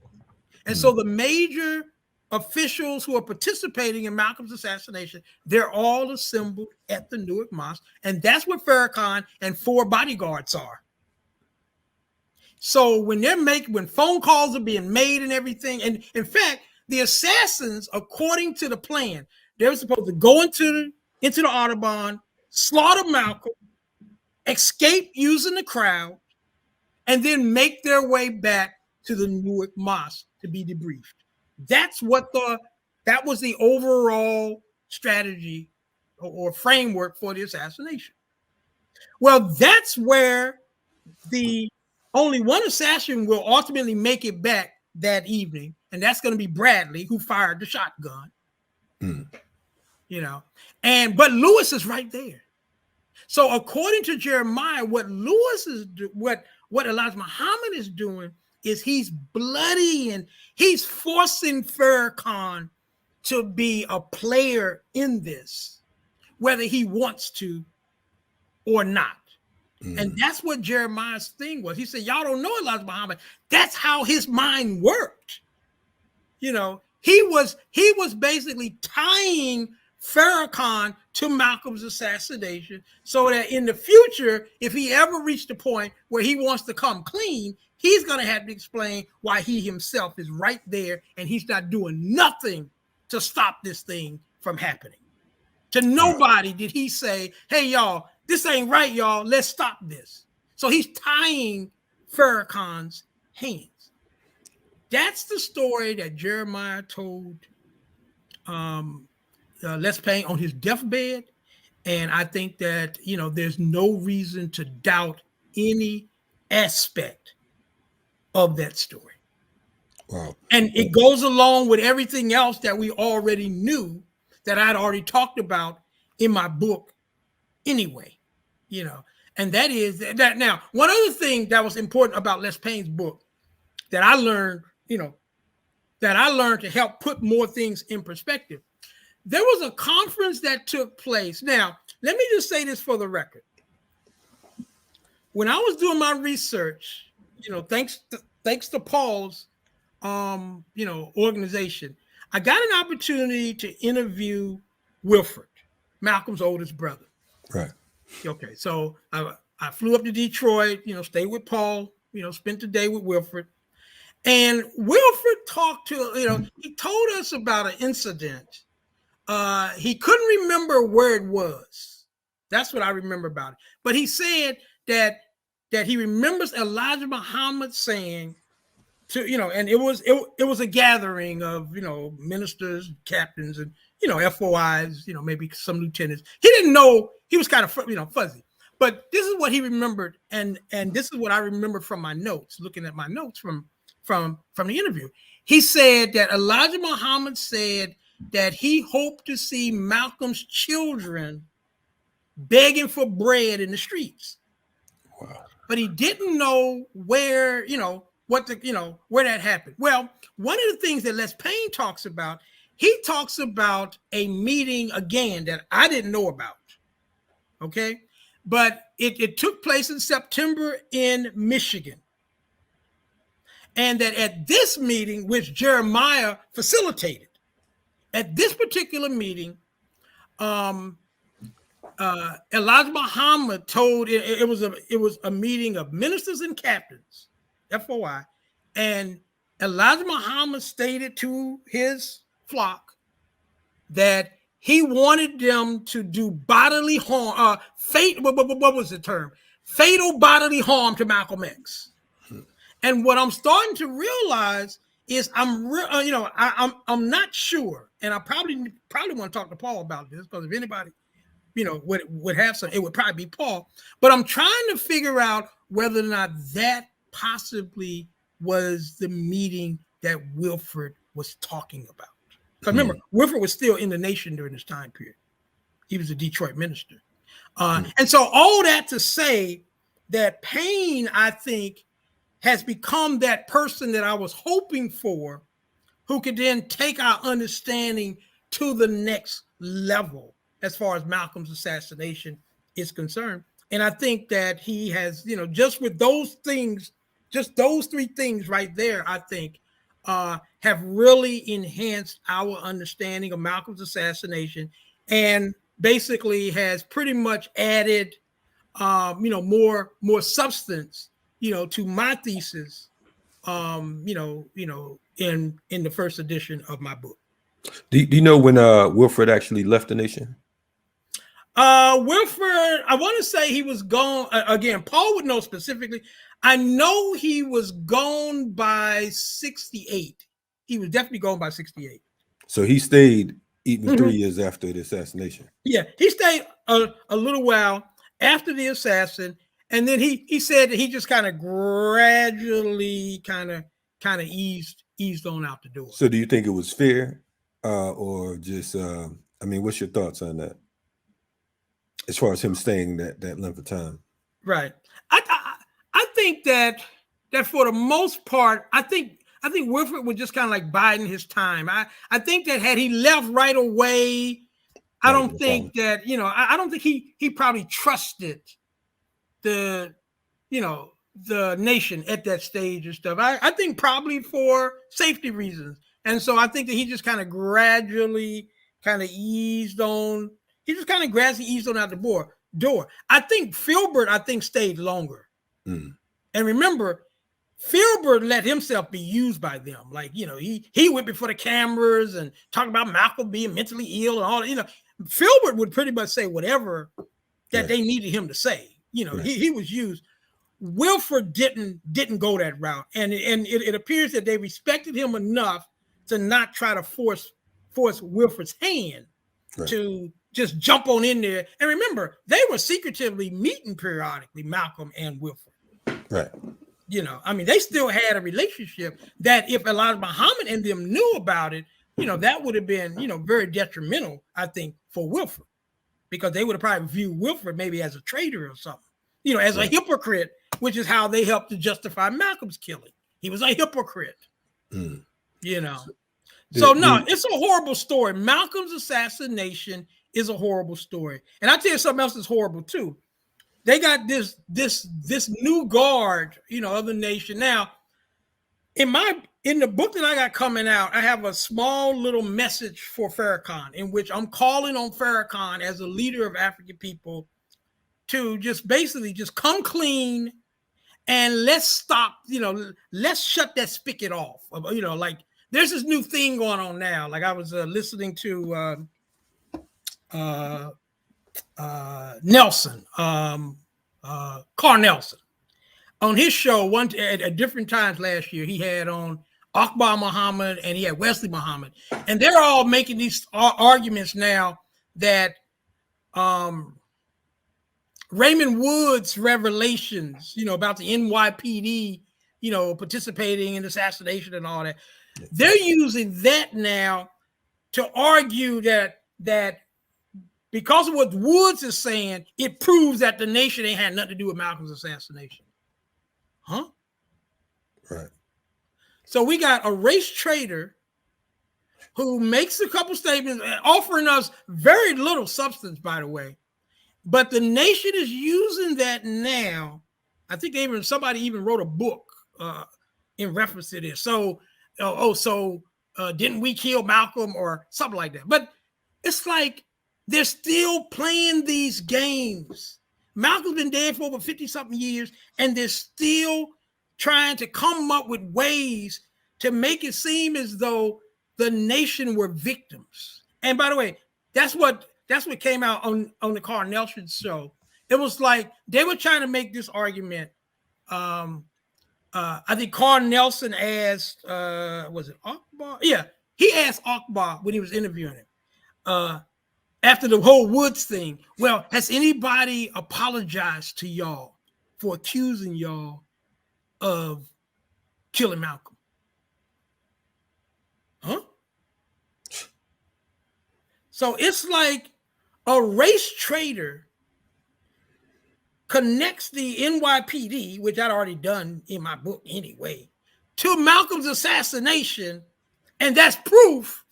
And so the major officials who are participating in Malcolm's assassination, they're all assembled at the Newark Mosque. And that's where Farrakhan and 4 bodyguards are. So when phone calls are being made and everything, and in fact, the assassins, according to the plan, they were supposed to go into the Audubon, slaughter Malcolm, escape using the crowd, and then make their way back to the Newark Mosque to be debriefed. That was the overall strategy or framework for the assassination. Well, that's where the only one assassin will ultimately make it back that evening, and that's going to be Bradley, who fired the shotgun. You know, but Lewis is right there. So according to Jeremiah, what Elijah Muhammad is doing is he's bloody and he's forcing Farrakhan to be a player in this, whether he wants to or not. And that's what Jeremiah's thing was. He said, y'all don't know Elijah Muhammad. That's how his mind worked. You know, he was basically tying Farrakhan to Malcolm's assassination so that in the future, if he ever reached a point where he wants to come clean, he's going to have to explain why he himself is right there and he's not doing nothing to stop this thing from happening. To nobody did he say, hey, y'all, this ain't right, y'all. Let's stop this. So he's tying Farrakhan's hands. That's the story that Jeremiah told Les Payne on his deathbed. And I think that, you know, there's no reason to doubt any aspect of that story. Wow. And it goes along with everything else that we already knew that I'd already talked about in my book anyway, you know, and that is that. Now, one other thing that was important about Les Payne's book that I learned, you know, that I learned to help put more things in perspective. There was a conference that took place. Now, let me just say this for the record. When I was doing my research, you know, thanks to Paul's, you know, organization, I got an opportunity to interview Wilford, Malcolm's oldest brother. Right. Okay, so I flew up to Detroit, you know, stayed with Paul, you know, spent the day with Wilford. And Wilford talked to, you know, he told us about an incident. He couldn't remember where it was. That's what I remember about it. But he said that he remembers Elijah Muhammad saying to, you know, and it was a gathering of, you know, ministers, captains, and, you know, FOIs, you know, maybe some lieutenants. He didn't know, he was kind of, you know, fuzzy. But this is what he remembered, and this is what I remember from my notes, looking at my notes from the interview. He said that Elijah Muhammad said that he hoped to see Malcolm's children begging for bread in the streets. Wow. but he didn't know where, where that happened. Well, one of the things that Les Payne talks about, he talks about a meeting again that I didn't know about. Okay. But it took place in September in Michigan. And that at this meeting, which Jeremiah facilitated, at this particular meeting, Elijah Muhammad told it was a meeting of ministers and captains, FOI, and Elijah Muhammad stated to his flock that he wanted them to do bodily harm, what was the term? Fatal bodily harm to Malcolm X. And what I'm starting to realize is I'm not sure, and I probably want to talk to Paul about this, because if anybody, would have some, it would probably be Paul. But I'm trying to figure out whether or not that possibly was the meeting that Wilford was talking about. Because remember, Wilford was still in the nation during this time period. He was a Detroit minister. And so all that to say that Payne, I think, has become that person that I was hoping for, who could then take our understanding to the next level as far as Malcolm's assassination is concerned. And I think that he has, just with those things, just those three things right there, I think have really enhanced our understanding of Malcolm's assassination, and basically has pretty much added, more substance, to my thesis, in the first edition of my book. Do you know when Wilford actually left the nation? Wilford, I want to say he was gone. Again, Paul would know specifically. I know he was gone by 68. He was definitely gone by 68. So he stayed even 3 years after the assassination. Yeah, he stayed a little while after the assassin. And then he said that he just kind of gradually kind of eased on out the door. So do you think it was fear, or just what's your thoughts on that, as far as him staying that length of time? Right. I think that for the most part, I think Wilford was just kind of like biding his time. I think that had he left right away, I don't think that, I don't think he probably trusted the nation at that stage and stuff. I think probably for safety reasons. And so I think that he just kind of gradually eased on. He just kind of gradually eased on out the door. I think Filbert, stayed longer. And remember, Filbert let himself be used by them. Like, he went before the cameras and talked about Malcolm being mentally ill and all that. Filbert would pretty much say whatever that they needed him to say. He was used. Wilford didn't go that route, and it appears that they respected him enough to not try to force Wilford's hand to just jump on in there. And remember, they were secretively meeting periodically, Malcolm and Wilford. Right. They still had a relationship that if Elijah Muhammad and them knew about it, that would have been, very detrimental, I think, for Wilford. Because they would have probably viewed Wilford maybe as a traitor or something, as a hypocrite, which is how they helped to justify Malcolm's killing. He was a hypocrite, So it's a horrible story. Malcolm's assassination is a horrible story. And I'll tell you something else that's horrible too. They got this new guard, of the nation. Now, in the book that I got coming out, I have a small little message for Farrakhan, in which I'm calling on Farrakhan as a leader of African people to just basically just come clean, and let's stop, let's shut that spigot off. Like there's this new thing going on now. Like I was listening to Nelson, Carl Nelson, on his show at different times last year. He had on Akbar Muhammad and he had Wesley Muhammad, and they're all making these arguments now that Raymond Wood's revelations, about the NYPD, participating in assassination and all that, they're using that now to argue that because of what Woods is saying, it proves that the nation ain't had nothing to do with Malcolm's assassination. Huh? Right. So we got a race traitor who makes a couple statements, offering us very little substance, by the way. But the nation is using that now. I think somebody even wrote a book in reference to this. So, didn't we kill Malcolm or something like that? But it's like they're still playing these games. Malcolm's been dead for over 50-something years, and they're still trying to come up with ways to make it seem as though the nation were victims. And by the way, that's what came out on the Carl Nelson show. It was like they were trying to make this argument. I think Carl Nelson asked, was it Akbar? Yeah, he asked Akbar when he was interviewing him after the whole Woods thing. Well, has anybody apologized to y'all for accusing y'all of killing Malcolm? Huh? So it's like a race traitor connects the NYPD, which I'd already done in my book anyway, to Malcolm's assassination, and that's proof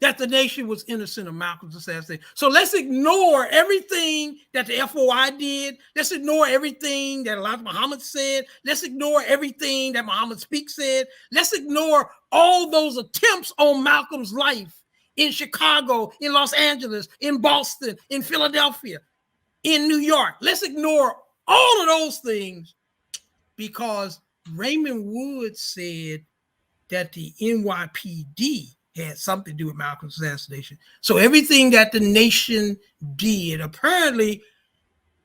that the nation was innocent of Malcolm's assassination. So let's ignore everything that the FOI did. Let's ignore everything that Elijah Muhammad said. Let's ignore everything that Muhammad Speak said. Let's ignore all those attempts on Malcolm's life in Chicago, in Los Angeles, in Boston, in Philadelphia, in New York. Let's ignore all of those things because Raymond Wood said that the NYPD had something to do with Malcolm's assassination. So everything that the nation did, apparently,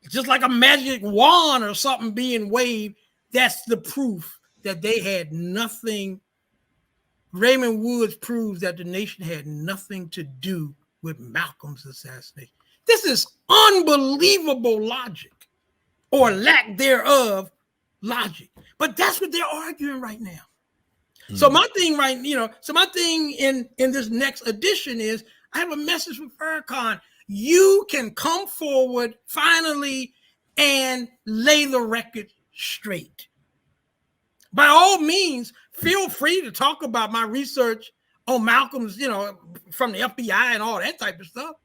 just like a magic wand or something being waved, that's the proof that they had nothing. Raymond Woods proves that the nation had nothing to do with Malcolm's assassination. This is unbelievable logic, or lack thereof logic. But that's what they're arguing right now. So my thing in this next edition is I have a message for Farrakhan. You can come forward finally and lay the record straight. By all means, feel free to talk about my research on Malcolm's, from the FBI and all that type of stuff.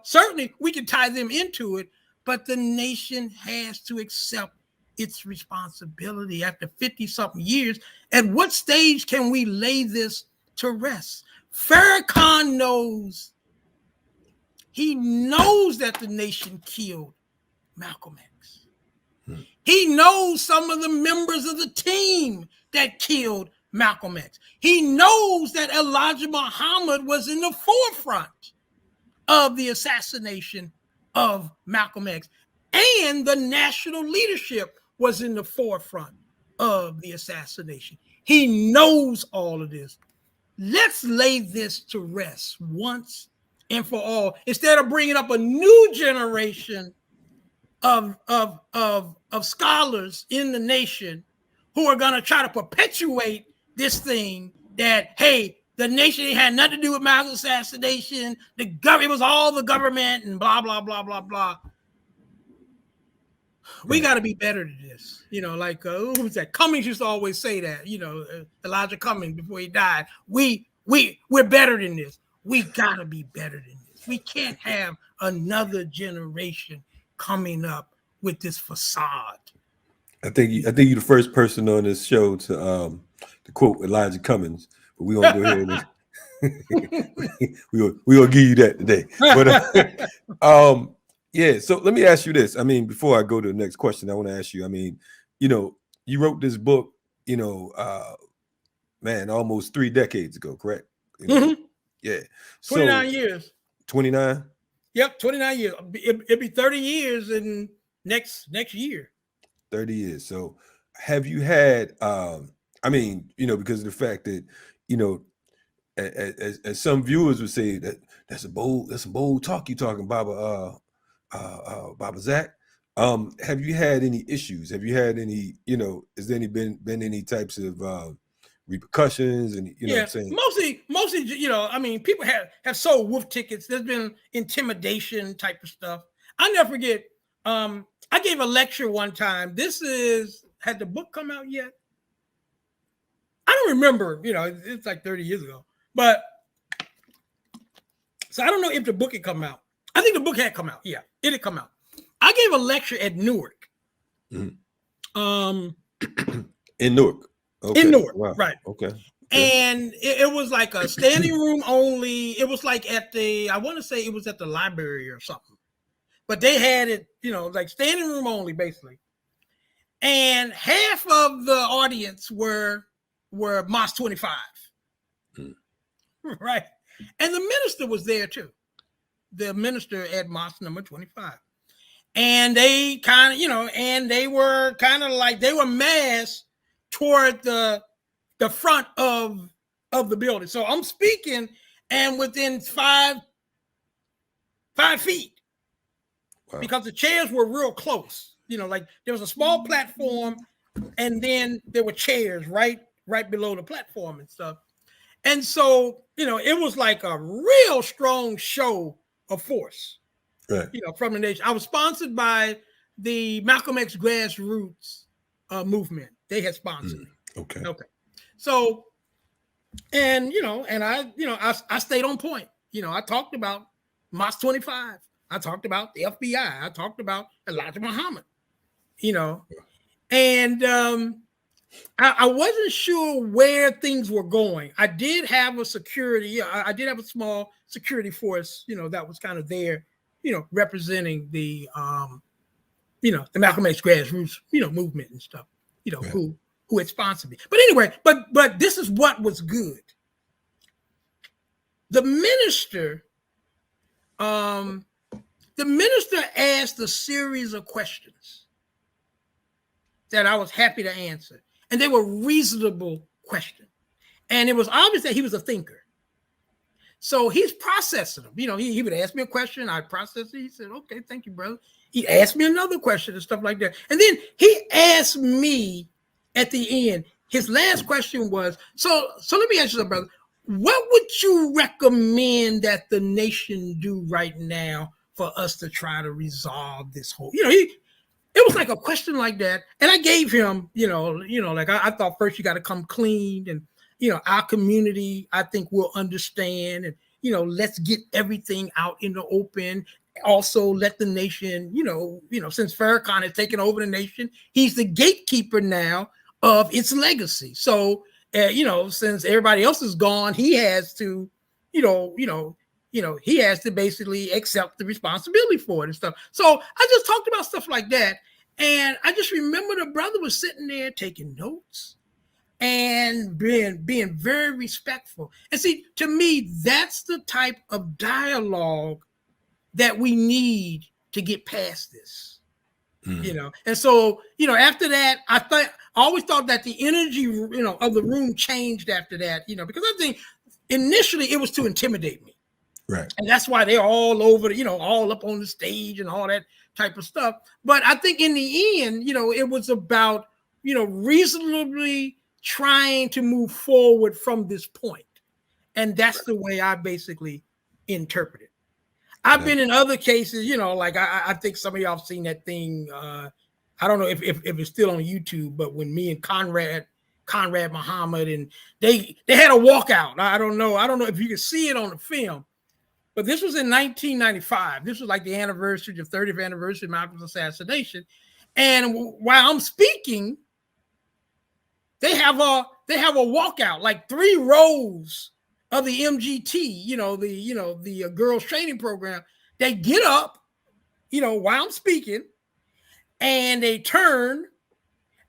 Certainly we can tie them into it, but the nation has to accept its responsibility after 50-something years. At what stage can we lay this to rest? Farrakhan knows. He knows that the nation killed Malcolm X. He knows some of the members of the team that killed Malcolm X. He knows that Elijah Muhammad was in the forefront of the assassination of Malcolm X, and the national leadership was in the forefront of the assassination. He knows all of this. Let's lay this to rest once and for all, instead of bringing up a new generation of scholars in the nation who are going to try to perpetuate this thing that, hey, the nation had nothing to do with Malcolm's assassination. It was all the government and blah, blah, blah, blah, blah. We got to be better than this. Who was that? Cummings used to always say that, Elijah Cummings before he died. We're better than this. We got to be better than this. We can't have another generation coming up with this facade. I think you're the first person on this show to quote Elijah Cummings, but we're gonna go ahead and we're gonna give you that today. But yeah, so let me ask you this. I mean, before I go to the next question, I want to ask you, I mean, you wrote this book, almost 3 decades ago, correct? Yeah. 29 years. 29? Yep, 29 years. It'll be 30 years in next year. 30 years. So have you had because of the fact that, as some viewers would say that that's a bold talk you're talking, Baba Zak. Have you had any issues? Have you had any, has there been any types of repercussions and what I'm saying? Mostly, people have sold wolf tickets. There's been intimidation type of stuff. I'll never forget. I gave a lecture one time. This is Had the book come out yet? I don't remember. It's like 30 years ago. But so I don't know if the book had come out. I think the book had come out. Yeah, it had come out. I gave a lecture at Newark. In Newark. Okay. In Newark, Wow. right. Okay. And it was like a standing room only. It was like I want to say it was at the library or something. But they had it, like standing room only, basically. And half of the audience were Mos 25. Right. And the minister was there too. The minister at Mos number 25. And they kind of, and they were kind of like, they were massed toward the front of the building. So I'm speaking, and within 5 feet, wow. Because the chairs were real close. Like there was a small platform, and then there were chairs right below the platform and stuff. And so, it was like a real strong show of force, right. From the nation. I was sponsored by the Malcolm X grassroots movement. They had sponsored me. Okay. So, and I stayed on point. I talked about Mos 25. I talked about the FBI. I talked about Elijah Muhammad. And I wasn't sure where things were going. I did have a security. I did have a small security force. That was kind of there. Representing the the Malcolm X grassroots movement and stuff. Yeah. Who had sponsored me. But anyway, but this is what was good. The minister asked a series of questions that I was happy to answer. And they were reasonable questions. And it was obvious that he was a thinker. So he's processing them. He would ask me a question, I'd process it. He said, okay, thank you, brother. He asked me another question and stuff like that. And then he asked me at the end, his last question was, so let me ask you something, brother. What would you recommend that the nation do right now for us to try to resolve this whole, it was like a question like that. And I gave him, like I thought first you got to come clean, and, our community, I think will understand, and, let's get everything out in the open. Also let the nation, since Farrakhan has taken over the nation, he's the gatekeeper now of its legacy. So, since everybody else is gone, he has to, he has to basically accept the responsibility for it and stuff. So I just talked about stuff like that. And I just remember the brother was sitting there taking notes and being very respectful. And see, to me, that's the type of dialogue that we need to get past this. And so, after that, I always thought that the energy, of the room changed after that, because I think initially it was to intimidate me. Right. And that's why they're all over, all up on the stage and all that type of stuff. But I think in the end, it was about, reasonably trying to move forward from this point. And that's the way I basically interpret it. I've been in other cases, like I think some of y'all have seen that thing. I don't know if it's still on YouTube, but when me and Conrad Muhammad, and they had a walkout. I don't know if you can see it on the film, but this was in 1995. This was like the 30th anniversary of Malcolm's assassination. And while I'm speaking, they have a walkout, like 3 rows of the MGT, the girls training program. They get up, while I'm speaking, and they turn,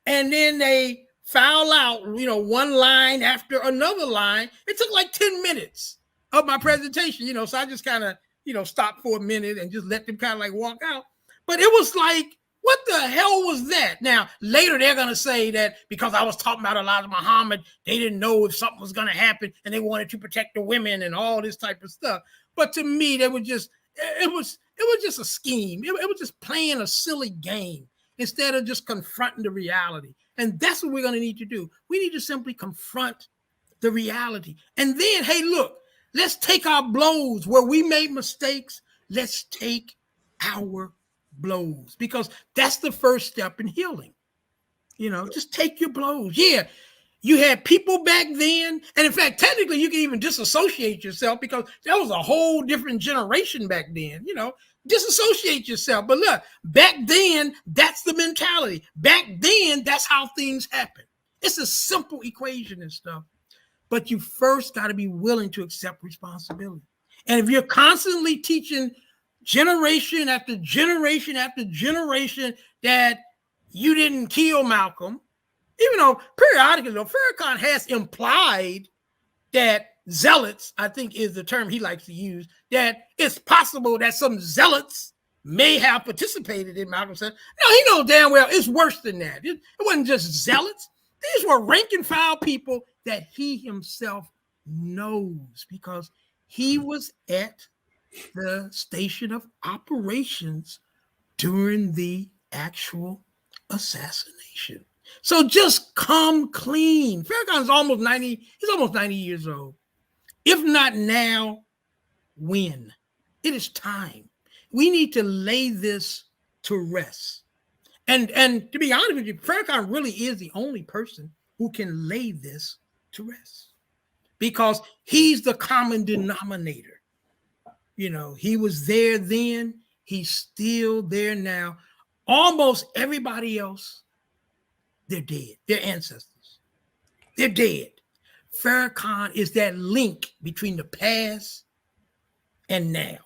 and then they foul out, one line after another line. It took like 10 minutes of my presentation, so I just kind of, stopped for a minute and just let them kind of like walk out. But it was like, what the hell was that? Now, later they're going to say that because I was talking about Elijah Muhammad, they didn't know if something was going to happen and they wanted to protect the women and all this type of stuff. But to me, it was just a scheme. It was just playing a silly game instead of just confronting the reality. And that's what we're going to need to do. We need to simply confront the reality. And then, hey, look, let's take our blows where we made mistakes. Let's take our blows, because that's the first step in healing. You know, just take your blows. Yeah, you had people back then, and in fact, technically, you can even disassociate yourself because that was a whole different generation back then. You know, disassociate yourself. But look, back then, that's the mentality. Back then, that's how things happen. It's a simple equation and stuff. But you first got to be willing to accept responsibility. And if you're constantly teaching generation after generation after generation that you didn't kill Malcolm, even though periodically, though, Farrakhan has implied that zealots, I think is the term he likes to use, that it's possible that some zealots may have participated in Malcolm's death. No, he knows damn well it's worse than that. It wasn't just zealots. These were rank and file people that he himself knows because he was at the station of operations during the actual assassination. So just come clean. Farrakhan's almost 90. He's almost 90 years old. If not now, when? It is time. We need to lay this to rest. And to be honest with you, Farrakhan really is the only person who can lay this to rest because he's the common denominator. You know, he was there then. He's still there now. Almost everybody else, they're dead. They're ancestors. They're dead. Farrakhan is that link between the past and now.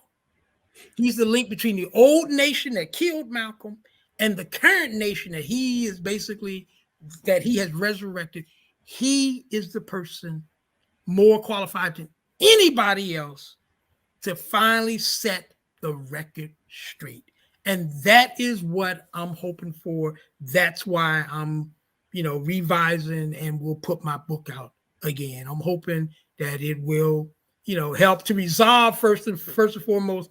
He's the link between the old nation that killed Malcolm and the current nation that he is basically, that he has resurrected. He is the person more qualified than anybody else to finally set the record straight. And that is what I'm hoping for. That's why I'm, revising and will put my book out again. I'm hoping that it will, help to resolve first and foremost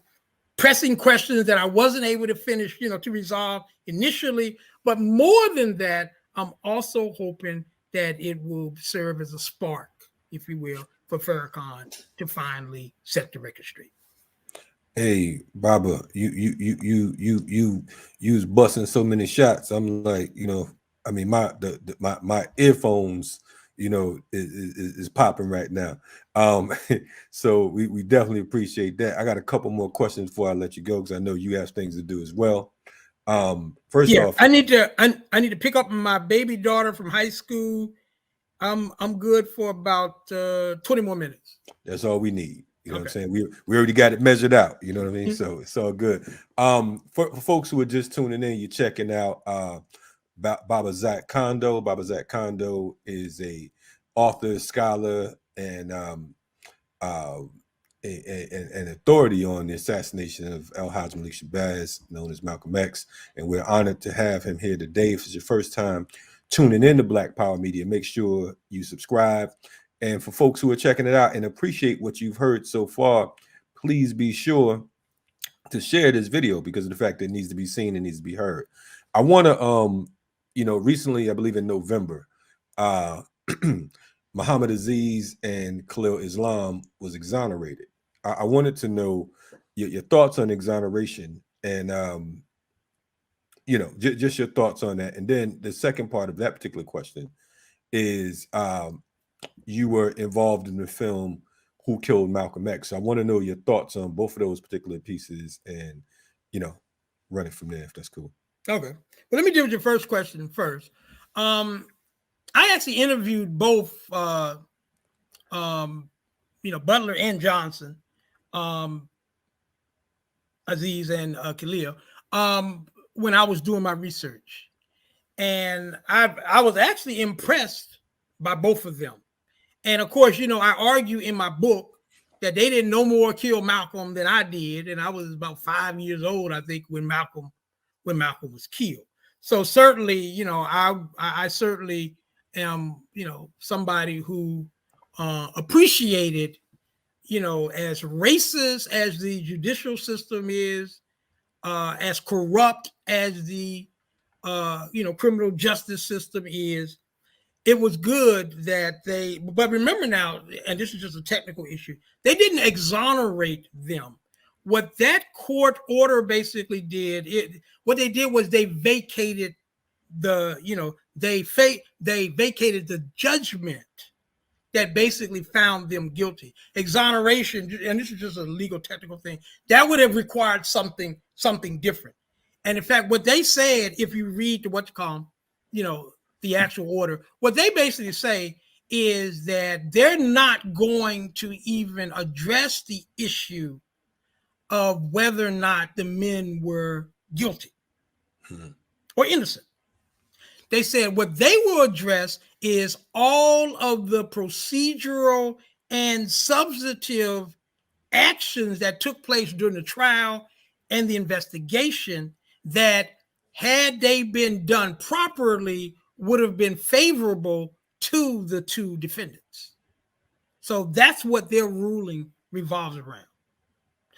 pressing questions that I wasn't able to finish, to resolve initially. But more than that, I'm also hoping that it will serve as a spark, if you will, for Farrakhan to finally set the record straight. Hey, Baba, you was busting so many shots. I'm like, my earphones, is popping right now. So we definitely appreciate that. I got a couple more questions before I let you go because I know you have things to do as well. First off, I need to pick up my baby daughter from high school. I'm good for about 20 more minutes. That's all we need. You know what I'm saying? We already got it measured out. You know what I mean? Mm-hmm. So it's all good. For folks who are just tuning in, you're checking out Baba Zak Kondo. Baba Zak Kondo is a author, scholar, and an authority on the assassination of Al-Haj Malik Shabazz, known as Malcolm X. And we're honored to have him here today. If it's your first time tuning in to Black Power Media, make sure you subscribe. And for folks who are checking it out and appreciate what you've heard so far, please be sure to share this video because of the fact that it needs to be seen and needs to be heard. I want to, recently, I believe in November, Muhammad Aziz and Khalil Islam was exonerated. I wanted to know your thoughts on exoneration and, just your thoughts on that. And then the second part of that particular question is, you were involved in the film Who Killed Malcolm X. So I want to know your thoughts on both of those particular pieces and, run it from there if that's cool. Okay. Well, let me deal with your first question first. I actually interviewed both, Butler and Johnson, Aziz and Khalil, when I was doing my research. And I was actually impressed by both of them. And of course, I argue in my book that they didn't no more kill Malcolm than I did. And I was about 5 years old, I think, when Malcolm was killed. So certainly, I certainly am, somebody who appreciated, as racist as the judicial system is, as corrupt as the, criminal justice system is. It was good that but remember now, and this is just a technical issue, they didn't exonerate them. What that court order basically did, what they did was they vacated they vacated the judgment that basically found them guilty. Exoneration, and this is just a legal technical thing, that would have required something different. And in fact, what they said, if you read the actual order, what they basically say is that they're not going to even address the issue of whether or not the men were guilty or innocent. They said what they will address is all of the procedural and substantive actions that took place during the trial and the investigation that, had they been done properly, would have been favorable to the two defendants. So that's what their ruling revolves around.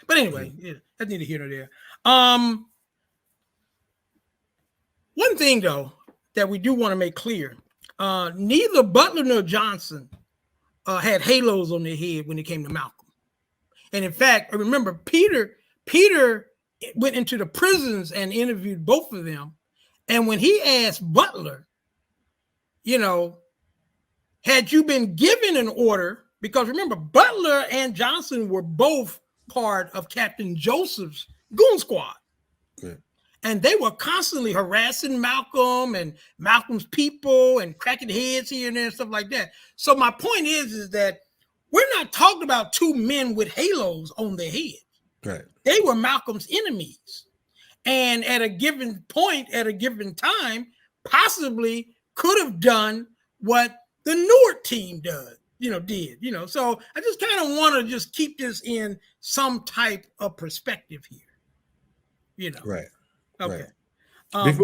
But anyway, that's neither here nor there. One thing, though, that we do want to make clear, neither Butler nor Johnson had halos on their head when it came to Malcolm. And in fact, remember, Peter went into the prisons and interviewed both of them. And when he asked Butler, had you been given an order? Because remember, Butler and Johnson were both part of Captain Joseph's goon squad. Yeah. And they were constantly harassing Malcolm and Malcolm's people and cracking heads here and there and stuff like that. So my point is that we're not talking about two men with halos on their head. Right. They were Malcolm's enemies. And at a given point, at a given time, possibly could have done what the Newark team did. So I just kind of want to just keep this in some type of perspective here. Right. Okay. Right.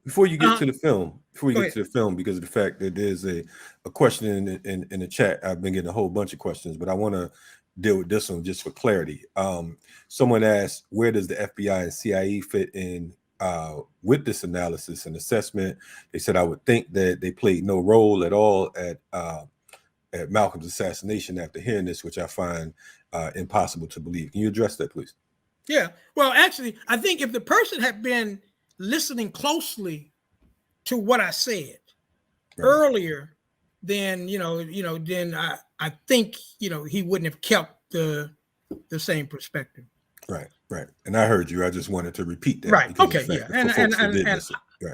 Before you get to the film, because of the fact that there's a question in the chat, I've been getting a whole bunch of questions, but I want to deal with this one just for clarity. Someone asked, where does the FBI and CIA fit in with this analysis and assessment? They said, I would think that they played no role at all at Malcolm's assassination after hearing this, which I find impossible to believe. Can you address that, please? Yeah. Well, actually, I think if the person had been listening closely to what I said earlier, then then I think he wouldn't have kept the same perspective. Right. And I heard you. I just wanted to repeat that. Right. Okay. Yeah. And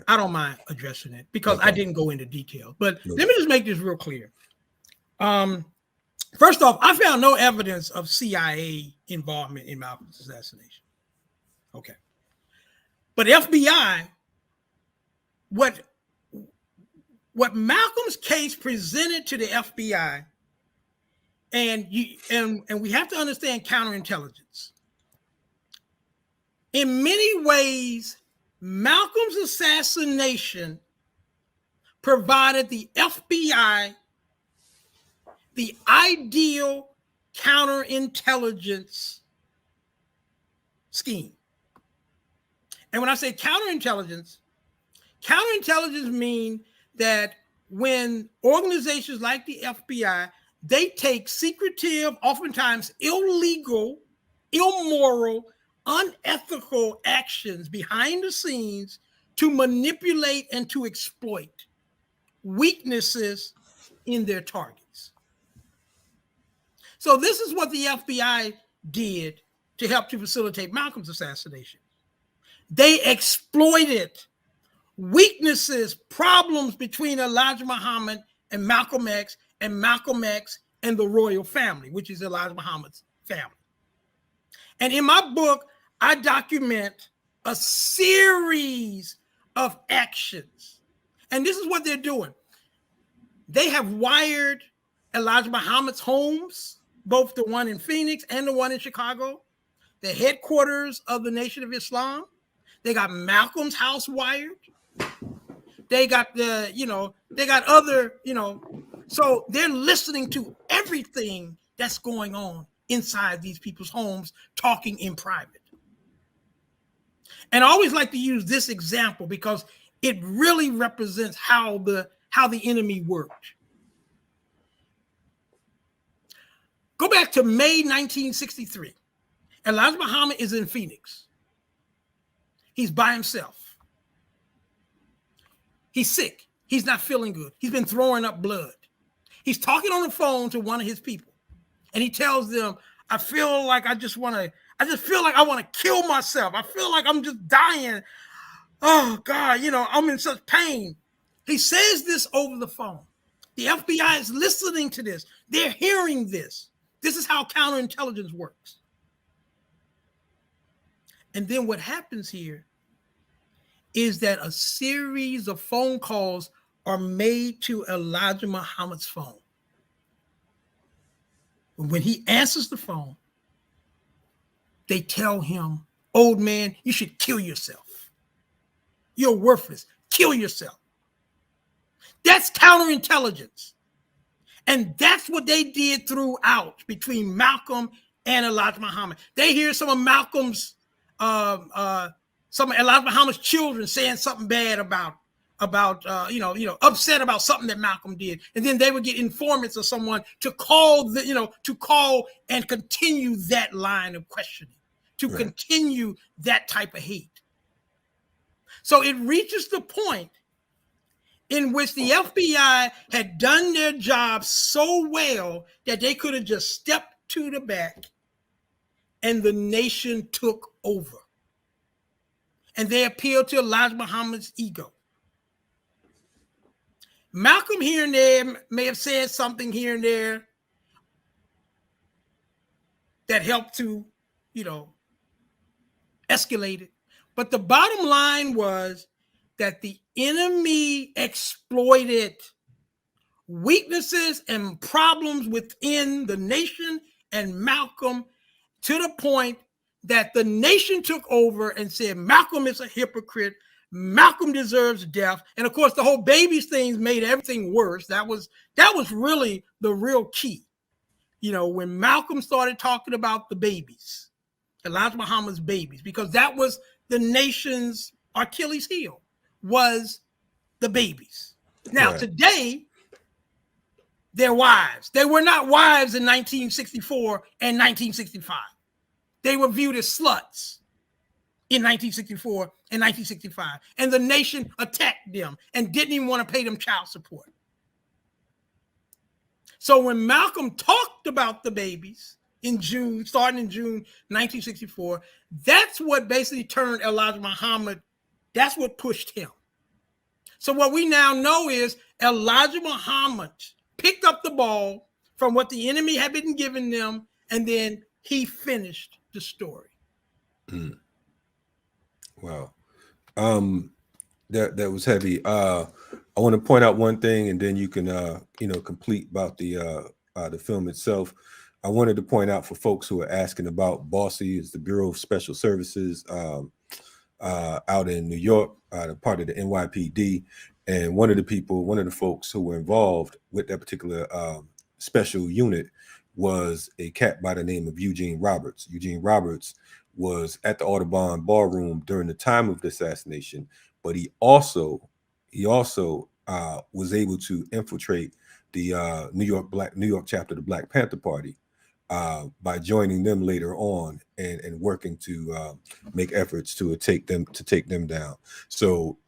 I don't mind addressing it because I didn't go into detail. But let me just make this real clear. First off, I found no evidence of CIA involvement in Malcolm's assassination. Okay. But FBI, what Malcolm's case presented to the FBI, and we have to understand counterintelligence. In many ways, Malcolm's assassination provided the FBI the ideal counterintelligence scheme. And when I say counterintelligence means that when organizations like the FBI, they take secretive, oftentimes illegal, immoral, unethical actions behind the scenes to manipulate and to exploit weaknesses in their targets. So this is what the FBI did to help to facilitate Malcolm's assassination. They exploited weaknesses, problems between Elijah Muhammad and Malcolm X and the royal family, which is Elijah Muhammad's family. And in my book, I document a series of actions. And this is what they're doing. They have wired Elijah Muhammad's homes, both the one in Phoenix and the one in Chicago, the headquarters of the Nation of Islam. They got Malcolm's house wired. They got they got other, so they're listening to everything that's going on inside these people's homes, talking in private. And I always like to use this example because it really represents how the enemy worked. Go back to May 1963. Elijah Muhammad is in Phoenix. He's by himself. He's sick. He's not feeling good. He's been throwing up blood. He's talking on the phone to one of his people. And he tells them, I feel like I just feel like I want to kill myself. I feel like I'm just dying. Oh God, I'm in such pain. He says this over the phone. The FBI is listening to this. They're hearing this. This is how counterintelligence works. And then what happens here is that a series of phone calls are made to Elijah Muhammad's phone. When he answers the phone, they tell him, old man, you should kill yourself. You're worthless. Kill yourself. That's counterintelligence. And that's what they did throughout between Malcolm and Elijah Muhammad. They hear some of Malcolm's, some of Elijah Muhammad's children saying something bad about upset about something that Malcolm did. And then they would get informants or someone to call and continue that line of questioning, to continue that type of hate. So it reaches the point in which the FBI had done their job so well that they could have just stepped to the back and the nation took over. And they appealed to Elijah Muhammad's ego. Malcolm here and there may have said something here and there that helped to, escalate it. But the bottom line was that the enemy exploited weaknesses and problems within the nation and Malcolm to the point that the nation took over and said, Malcolm is a hypocrite. Malcolm deserves death. And of course, the whole babies thing made everything worse. That was really the real key. When Malcolm started talking about the babies, Elijah Muhammad's babies, because that was the nation's Achilles heel, was the babies. Now, today, they're wives. They were not wives in 1964 and 1965. They were viewed as sluts in 1964 and 1965. And the nation attacked them and didn't even want to pay them child support. So when Malcolm talked about the babies starting in June 1964, that's what basically turned Elijah Muhammad. That's what pushed him. So what we now know is Elijah Muhammad picked up the ball from what the enemy had been giving them, and then he finished the story. Wow. That was heavy. I want to point out one thing, and then you can complete about the film itself. I wanted to point out for folks who are asking about BOSSI, is the Bureau of Special Services out in New York, part of the NYPD. And one of the folks who were involved with that particular special unit was a cat by the name of Eugene Roberts. Eugene Roberts was at the Audubon Ballroom during the time of the assassination, but he also was able to infiltrate the New York chapter of the Black Panther Party by joining them later on and working to make efforts to take them down. So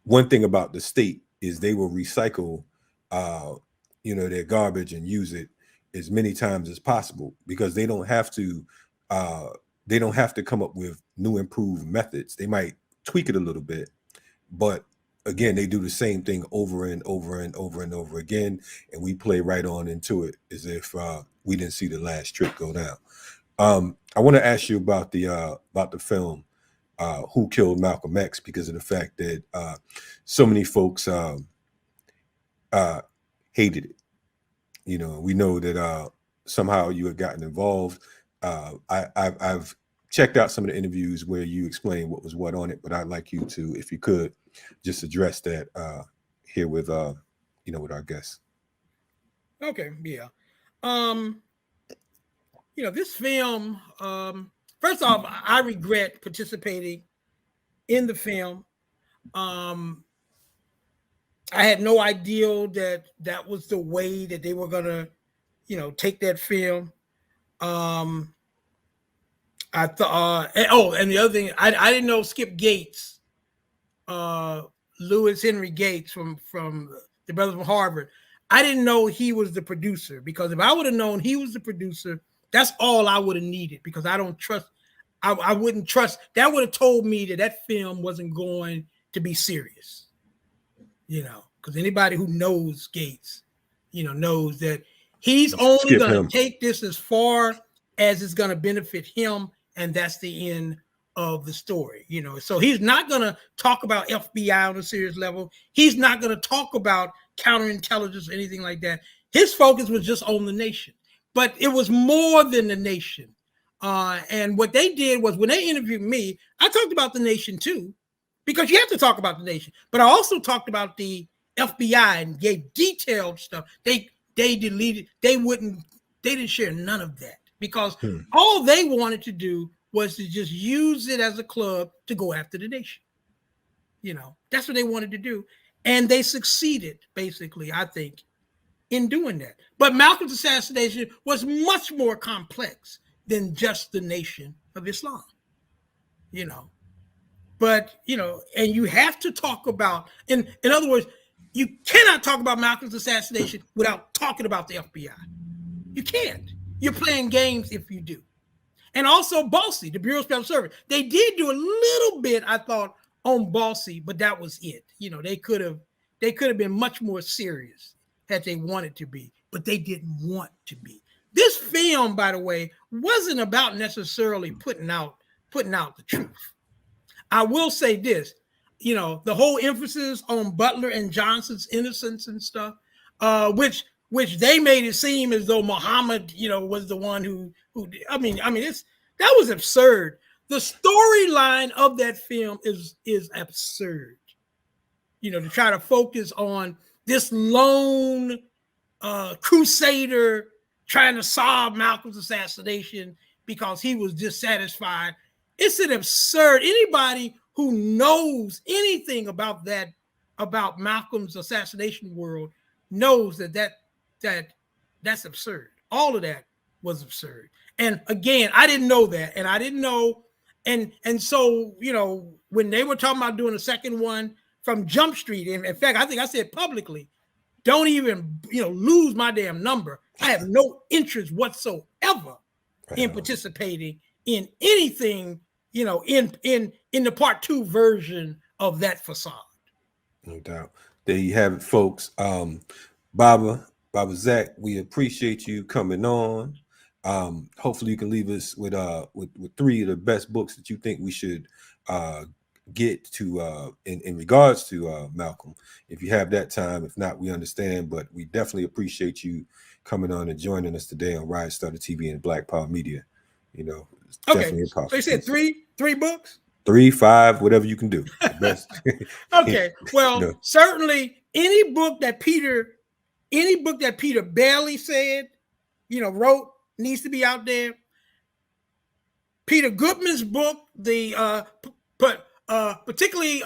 one thing about the state is they will recycle their garbage and use it as many times as possible, because they don't have to come up with new improved methods. They might tweak it a little bit, but again, they do the same thing over and over and over and over again, and we play right on into it as if we didn't see the last trick go down. I want to ask you about the film Who Killed Malcolm X, because of the fact that so many folks hated it. We know that somehow you had gotten involved. I've checked out some of the interviews where you explain what was what on it, but I'd like you to, if you could, just address that here with with our guests. Okay, yeah. This film, first off, I regret participating in the film. I had no idea that was the way that they were gonna, take that film. I thought, and the other thing, I didn't know Skip Gates Louis Henry Gates from the brothers from Harvard. I didn't know he was the producer, because if I would have known he was the producer, that's all I would have needed, because I don't trust. I wouldn't trust. That would have told me that film wasn't going to be serious, because anybody who knows Gates, knows that he's only going to take this as far as it's going to benefit him, and that's the end of the story. So he's not going to talk about FBI on a serious level. He's not going to talk about counterintelligence or anything like that. His focus was just on the nation, but it was more than the nation. And what they did was, when they interviewed me, I talked about the nation too, because you have to talk about the nation. But I also talked about the FBI and gave detailed stuff. They deleted. They didn't share none of that, because all they wanted to do was to just use it as a club to go after the nation. That's what they wanted to do. And they succeeded, basically, I think, in doing that. But Malcolm's assassination was much more complex than just the Nation of Islam, But, and you have to talk about, in other words, you cannot talk about Malcolm's assassination without talking about the FBI. You can't. You're playing games if you do. And also Bossy, the Bureau of Special Service. They did do a little bit, I thought, on Bossy, but that was it. They could have been much more serious had they wanted to be, but they didn't want to be. This film, by the way, wasn't about necessarily putting out the truth. I will say this, the whole emphasis on Butler and Johnson's innocence and stuff, which they made it seem as though Muhammad, was the one who I mean, that was absurd. The storyline of that film is absurd. To try to focus on this lone crusader trying to solve Malcolm's assassination because he was dissatisfied. It's an absurd. Anybody who knows anything about Malcolm's assassination world knows that's absurd. All of that was absurd. And again, I didn't know that, and I didn't know, and so when they were talking about doing a second one from Jump Street, and in fact, I think I said publicly, don't even lose my damn number. I have no interest whatsoever in participating in anything, in the part 2 version of that facade. No doubt. There you have it, folks. Baba Zak, we appreciate you coming on. Hopefully you can leave us with 3 of the best books that you think we should get to in regards to Malcolm, if you have that time. If not, we understand, but we definitely appreciate you coming on and joining us today on Riot Starter TV and Black Power Media. It's definitely possible. So you said three books? 3, 5, whatever you can do. The best. Okay. Well, certainly any book that Peter Bailey said, wrote, needs to be out there. Peter Goodman's book, particularly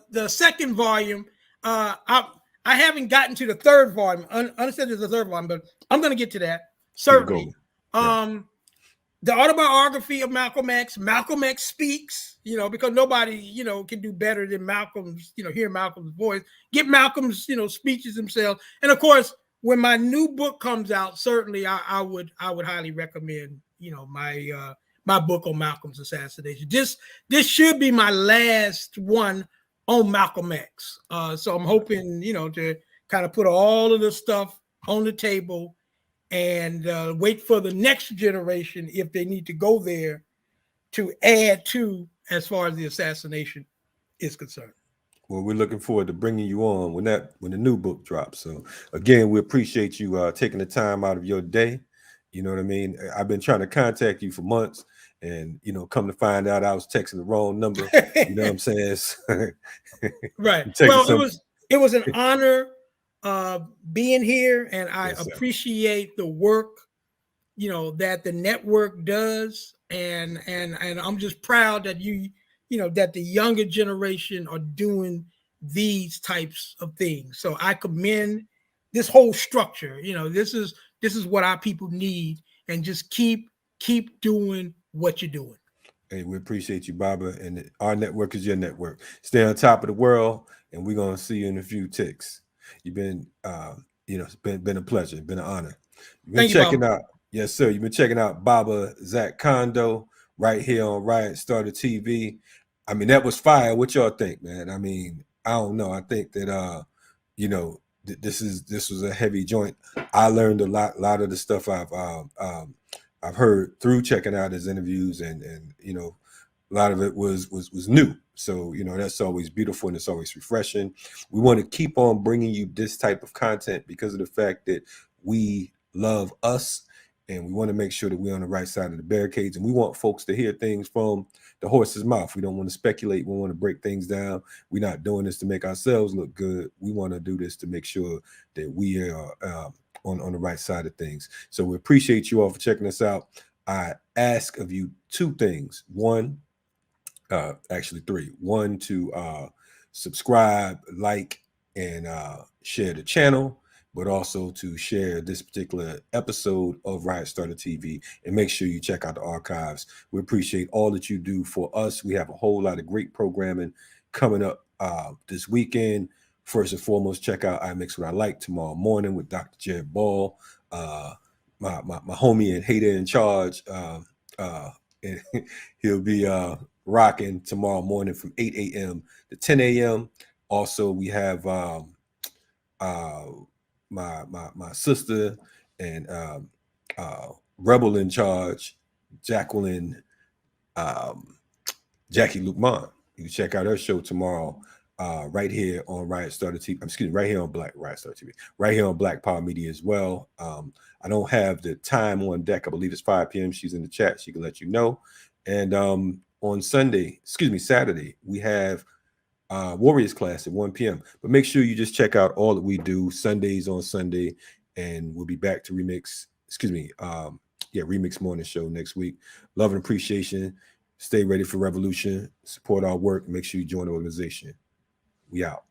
the second volume. I haven't gotten to the third volume. Understand there's a third volume, but I'm going to get to that. Certainly. The autobiography of Malcolm X. Malcolm X Speaks, because nobody, can do better than Malcolm's, hear Malcolm's voice. Get Malcolm's, speeches themselves. And of course, when my new book comes out, certainly I would highly recommend, my book on Malcolm's assassination. This should be my last one on Malcolm X. So I'm hoping, to kind of put all of the stuff on the table and wait for the next generation, if they need to go there, to add to as far as the assassination is concerned. Well, we're looking forward to bringing you on when the new book drops. So again, we appreciate you taking the time out of your day. You know what I mean? I've been trying to contact you for months, and come to find out I was texting the wrong number. You know what I'm saying? Right. Well, it was an honor being here, and I appreciate the work that the network does, and I'm just proud that that the younger generation are doing these types of things. So I commend this whole structure. This is what our people need, and just keep doing what you're doing. Hey, we appreciate you, Baba, and our network is your network. Stay on top of the world. and we're gonna see you in a few ticks. You've been, it's been a pleasure, been an honor. You've been checking out, yes, sir. You've been checking out Baba Zak Kondo right here on Riot Starter TV. I mean, that was fire. What y'all think, man? I mean, I don't know. I think that this was a heavy joint. I learned a lot of the stuff I've heard through checking out his interviews, and a lot of it was new. So that's always beautiful and it's always refreshing. We want to keep on bringing you this type of content because of the fact that we love us, and we want to make sure that we're on the right side of the barricades, and we want folks to hear things from the horse's mouth. We don't want to speculate. We want to break things down. We're not doing this to make ourselves look good. We want to do this to make sure that we are on the right side of things. So we appreciate you all for checking us out. I ask of you two things. Actually three. One, to subscribe, like, and share the channel, but also to share this particular episode of Riot Starter TV, and make sure you check out the archives. We appreciate all that you do for us. We have a whole lot of great programming coming up this weekend. First and foremost, check out I Mix What I Like tomorrow morning with Dr. Jared Ball, my homie and hater in charge. And he'll be rocking tomorrow morning from 8 a.m. to 10 a.m. Also, we have my sister and Rebel in Charge, Jackie Lukman. You can check out her show tomorrow right here on Riot Starter TV. Excuse me, right here on Riot Starter TV, right here on Black Power Media as well. I don't have the time on deck. I believe it's 5 p.m. She's in the chat. She can let you know. And on Saturday, we have Warriors class at 1 p.m. But make sure you just check out all that we do Sundays on Sunday, and we'll be back to Remix Morning Show next week. Love and appreciation. Stay ready for revolution. Support our work. Make sure you join the organization. We out.